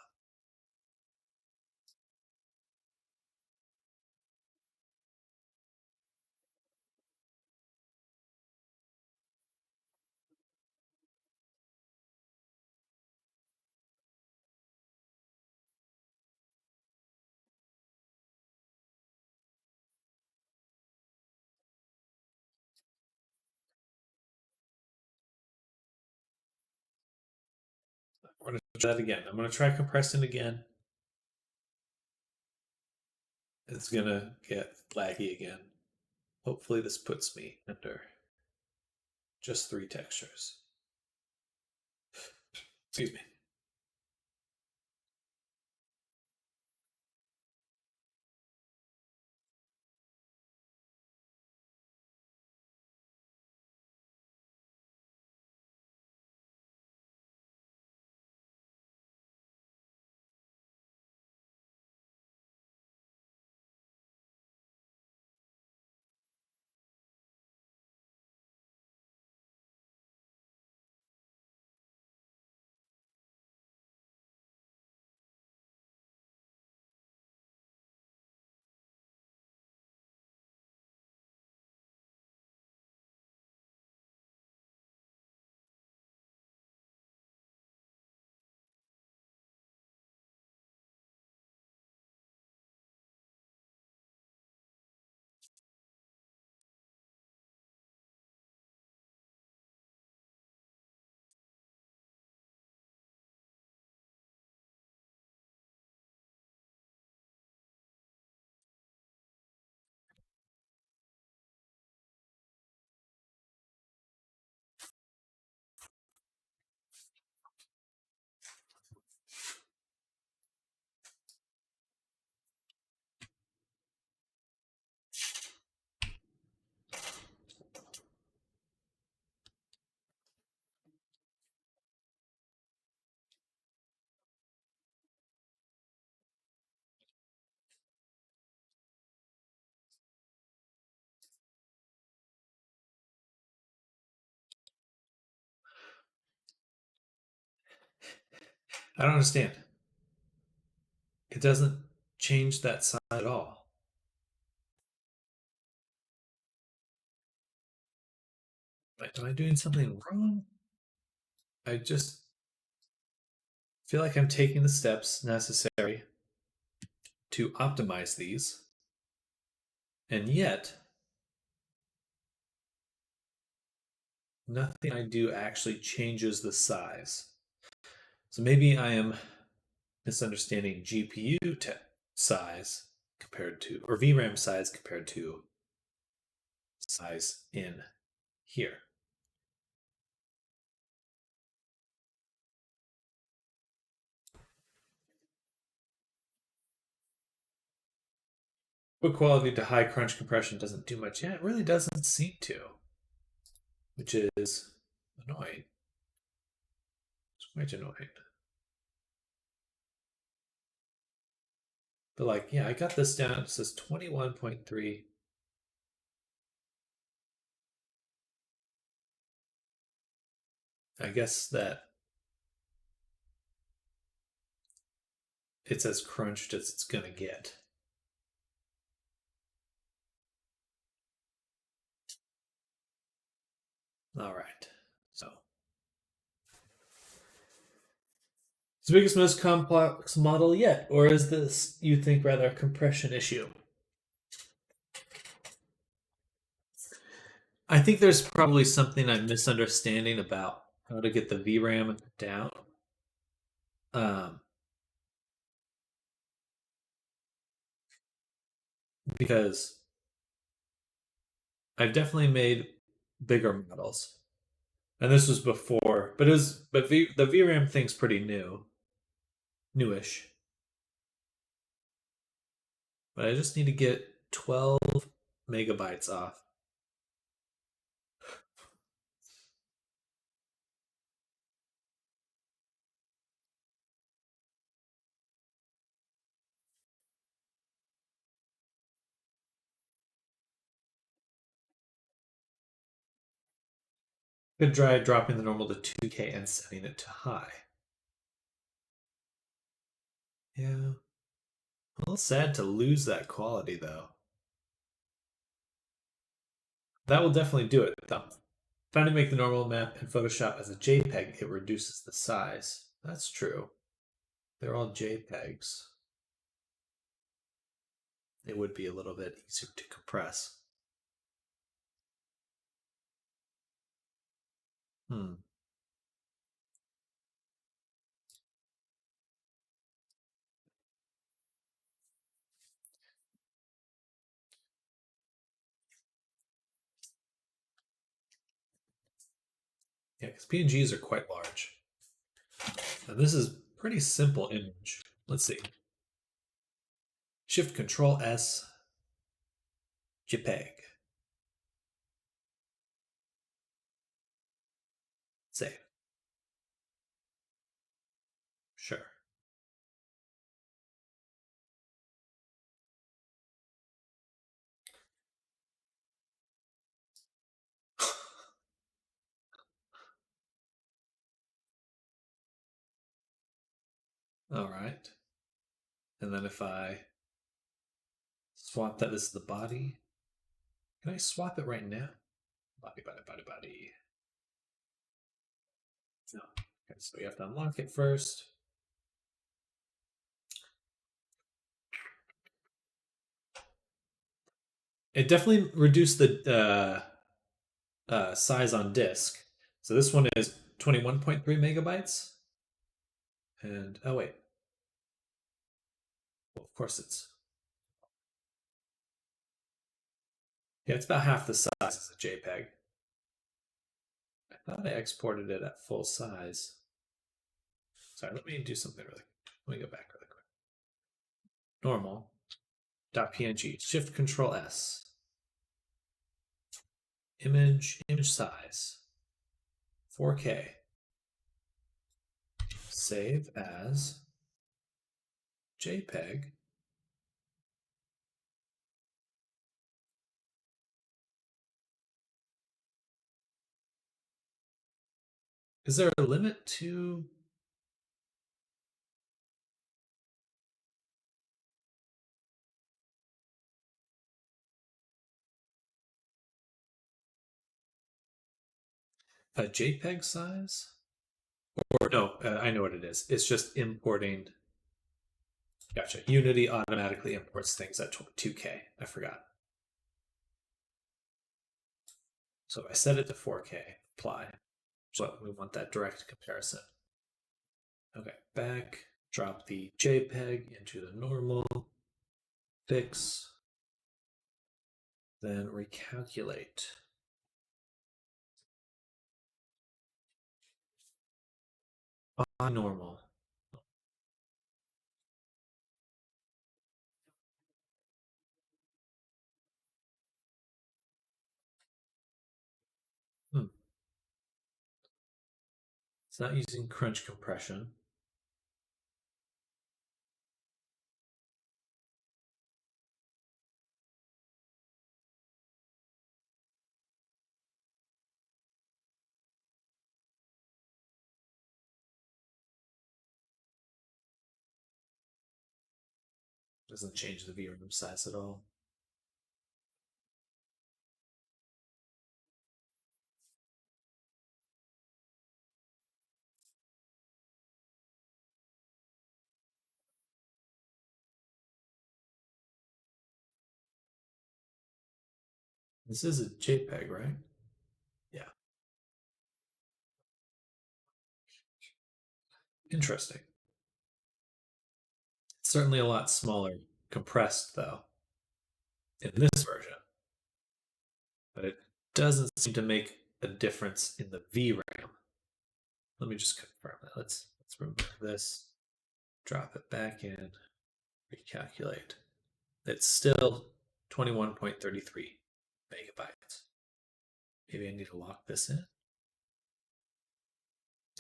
we're going to try that again. I'm going to try compressing again. It's going to get laggy again. Hopefully this puts me under just 3 textures. Excuse me. I don't understand. It doesn't change that side at all. Am I doing something wrong? I just feel like I'm taking the steps necessary to optimize these, and yet nothing I do actually changes the size. So maybe I am misunderstanding GPU size compared to, or VRAM size compared to size in here. But quality to high crunch compression doesn't do much. Yeah, it really doesn't seem to, which is annoying. It's quite annoying. But like, yeah, I got this down. It says 21.3. I guess that it's as crunched as it's gonna get. All right. So it's the biggest, most complex model yet, or is this, you think, rather a compression issue? I think there's probably something I'm misunderstanding about how to get the VRAM down. Um, because I've definitely made bigger models, and this was before, but the VRAM thing's pretty newish. But I just need to get 12 megabytes off. Could try dropping the normal to 2K and setting it to high. Yeah. A little sad to lose that quality, though. That will definitely do it, though. Trying to make the normal map in Photoshop as a JPEG, it reduces the size. That's true. They're all JPEGs. It would be a little bit easier to compress. Hmm. Yeah, because PNGs are quite large. And this is pretty simple image. Let's see. Shift Control S, JPEG. Save. Sure. All right. And then if I swap that, this is the body. Can I swap it right now? Body, body, body, body. No. Okay, so we have to unlock it first. It definitely reduced the size on disk. So this one is 21.3 megabytes. And oh wait, well, of course it's about half the size as a JPEG. I thought I exported it at full size. Sorry, let me do something really. Let me go back really quick. Normal. .png. Shift Control S. Image size. 4K. Save as JPEG. Is there a limit to a JPEG size? Or no, I know what it is. It's just importing. Gotcha. Unity automatically imports things at 2K. I forgot. So if I set it to 4K, apply. So we want that direct comparison. Okay, back. Drop the JPEG into the normal. Fix. Then recalculate. Normal. Hmm. It's not using crunch compression. Doesn't change the VRAM size at all. This is a JPEG, right? Yeah. Interesting. It's certainly a lot smaller, compressed though, in this version, but it doesn't seem to make a difference in the VRAM. Let me just confirm that. Let's remove this, drop it back in, recalculate. It's still 21.33 megabytes. Maybe I need to lock this in.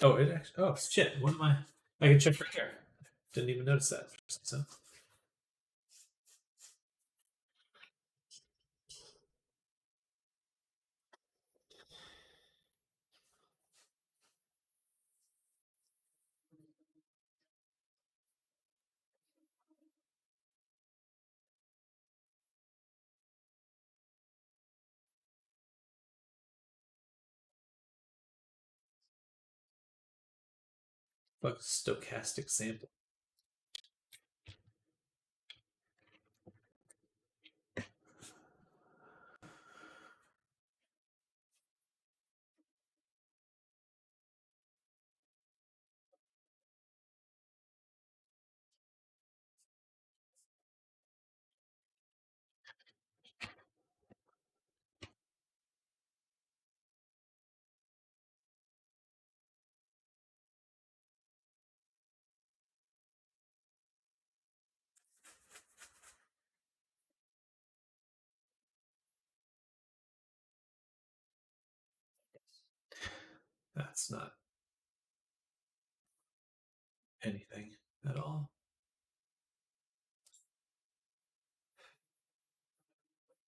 Oh, it actually. Oh shit! What am I? I can check right here. Didn't even notice that. So fuck stochastic sample. That's not anything at all.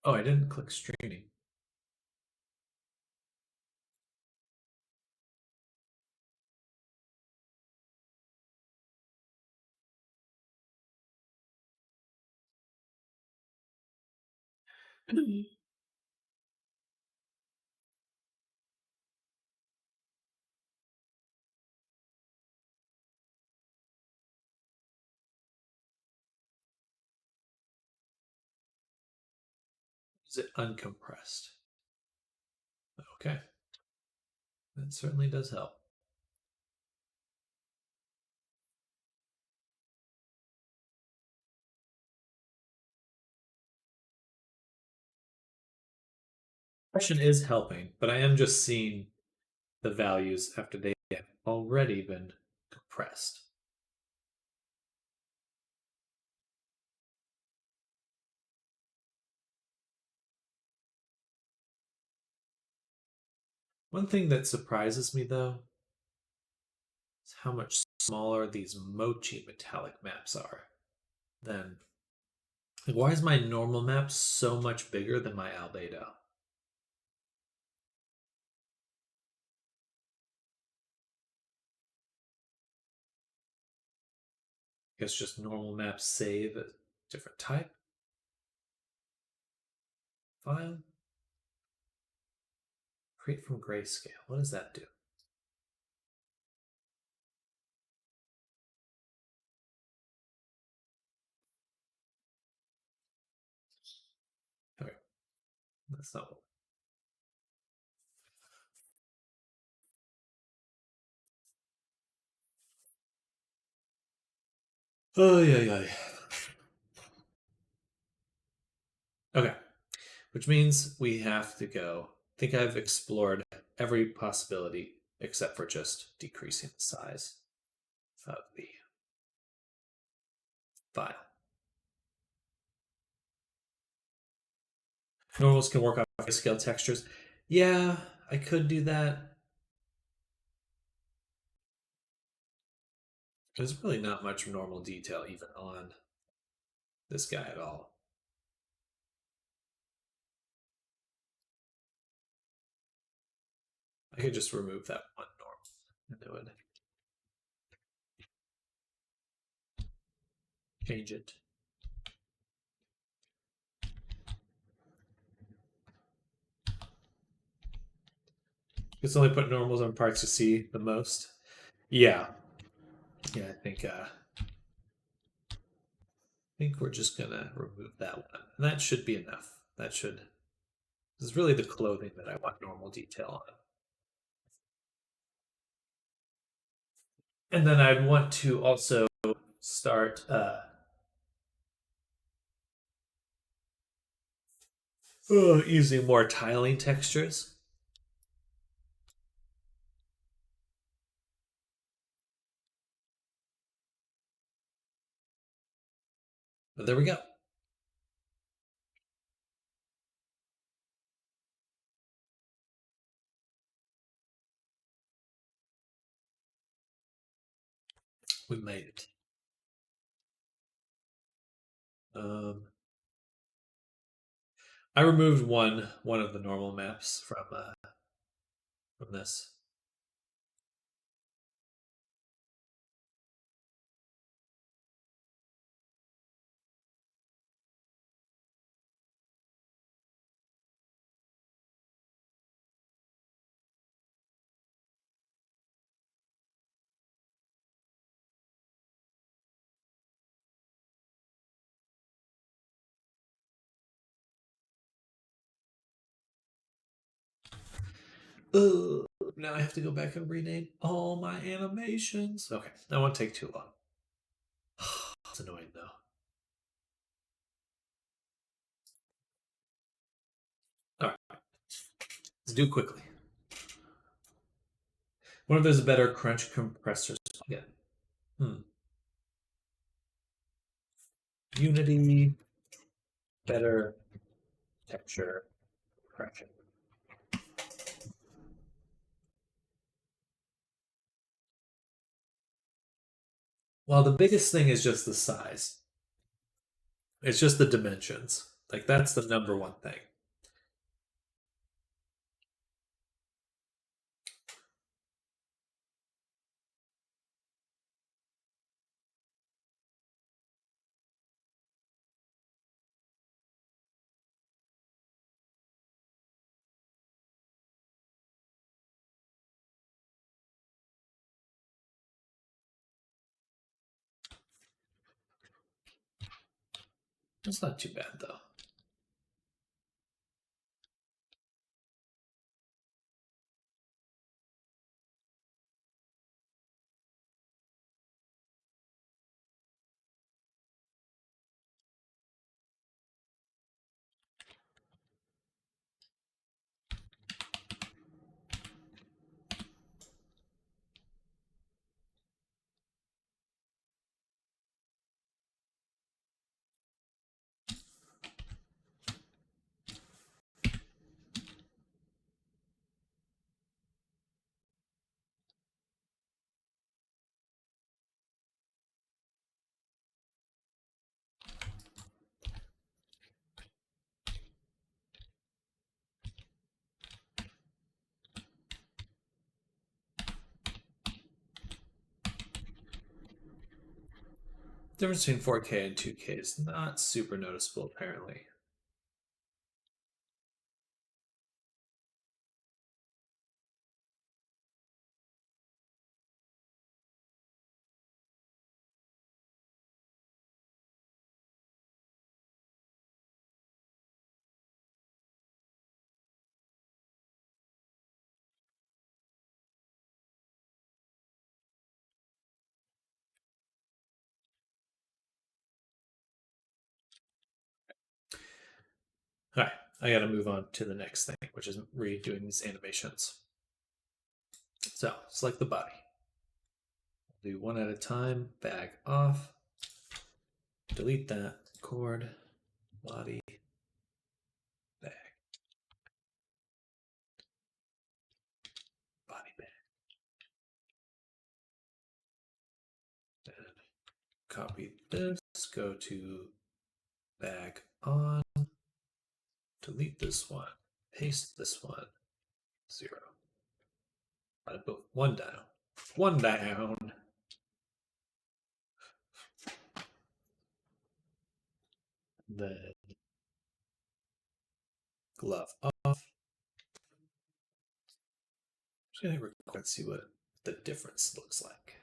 Oh, I didn't click streaming. Is it uncompressed? Okay, that certainly does help. Compression is helping, but I am just seeing the values after they have already been compressed. One thing that surprises me though is how much smaller these mochi metallic maps are than. Like, why is my normal map so much bigger than my albedo? I guess just normal maps save a different type file. Create from grayscale. What does that do? That's not. Oh yeah, yeah. Okay, which means we have to go. I think I've explored every possibility except for just decreasing the size of the file. Normals can work on scale textures. Yeah, I could do that. There's really not much normal detail even on this guy at all. I could just remove that one normal and it would change it. It's only put normals on parts you see the most. Yeah, yeah. I think we're just gonna remove that one, and that should be enough. That should. This is really the clothing that I want normal detail on, and then I'd want to also start using more tiling textures. But there we go. We made it. Um, I removed one of the normal maps from this. Ugh, now I have to go back and rename all my animations. Okay, that won't take too long. It's annoying though. All right, let's do it quickly. One of those better crunch compressors again. Unity, better texture correction. Well, the biggest thing is just the size. It's just the dimensions. Like that's the number one thing. It's not too bad though. The difference between 4K and 2K is not super noticeable apparently. I got to move on to the next thing, which is redoing these animations. So select the body. Do one at a time. Bag off. Delete that. Cord. Body. Bag. Body bag. Then copy this. Go to bag on. Delete this one. Paste this one. 0. Boom. One down. One down. Then glove off. Just gonna record and see what the difference looks like.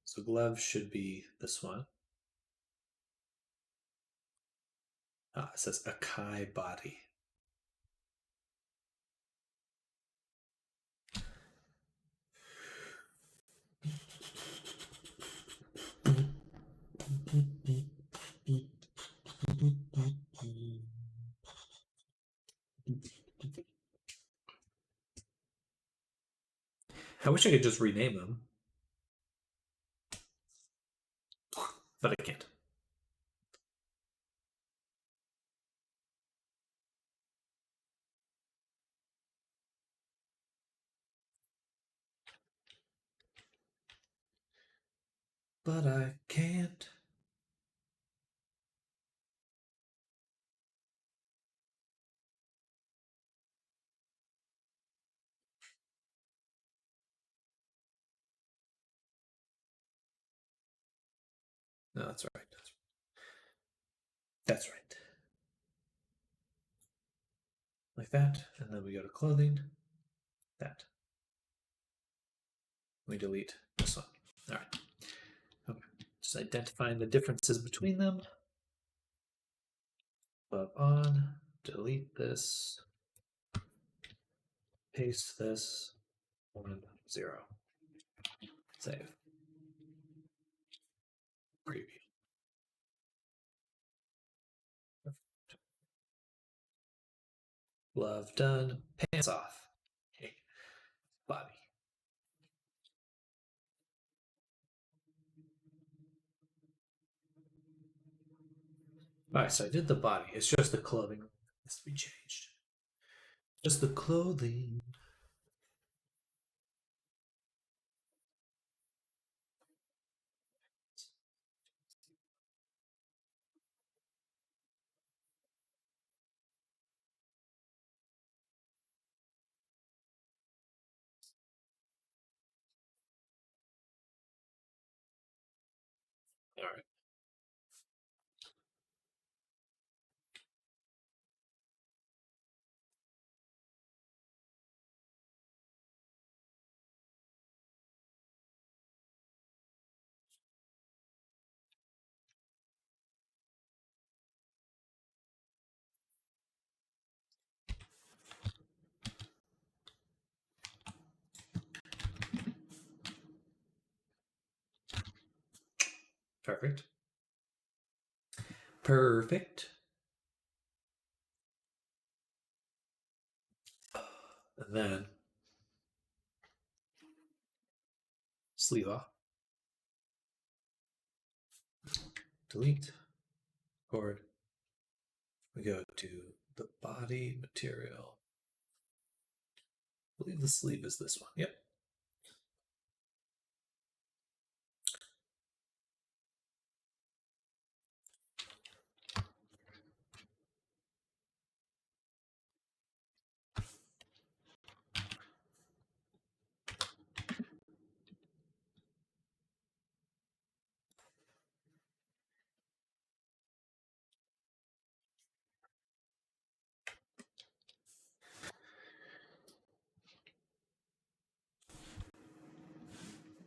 So glove should be this one. It says Akai body. I wish I could just rename them, but I can't. But I can't. No, that's right. That's right. Like that. And then we go to clothing. That. We delete this one. All right. Okay. Just identifying the differences between them. Glove on. Delete this. Paste this. 1, 0. Save. Preview. Glove done. Pants off. Okay. Body. All right, so I did the body. It's just the clothing that has to be changed. Just the clothing. All right. Perfect. Perfect. And then sleeve off. Delete. Cord. We go to the body material. I believe the sleeve is this one. Yep.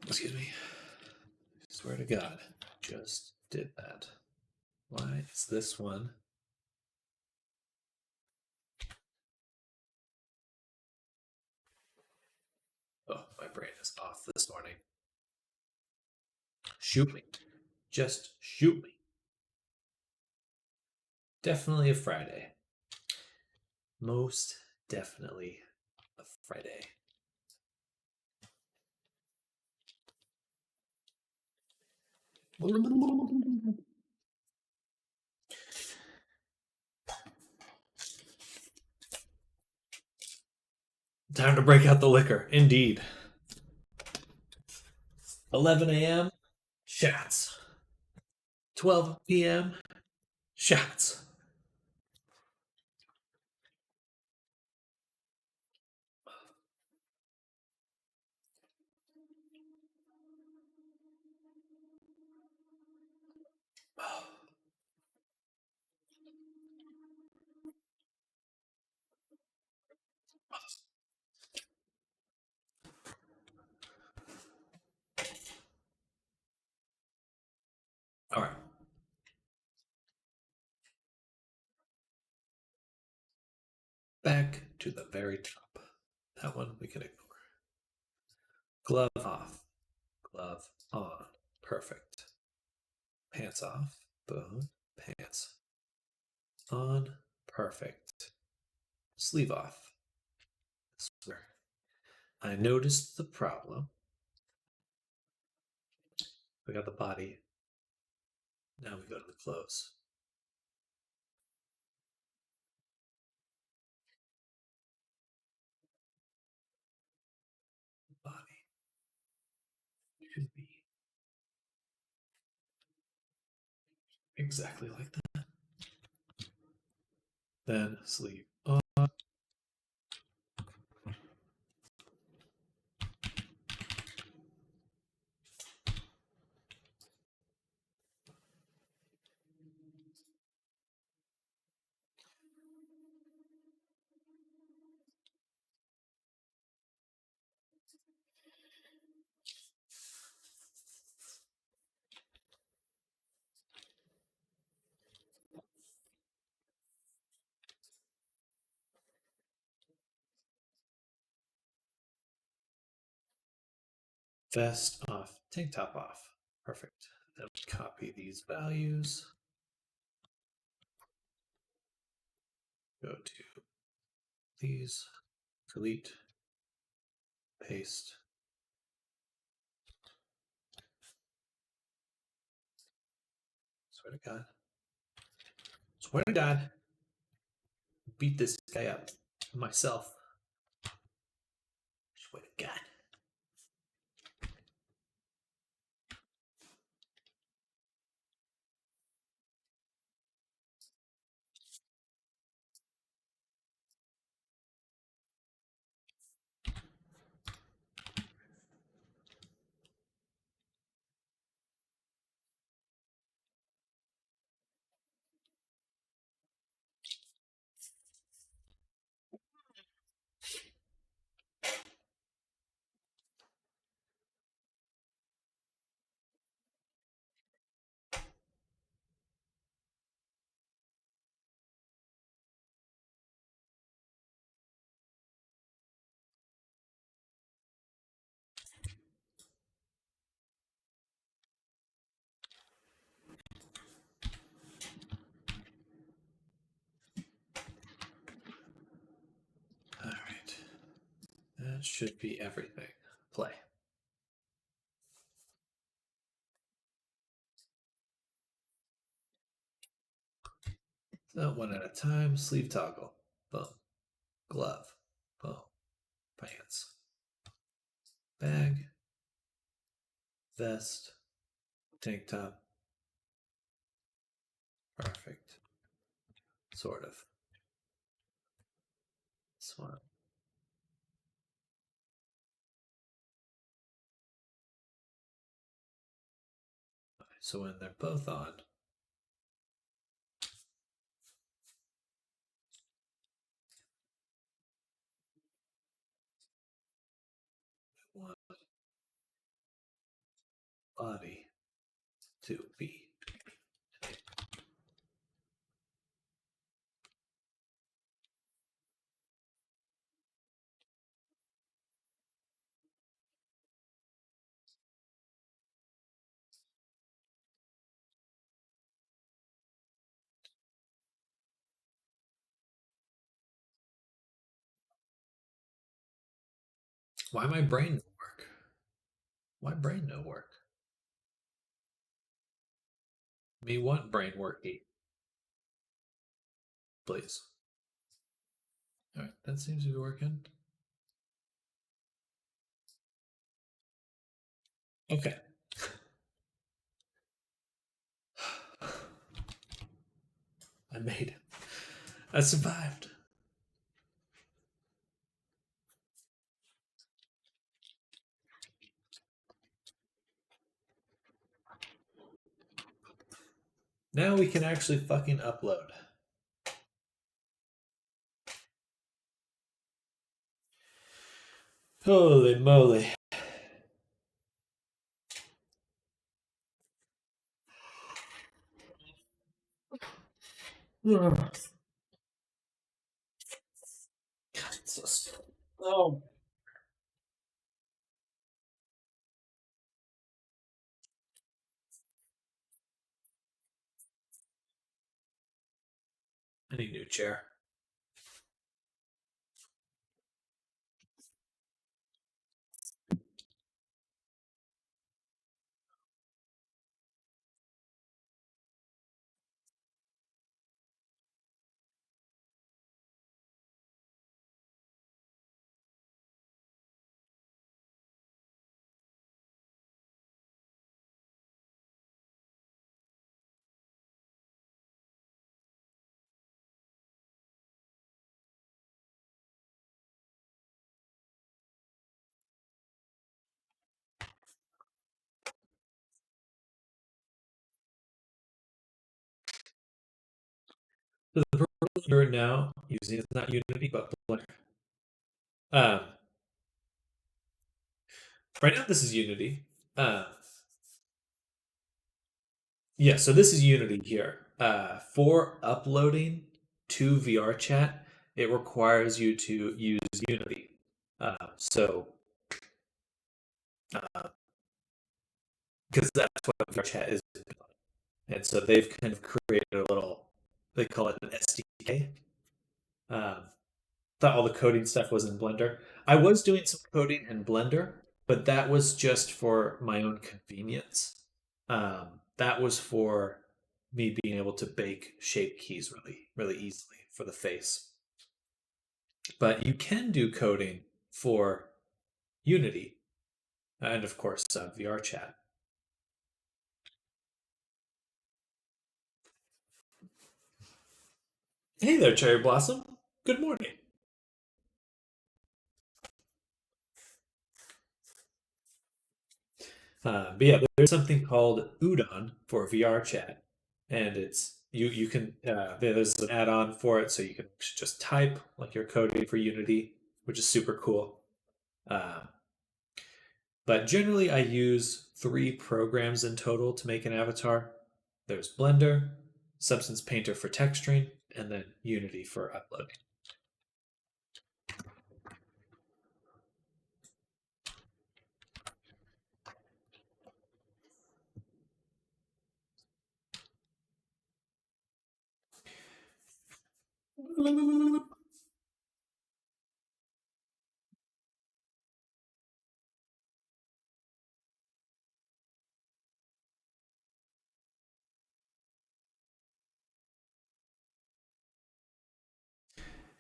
Excuse me. Swear to God, just did that. Why is this one? Oh, my brain is off this morning. Shoot me. Just shoot me. Definitely a Friday. Most definitely a Friday. Time to break out the liquor. Indeed. 11 a.m. Shots. 12 p.m. Shots. All right. Back to the very top. That one we can ignore. Glove off. Glove on. Perfect. Pants off. Boom. Pants on. Perfect. Sleeve off. Swear. I noticed the problem. We got the body. Now we go to the clothes. Body should be exactly like that. Then sleeve on. Vest off. Tank top off. Perfect. Then we copy these values. Go to these. Delete. Paste. Swear to God. Swear to God. Beat this guy up myself. Swear to God. All right. That should be everything. Play. So one at a time. Sleeve toggle. Boom. Glove. Boom. Pants. Bag. Vest. Tank top. Perfect. Sort of. Smart. So when they're both on, we want body to be. Why my brain no work? Why brain no work? Me want brain worky, please. All right, that seems to be working. Okay. I made it. I survived. Now we can actually fucking upload. Holy moly. God, it's so oh. I need a new chair. So the program you're now using is not Unity, but Blender. Um, right now, this is Unity. Uh, yeah, so this is Unity here. For uploading to VRChat, it requires you to use Unity. So, because that's what VRChat is. And so they've kind of created a little, they call it an SDK. Thought all the coding stuff was in Blender. I was doing some coding in Blender, but that was just for my own convenience. That was for me being able to bake shape keys really easily for the face. But you can do coding for Unity and, of course, VR chat. Hey there, Cherry Blossom. Good morning. But yeah, there's something called Udon for VR chat, and it's you can there's an add-on for it, so you can just type like you're coding for Unity, which is super cool. Um, but generally, I use three programs in total to make an avatar. There's Blender, Substance Painter for texturing, and then Unity for uploading.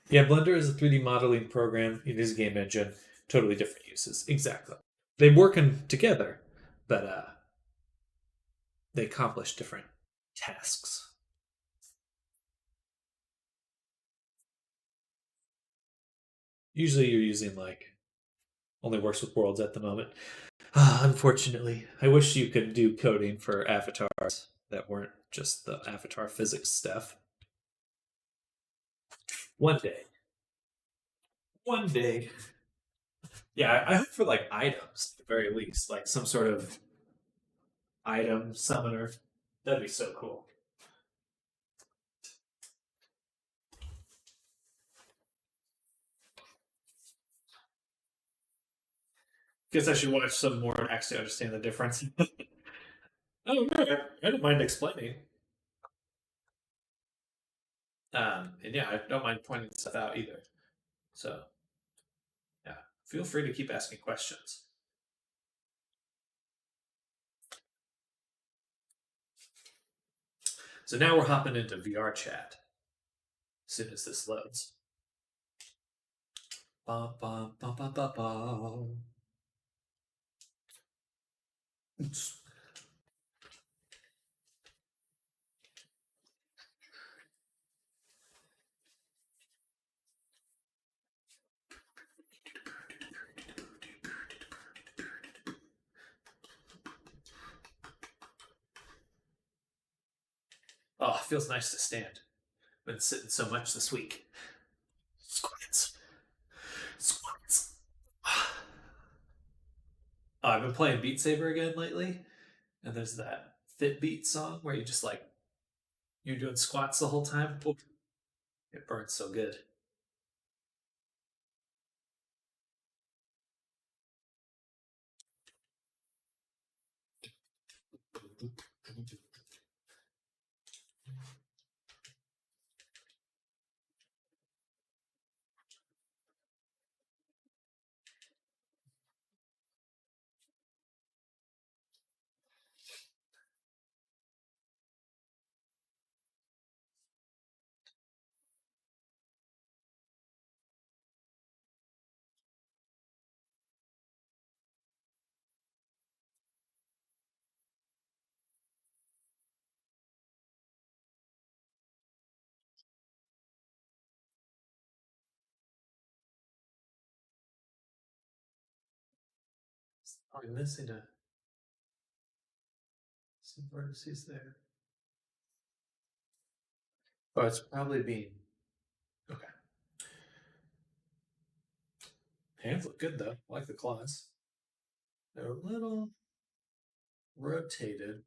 Yeah, Blender is a 3D modeling program. It is a game engine. Totally different uses. Exactly. They work together, but they accomplish different tasks. Usually you're using like only works with worlds at the moment. Unfortunately, I wish you could do coding for avatars that weren't just the avatar physics stuff. One day. One day. Yeah, I hope for like items at the very least, like some sort of item summoner. That'd be so cool. Guess I should watch some more and actually understand the difference. Oh no, I don't mind explaining. And yeah, I don't mind pointing stuff out either. So yeah. Feel free to keep asking questions. So now we're hopping into VR chat as soon as this loads. Ba, ba, ba, ba, ba, ba. Oh, it feels nice to stand. Been sitting so much this week. Squats. Squats. I've been playing Beat Saber again lately, and there's that Fit Beat song where you just like you're doing squats the whole time. Ooh, it burns so good. I'm missing some vertices there. Oh, it's probably being okay. Hands look good though. I like the claws. They're a little rotated.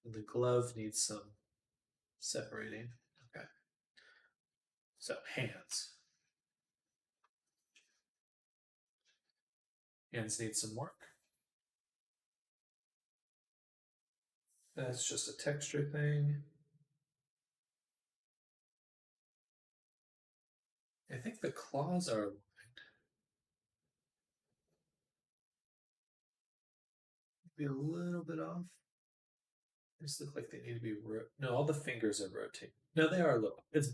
And the glove needs some separating. Okay. So hands. Hands need some work. That's just a texture thing. I think the claws are aligned. Maybe a little bit off. They just look like they need to be no. All the fingers are rotating. No, they are a little. It's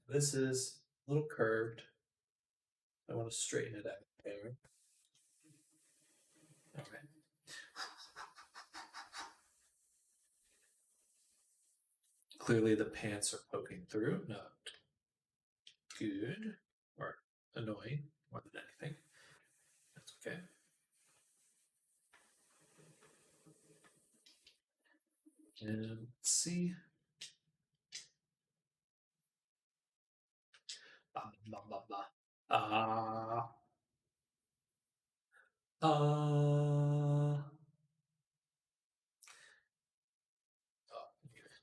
this is a little curved. I want to straighten it out there. Okay. Clearly, the pants are poking through. Not good or annoying more than anything. That's okay. And let's see. Blah, blah, blah, blah. Uh,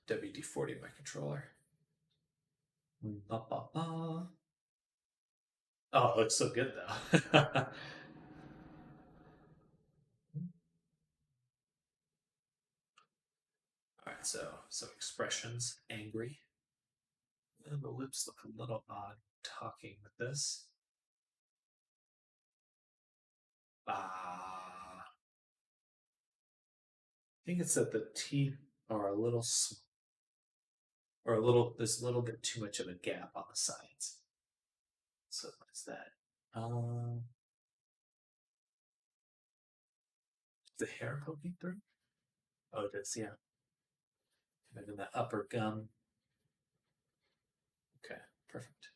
WD-40 my controller. Ba, ba, ba. Oh, it looks so good though. All right, so some expressions: angry, and the lips look a little odd talking with this. I think it's that the teeth are a little small, or a little. There's a little bit too much of a gap on the sides. So what's that? The hair poking through? Oh, it is, yeah. And then the upper gum. Okay, perfect.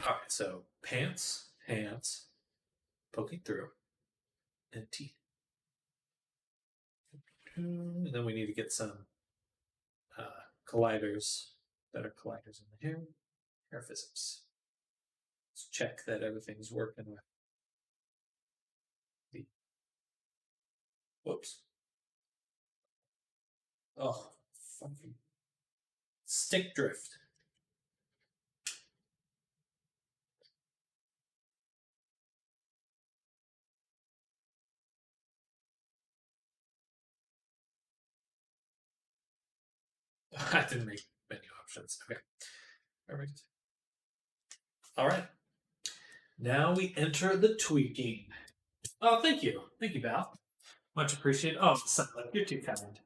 All right, so pants, hands, poking through, and teeth. And then we need to get some colliders, better colliders in the hair physics. Let's check that everything's working with the. Whoops. Oh, fucking stick drift. I didn't make menu options. Okay, perfect. All right. Now we enter the tweaking. Oh, thank you. Thank you, Val. Much appreciated. Oh, Silent, you're too kind.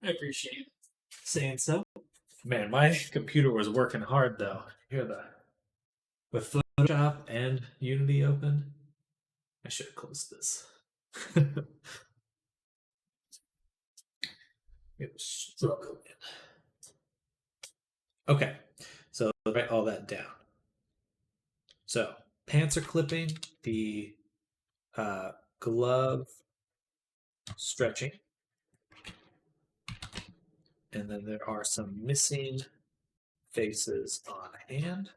I appreciate saying so. Man, my computer was working hard though. Hear that? With Photoshop and Unity open. I should have closed this. It was struggling. Okay, so write all that down. So pants are clipping, the glove stretching, and then there are some missing faces on hand.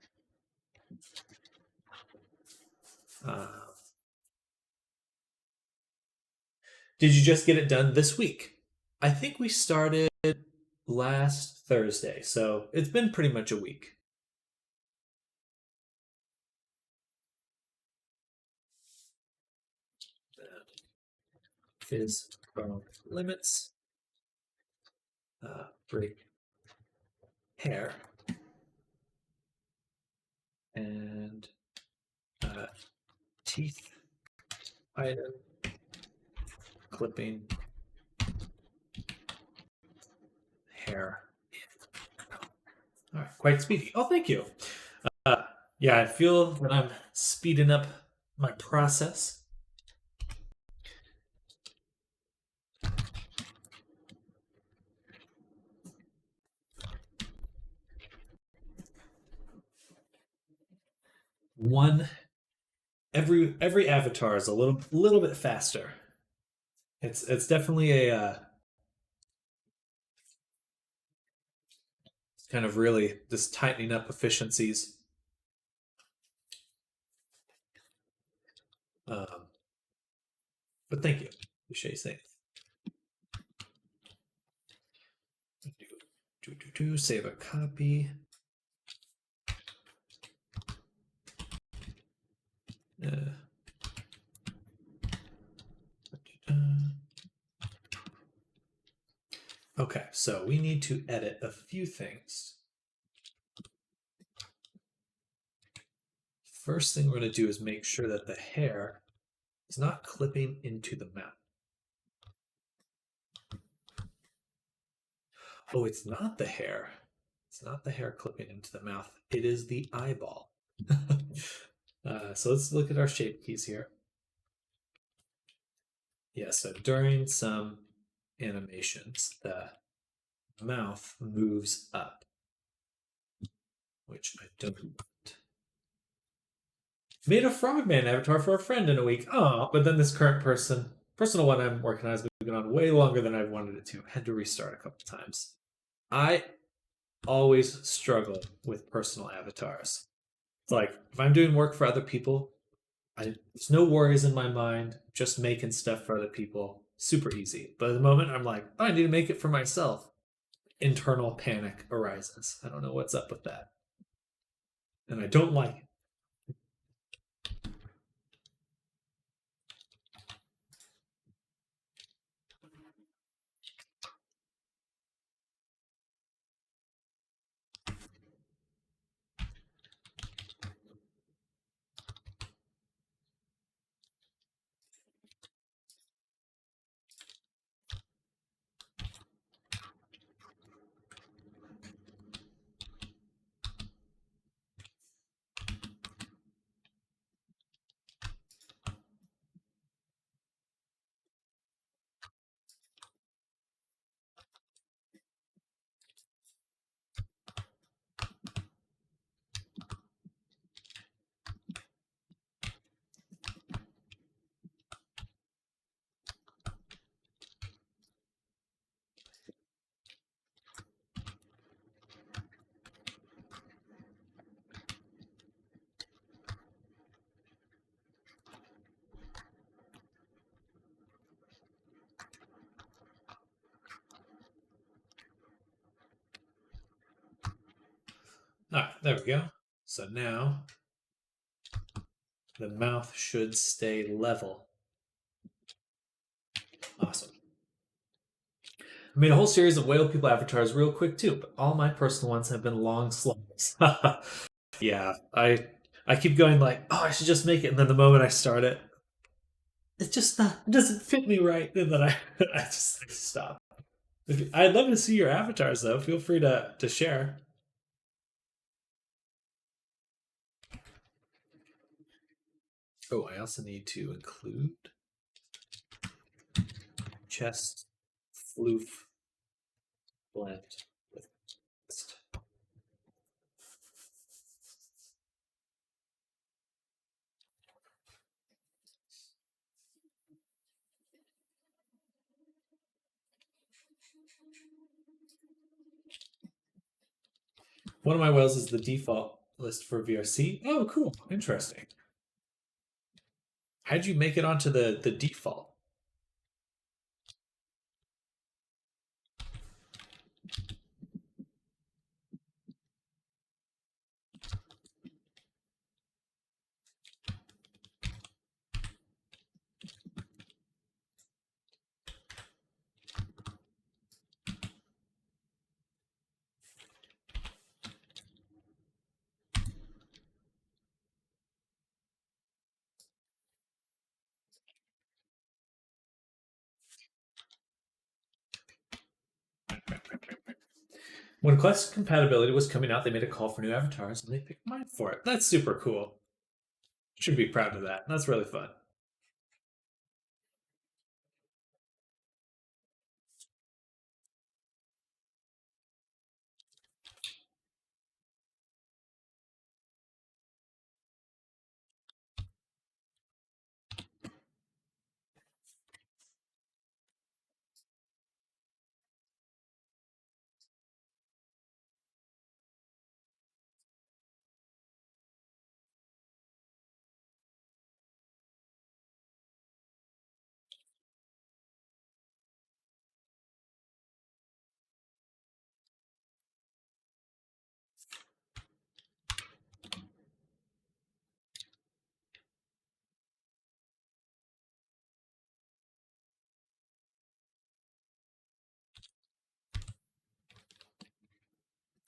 Did you just get it done this week? I think we started last Thursday, so it's been pretty much a week. Fizz bone limits, break hair, and teeth item, clipping, hair. All right, quite speedy. Oh, thank you. Yeah, I feel that I'm speeding up my process. One every avatar is a little bit faster. It's definitely a kind of really just tightening up efficiencies. But thank you. Appreciate saying. Save a copy. Okay, so we need to edit a few things. First thing we're going to do is make sure that the hair is not clipping into the mouth. Oh, it's not the hair. It's not the hair clipping into the mouth. It is the eyeball. So let's look at our shape keys here. Yeah, so during some animations, the mouth moves up, which I don't want. Made a frogman avatar for a friend in a week. Oh, but then this current personal one I'm working on has been on way longer than I wanted it to. Had to restart a couple times. I always struggle with personal avatars. It's like if I'm doing work for other people, there's no worries in my mind, just making stuff for other people. Super easy. But at the moment, I'm like, oh, I need to make it for myself. Internal panic arises. I don't know what's up with that. And I don't like it. All right, there we go. So now the mouth should stay level. Awesome. I made a whole series of whale people avatars real quick too, but all my personal ones have been long slugs. Yeah, I I keep going like, oh, I should just make it, and then the moment I start it, it's just not. It doesn't fit me right, and then I I just stop. I'd love to see your avatars though. Feel free to share. Oh, I also need to include chest floof blend with chest. One of my whales is the default list for VRC. Oh, cool. Interesting. How'd you make it onto the default? When Quest compatibility was coming out, they made a call for new avatars, and they picked mine for it. That's super cool. Should be proud of that. That's really fun.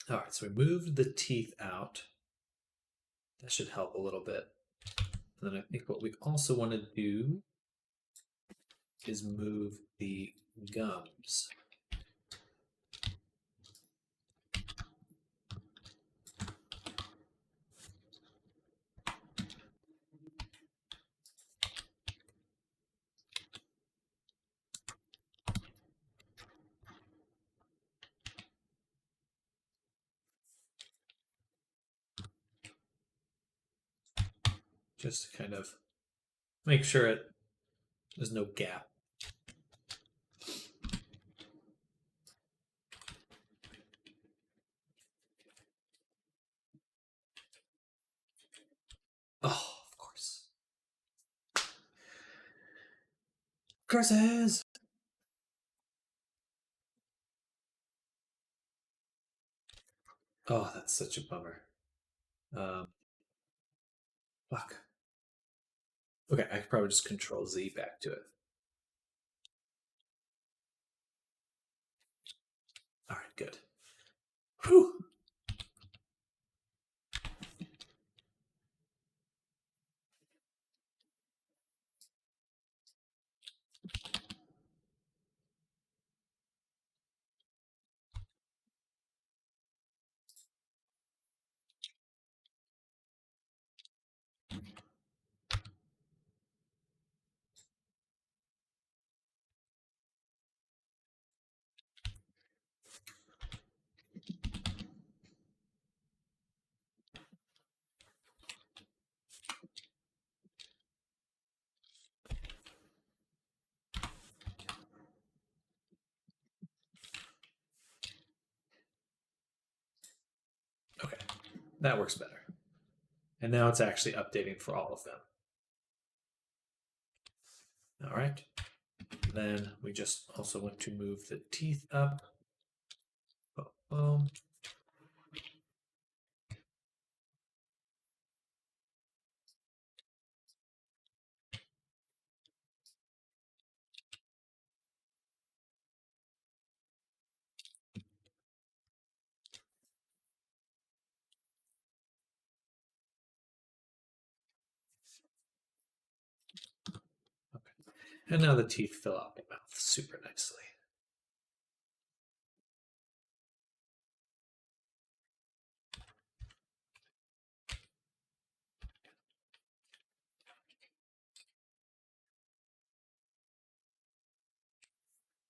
All right, so we moved the teeth out. That should help a little bit. And then I think what we also want to do is move the gums. Just to kind of make sure there's no gap. Oh, of course. Curses! Oh, that's such a bummer. Um, fuck. Okay, I could probably just Control Z back to it. All right, good. Whew. Okay, that works better. And now it's actually updating for all of them. All right. Then we just also want to move the teeth up. Boom. And now the teeth fill out the mouth super nicely.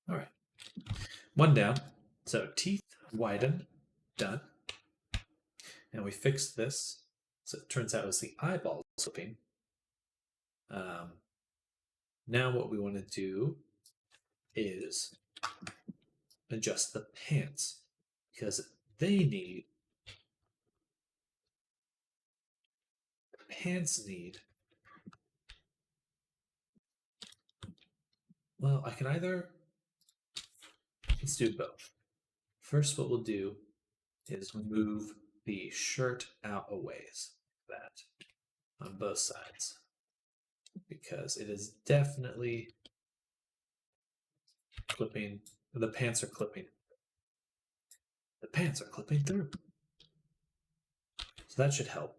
All right. One down. So teeth widen, done. And we fixed this. So it turns out it was the eyeball slipping. Now what we want to do is adjust the pants because pants need, well, I can either, let's do both. First, what we'll do is move the shirt out a ways, that on both sides, because it is definitely clipping, the pants are clipping. The pants are clipping through. So that should help.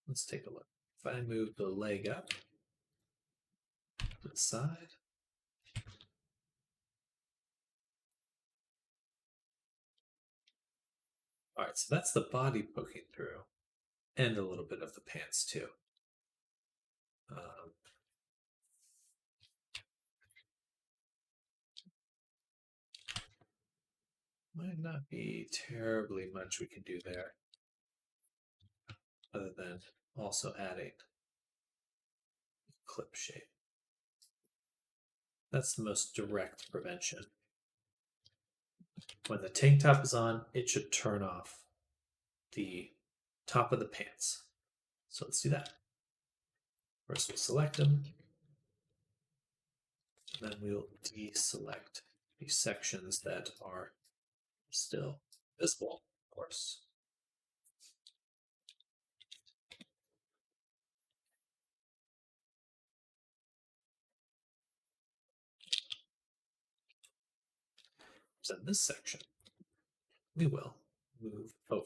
Let's take a look. If I move the leg up to the side, all right, so that's the body poking through, and a little bit of the pants too. Might not be terribly much we can do there, other than also adding clip shape. That's the most direct prevention. When the tank top is on, it should turn off the top of the pants. So let's do that. First we'll select them, then we'll deselect the sections that are still visible, of course. So in this section, we will move over.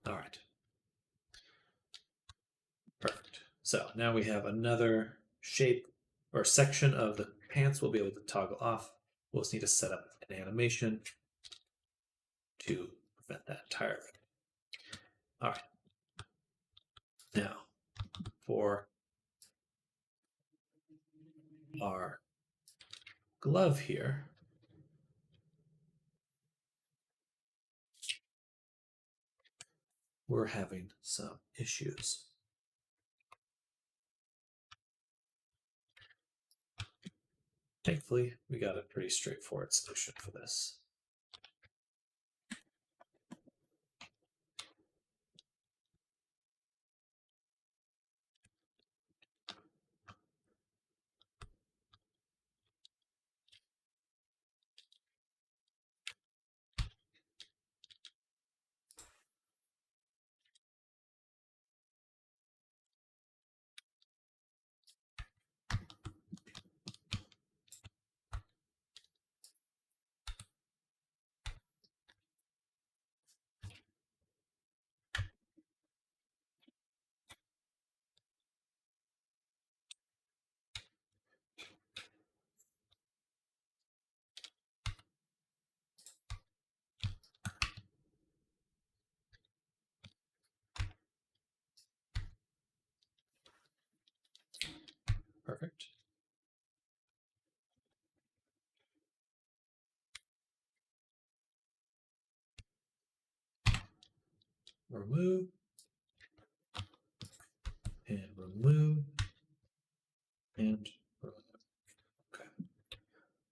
All right. Perfect. So now we have another shape or section of the pants we'll be able to toggle off. We'll just need to set up an animation to prevent that entirely. All right. Now, for our glove here, we're having some issues. Thankfully, we got a pretty straightforward solution for this. Perfect. Remove and remove and remove. Okay.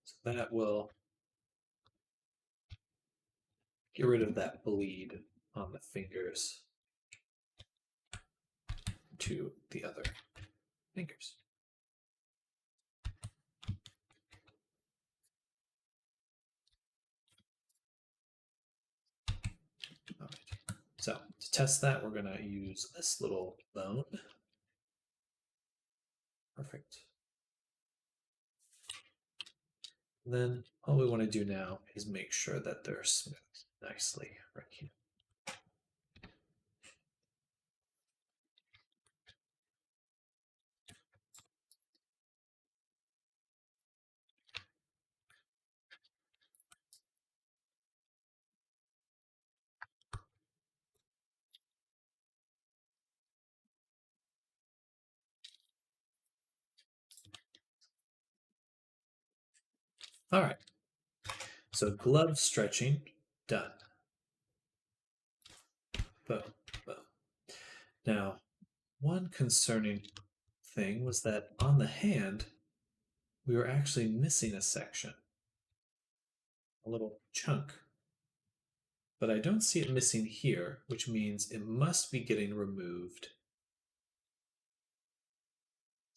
So that will get rid of that bleed on the fingers to the other fingers. All right. So To test that, we're going to use this little bone. Perfect. Then all we want to do now is make sure that they're smooth nicely right here. All right. So glove stretching done. Boom, boom. Now, one concerning thing was that on the hand, we were actually missing a section, a little chunk. But I don't see it missing here, which means it must be getting removed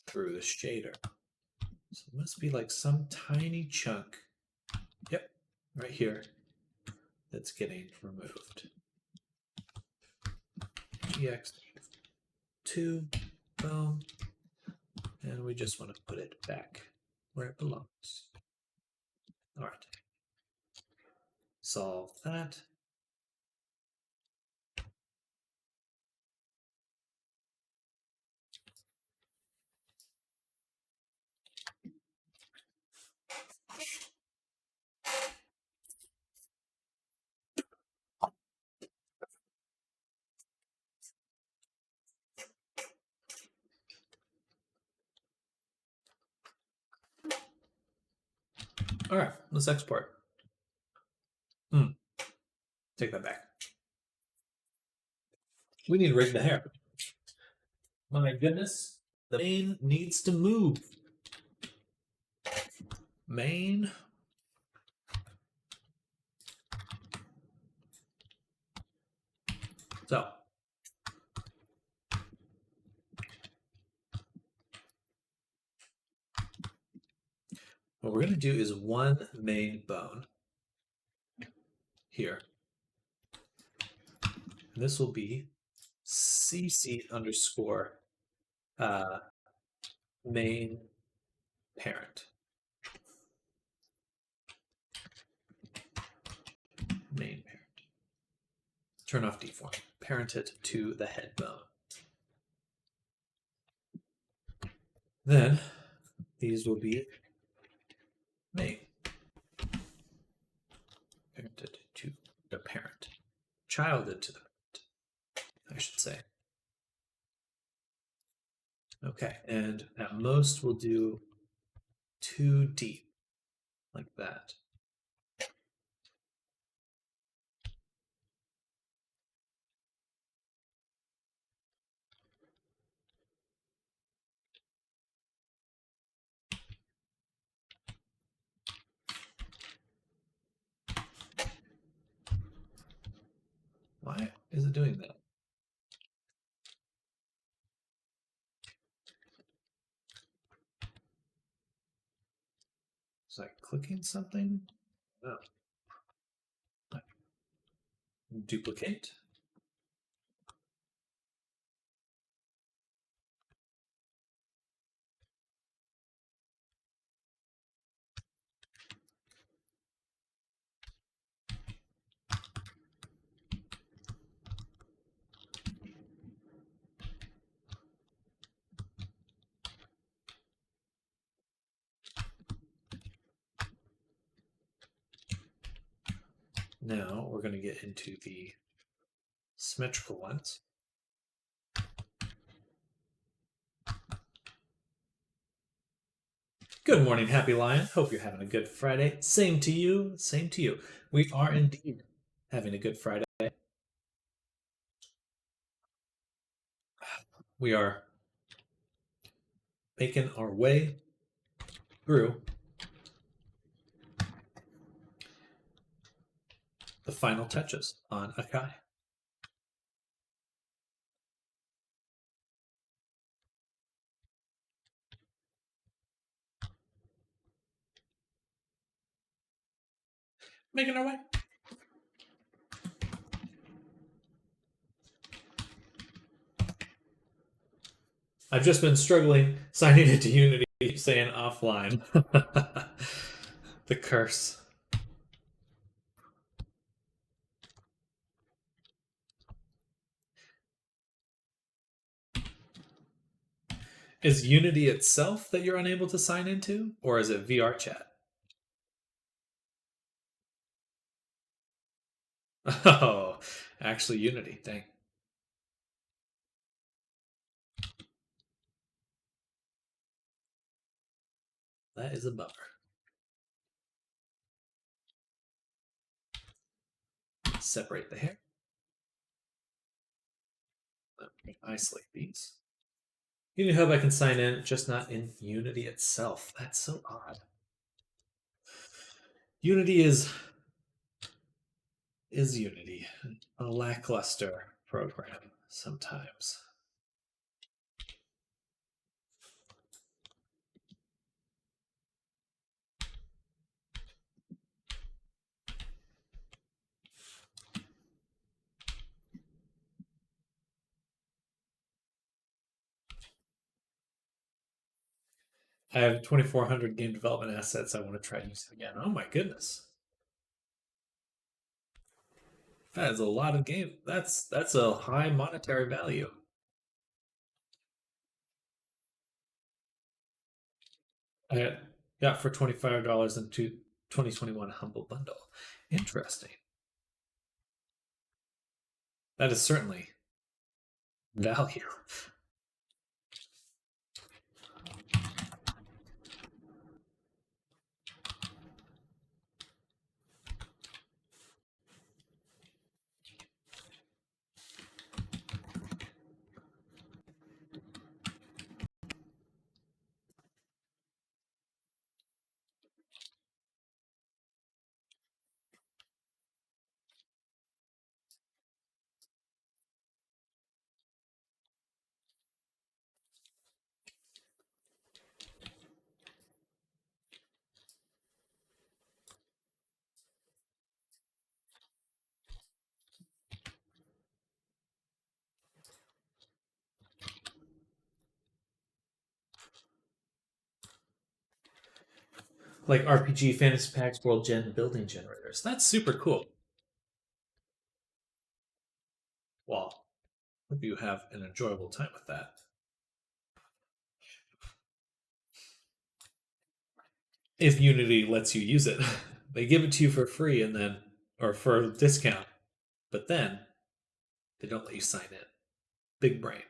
through the shader. So it must be like some tiny chunk, yep, right here, that's getting removed. GX2, boom, and we just want to put it back where it belongs. All right, solve that. All right, let's export. Take that back. We need to rig the hair. My goodness, the mane needs to move. Mane. So, what we're going to do is one main bone here. And this will be cc underscore main parent. Main parent. Turn off deform. Parent it to the head bone. Then these will be main. Parented to the parent. Childed to the parent, I should say. Okay, and at most we'll do 2 deep, like that. Why is it doing that? Is I clicking something? No. Duplicate. Now we're going to get into the symmetrical ones. Good morning, Happy Lion. Hope you're having a good Friday. Same to you. Same to you. We are indeed having a good Friday. We are making our way through the final touches on Akai. Making our way. I've just been struggling signing into Unity, saying offline. The curse. Is Unity itself that you're unable to sign into, or is it VR chat? Oh, actually, Unity. Dang, that is a bummer. Separate the hair. Isolate these. Unity Hub, I can sign in, just not in Unity itself. That's so odd. Unity is Unity, a lackluster program sometimes. I have 2,400 game development assets I want to try using again. Oh my goodness. That is a lot of game. That's a high monetary value. I got for $25 in 2021 Humble Bundle. Interesting. That is certainly value. Like RPG Fantasy Packs World Gen building generators. That's super cool. Well, hope you have an enjoyable time with that. If Unity lets you use it, they give it to you for free and then, or for a discount, but then they don't let you sign in. Big brain.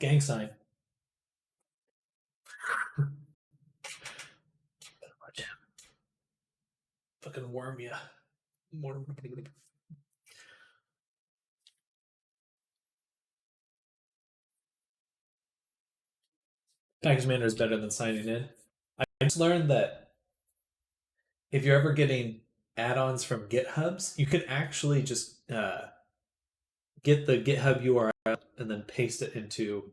Gang sign. Fucking worm ya. Worm. Package manager is better than signing in. I just learned that if you're ever getting add-ons from GitHubs, you can actually just get the GitHub URL and then paste it into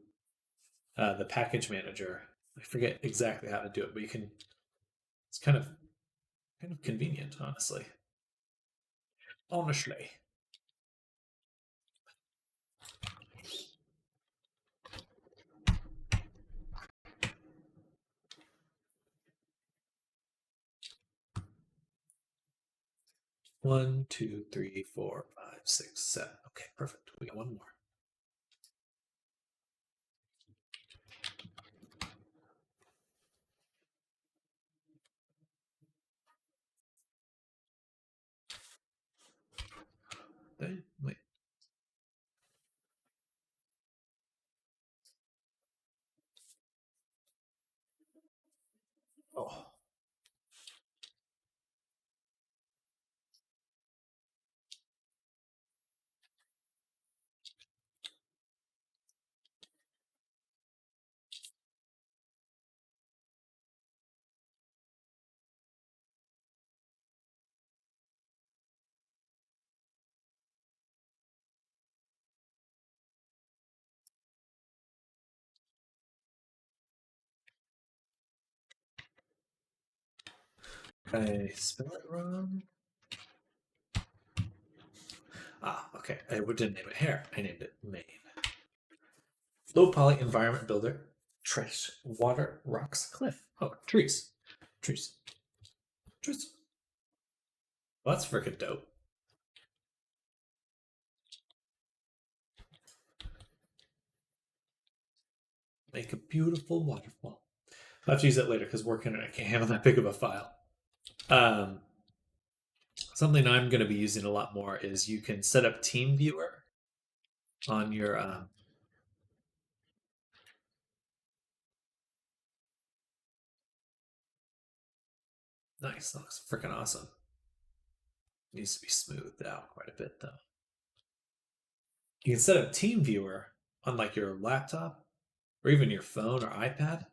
the package manager. I forget exactly how to do it, but you can. It's kind of convenient, honestly. Honestly. One, two, three, four, five, six, seven. Okay, perfect. We got one more. Wait. Oh. I spell it wrong? Ah, okay. I didn't name it hair. I named it mane. Low poly environment builder. Trash, water, rocks, cliff. Oh, trees. Trees. Trees. Well, that's freaking dope. Make a beautiful waterfall. I'll have to use that later because working on it, I can't handle that big of a file. Um, Something I'm going to be using a lot more is you can set up Team Viewer on your. Nice, that looks freaking awesome. Needs to be smoothed out quite a bit though. You can set up Team Viewer on like your laptop or even your phone or iPad,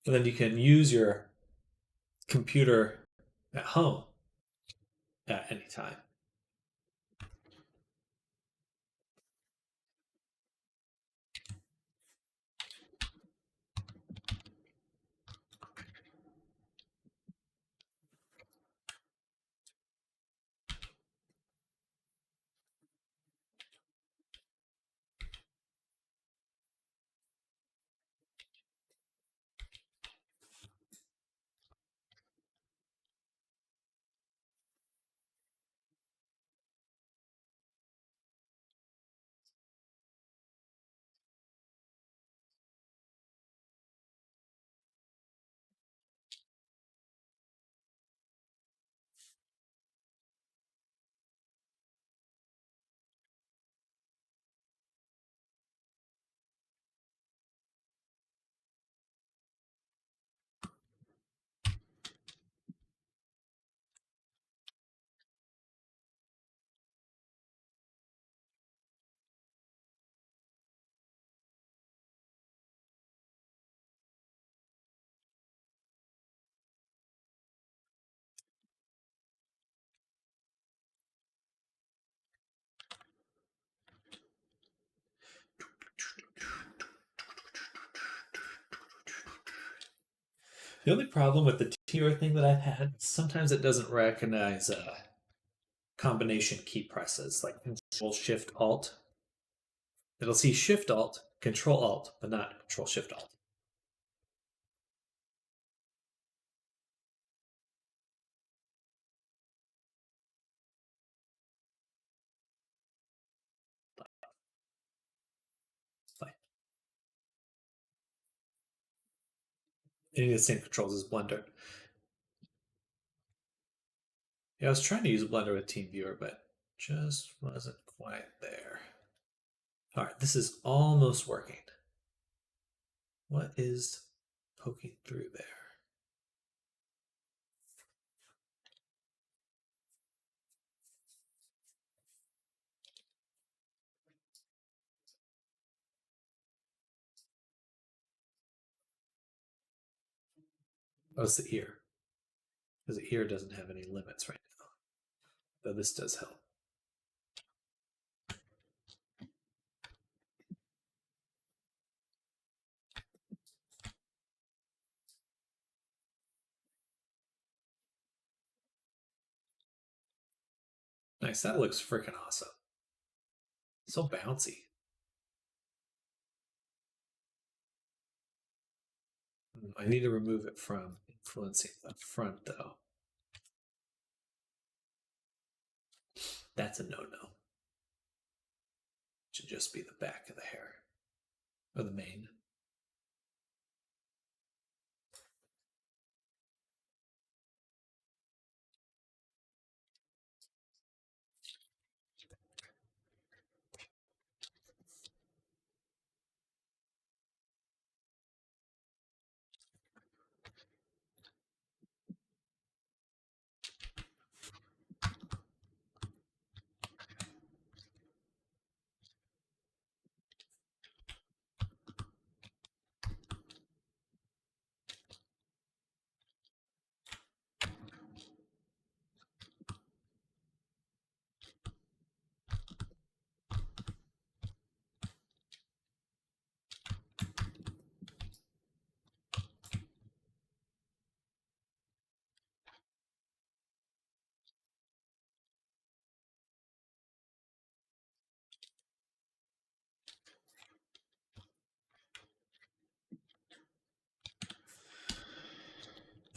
and then you can use your computer at home at any time. The only problem with the Viewer thing that I've had, sometimes it doesn't recognize combination key presses like Control Shift Alt. It'll see Shift Alt, Control Alt, but not Control Shift Alt. Like, it needs the same controls as Blender. Yeah, I was trying to use Blender with TeamViewer, but just wasn't quite there. All right, this is almost working. What is poking through there? Oh, it's the ear. Because the ear doesn't have any limits right now. Though this does help. Nice, that looks freaking awesome. So bouncy. I need to remove it from influencing the front though. That's a no-no. Should just be the back of the hair. Or the mane.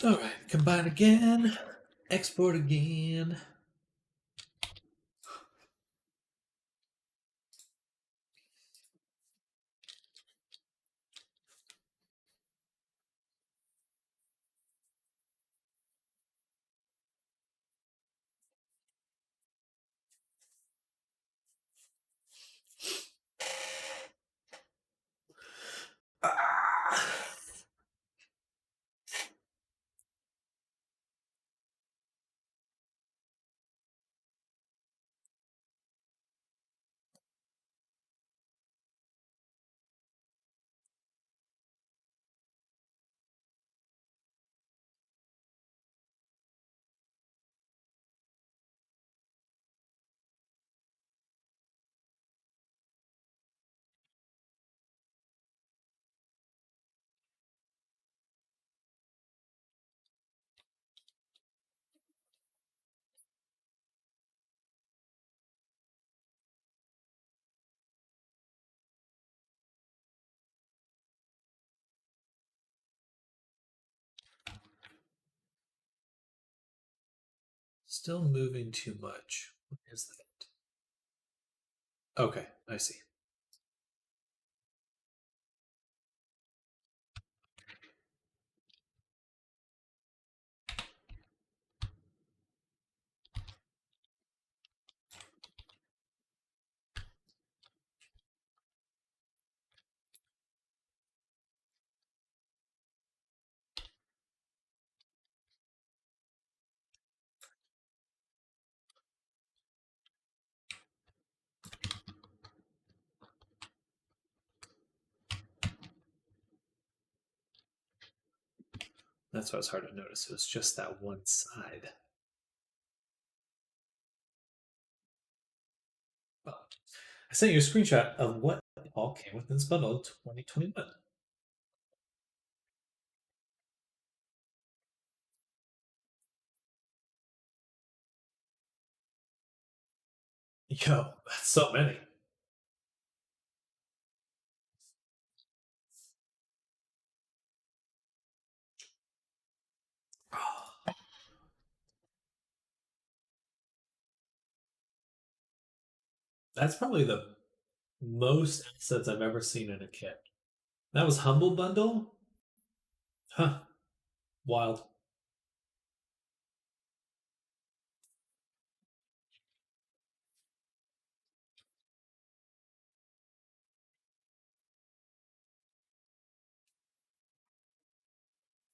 All right, combine again, export again. Ah. Still moving too much. What is that? Okay, I see. That's why it's hard to notice. It was just that one side. Well, I sent you a screenshot of what all came with this bundle in 2021. Yo, that's so many. That's probably the most assets I've ever seen in a kit. That was Humble Bundle? Huh. Wild.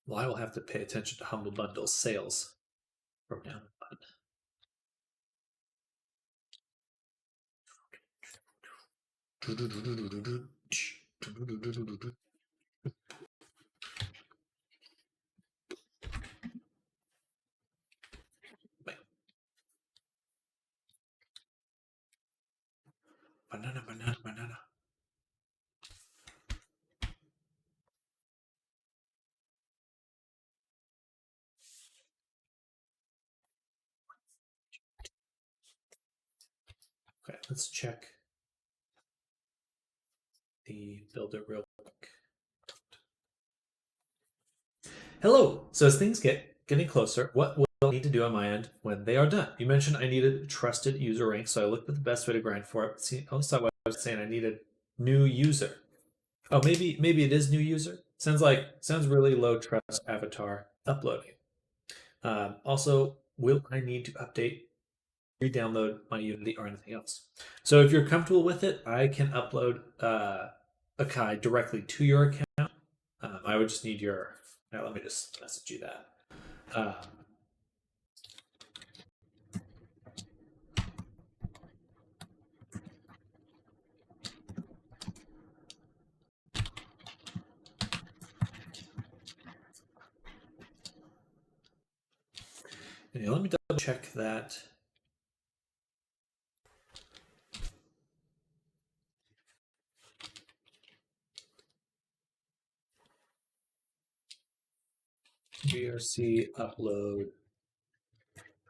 Well, I will have to pay attention to Humble Bundle sales from now on. Banana, banana, banana. Okay, let's check the builder real quick. Hello. So as things getting closer, what will I need to do on my end when they are done? You mentioned I needed trusted user rank, so I looked at the best way to grind for it. See, oh, so I was saying I needed new user. Oh, maybe it is new user. Sounds really low trust avatar uploading. Also, will I need to update, re-download my Unity or anything else? So if you're comfortable with it, I can upload Akai directly to your account. I would just need your. Now let me just message you that. Um, yeah, let me double check that. VRC upload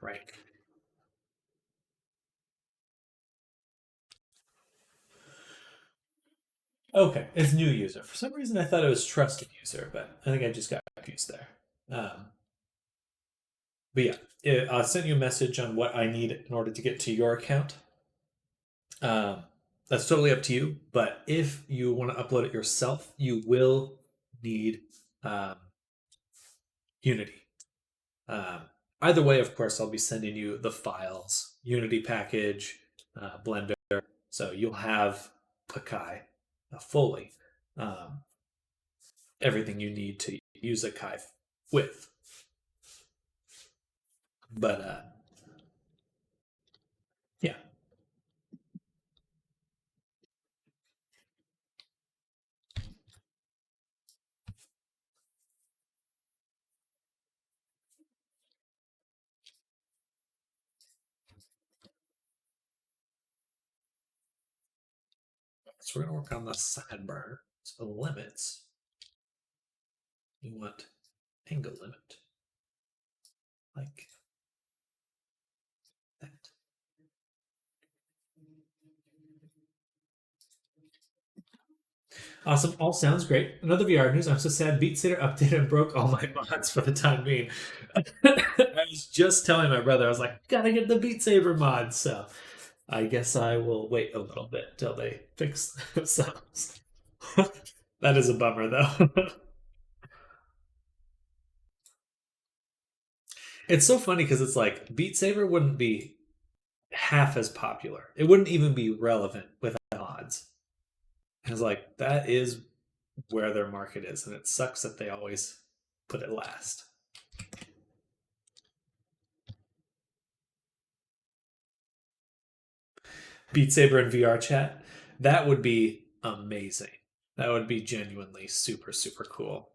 rank. Okay, it's new user. For some reason, I thought it was trusted user, but I think I just got confused there. But yeah, I sent you a message on what I need in order to get to your account. Um, that's totally up to you. But if you want to upload it yourself, you will need um, Unity. Um, Either way, of course, I'll be sending you the files, Unity package, Blender. So you'll have Akai fully. Um, Everything you need to use Akai with. But yeah, so we're going to work on the sidebar. So limits, you want angle limit like that. Awesome. All sounds great. Another VR news. I'm so sad. Beat Saber updated and broke all my mods for the time being. I was just telling my brother, I was like, gotta get the Beat Saber mods. So I guess I will wait a little bit till they fix themselves. That is a bummer, though. It's so funny because it's like Beat Saber wouldn't be half as popular. It wouldn't even be relevant without mods. And it's like that is where their market is, and it sucks that they always put it last. Beat Saber and VR chat, that would be amazing. That would be genuinely super, super cool.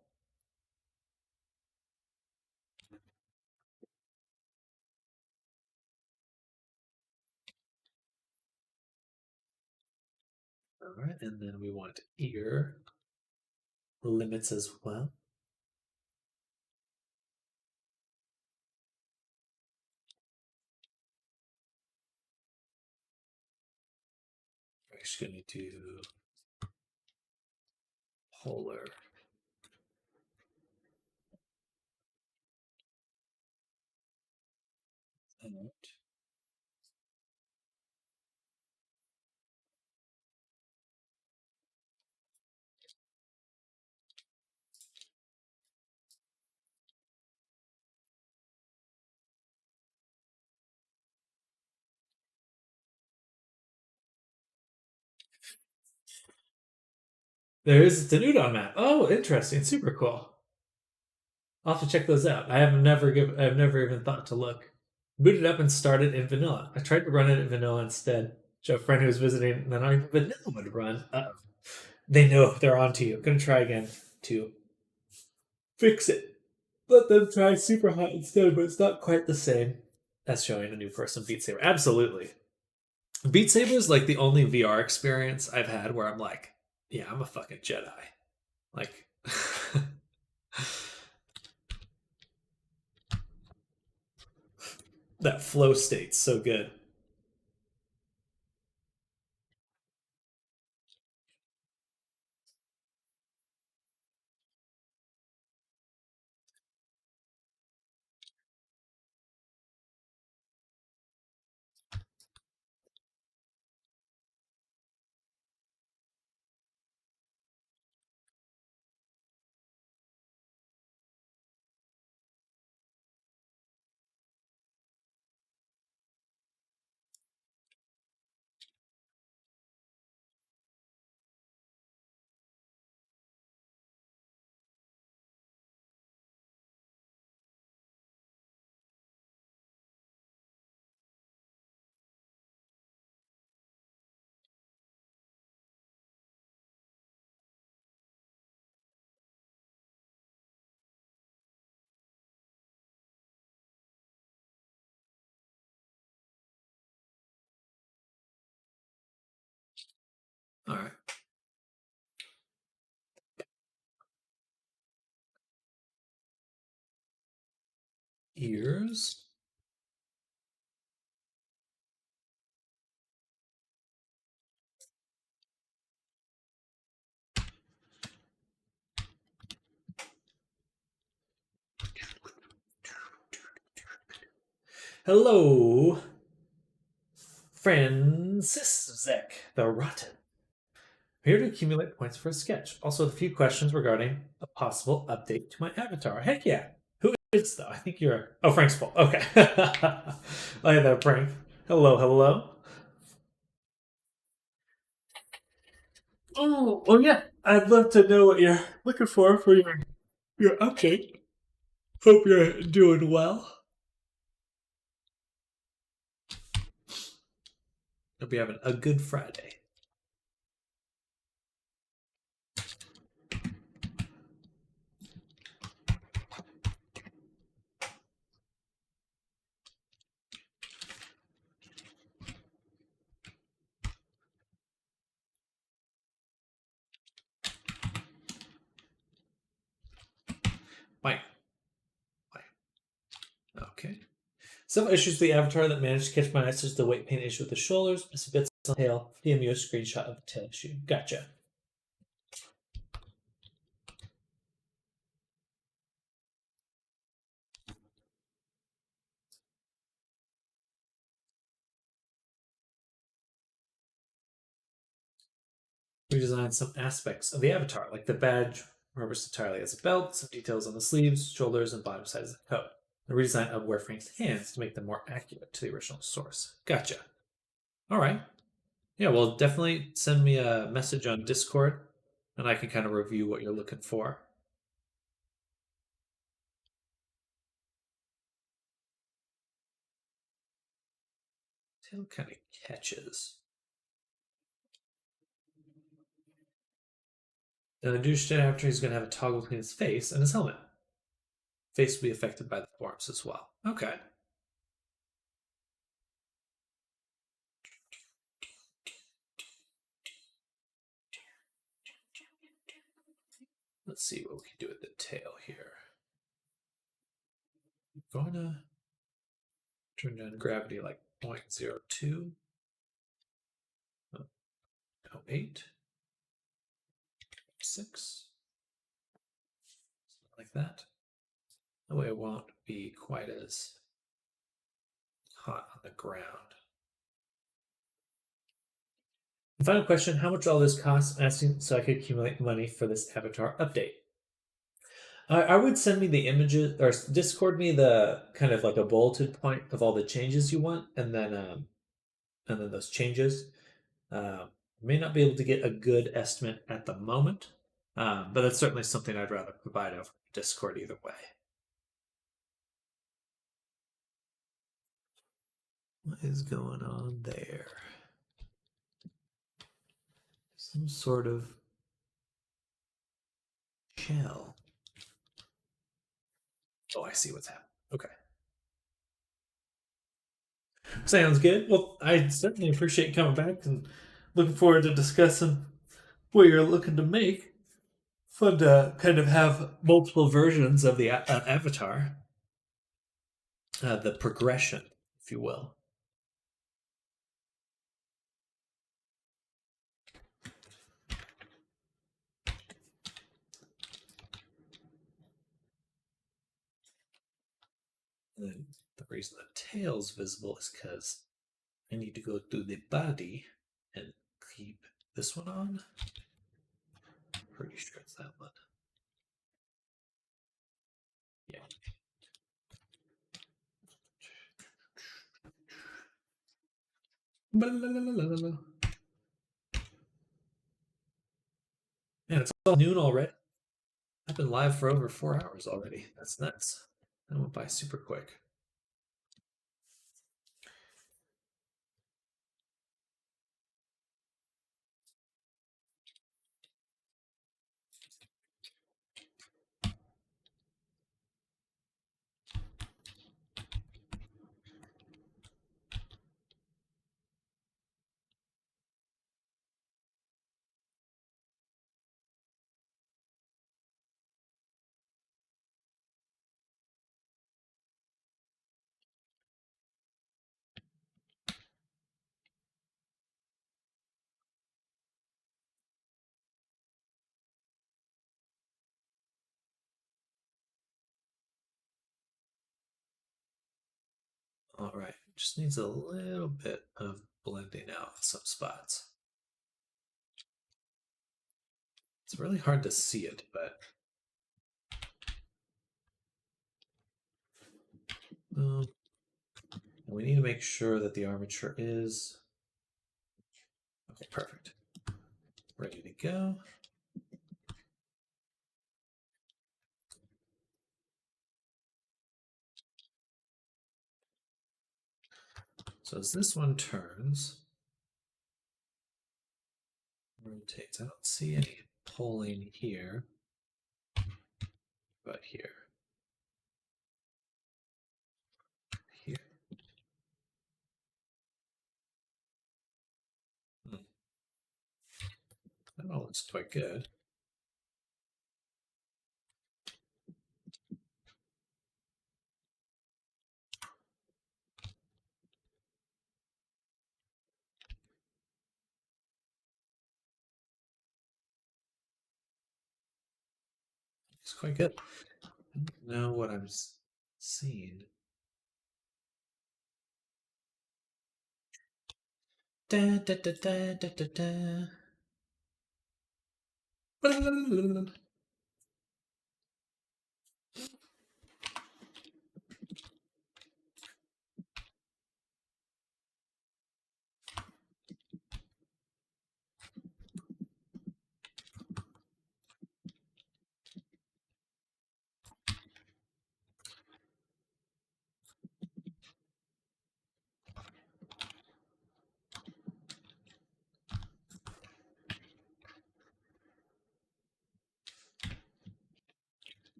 All right, and then we want ear limits as well. We're actually going to do polar. There is the Udon map. Oh, interesting. Super cool. I'll have to check those out. I've never even thought to look. Booted up and started in vanilla. I tried to run it in vanilla instead. To a friend who was visiting, and then our vanilla would run. They know they're onto you. Gonna try again to fix it. Let them try super hot instead, but it's not quite the same as showing a new person Beat Saber. Absolutely. Beat Saber is like the only VR experience I've had where I'm like, yeah, I'm a fucking Jedi. Like that flow state's so good. All right. Ears. Hello, Francisek the Rotten. Here to accumulate points for a sketch. Also, a few questions regarding a possible update to my avatar. Heck yeah. Who is though? I think you're. Oh, Frank's Paul. Okay. Hi there, Frank. Hello, hello. Oh yeah. I'd love to know what you're looking for your update. Hope you're doing well. Hope you're having a good Friday. Bye. Bye. Okay. Some issues with the avatar that managed to catch my eye, such as the weight pain issue with the shoulders, missing bits on the tail, PMU a screenshot of the tail issue. Gotcha. Redesigned some aspects of the avatar, like the badge reversed entirely as a belt, some details on the sleeves, shoulders, and bottom sides of the coat. The redesign of Frank's hands to make them more accurate to the original source. Gotcha. All right. Yeah, well, definitely send me a message on Discord, and I can kind of review what you're looking for. Tail kind of catches. Now, the douche after he's going to have a toggle between his face and his helmet. Face will be affected by the forms as well. Okay. Let's see what we can do with the tail here. I'm going to turn down gravity like 0.02. 08. 6. Like that. That way it won't be quite as hot on the ground. And final question, how much all this costs? Asking so I could accumulate money for this avatar update. I would send me the images or Discord me the kind of like a bulleted point of all the changes you want, and then those changes. May not be able to get a good estimate at the moment, but that's certainly something I'd rather provide over Discord either way. What is going on there? Some sort of shell. Oh, I see what's happening. Okay. Sounds good. Well, I certainly appreciate you coming back and looking forward to discussing what you're looking to make. Fun to kind of have multiple versions of the avatar, the progression, if you will. And the reason the tail's visible is because I need to go through the body and keep this one on. Pretty sure it's that one. Yeah. Man, it's all noon already. I've been live for over 4 hours already. That's nuts. That went by super quick. All right, just needs a little bit of blending out in some spots. It's really hard to see it, but and we need to make sure that the armature is okay. Perfect. Ready to go. So as this one turns, rotates. I don't see any pulling here, but here. Here. That all looks quite good. It's quite good. I don't know what I'm seeing. Da, da, da, da, da, da, da.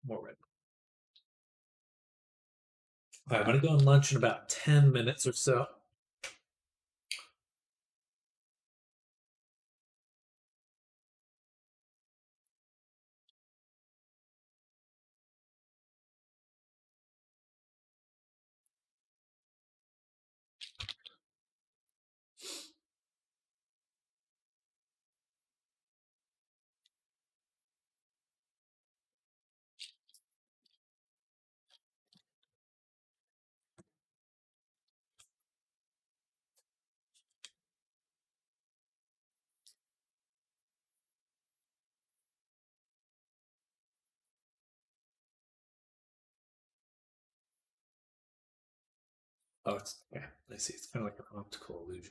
More red. All right, I'm going to go on lunch in about 10 minutes or so. Oh, it's yeah. I see. It's kind of like an optical illusion.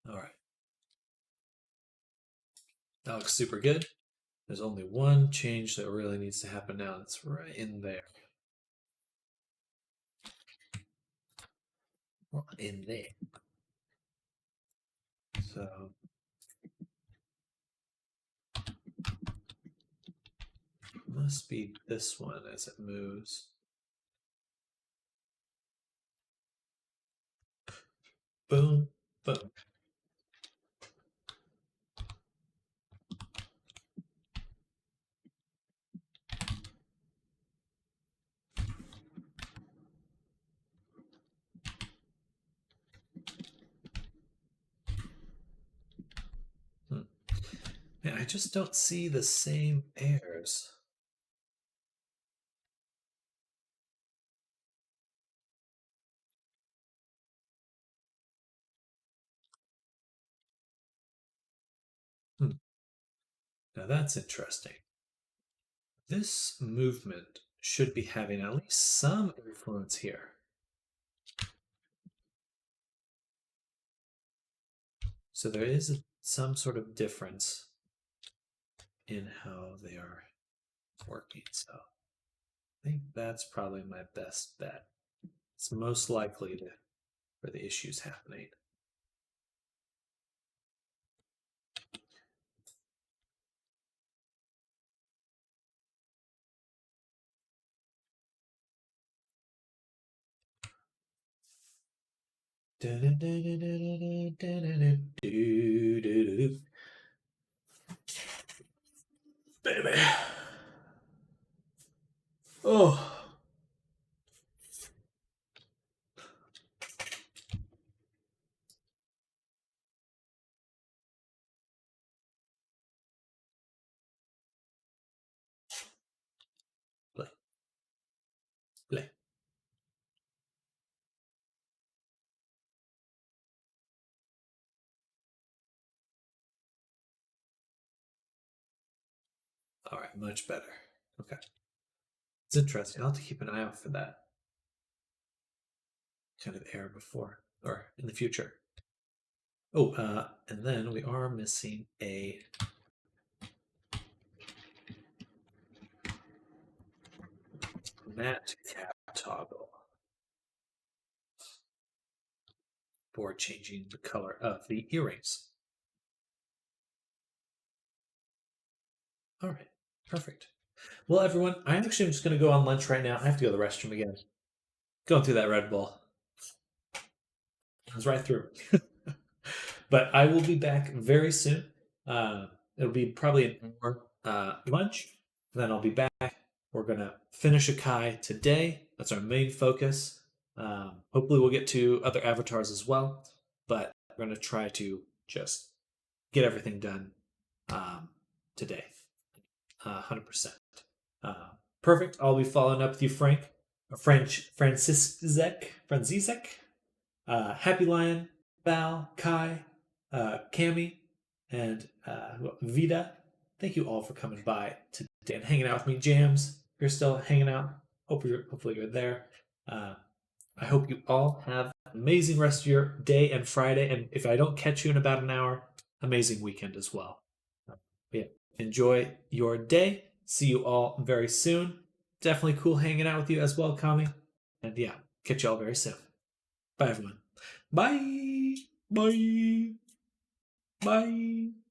All right, that looks super good. There's only one change that really needs to happen now. It's right in there. Right in there. So must be this one as it moves. Boom, boom. Man, I just don't see the same airs. Now that's interesting. This movement should be having at least some influence here. So there is some sort of difference in how they are working. So I think that's probably my best bet. It's most likely where the issue's happening. Baby. Oh. Play. Play. All right, much better. Okay. It's interesting. I'll have to keep an eye out for that kind of error before or in the future. Oh, and then we are missing a matte cap toggle for changing the color of the earrings. All right, perfect. Well, everyone, I actually am just going to go on lunch right now. I have to go to the restroom again. Going through that Red Bull. It was right through. But I will be back very soon. It'll be probably an hour lunch. Then I'll be back. We're going to finish Akai today. That's our main focus. Hopefully, we'll get to other avatars as well. But we're going to try to just get everything done today. 100%. Uh, Perfect. I'll be following up with you, Frank. Francisek. Happy Lion, Val, Kai, Cami, and Vida. Thank you all for coming by today and hanging out with me. Jams, if you're still hanging out. Hopefully you're there. Uh, I hope you all have an amazing rest of your day and Friday. And if I don't catch you in about an hour, amazing weekend as well. Yeah, enjoy your day. See you all very soon. Definitely cool hanging out with you as well, Kami. And yeah, catch you all very soon. Bye, everyone. Bye. Bye. Bye.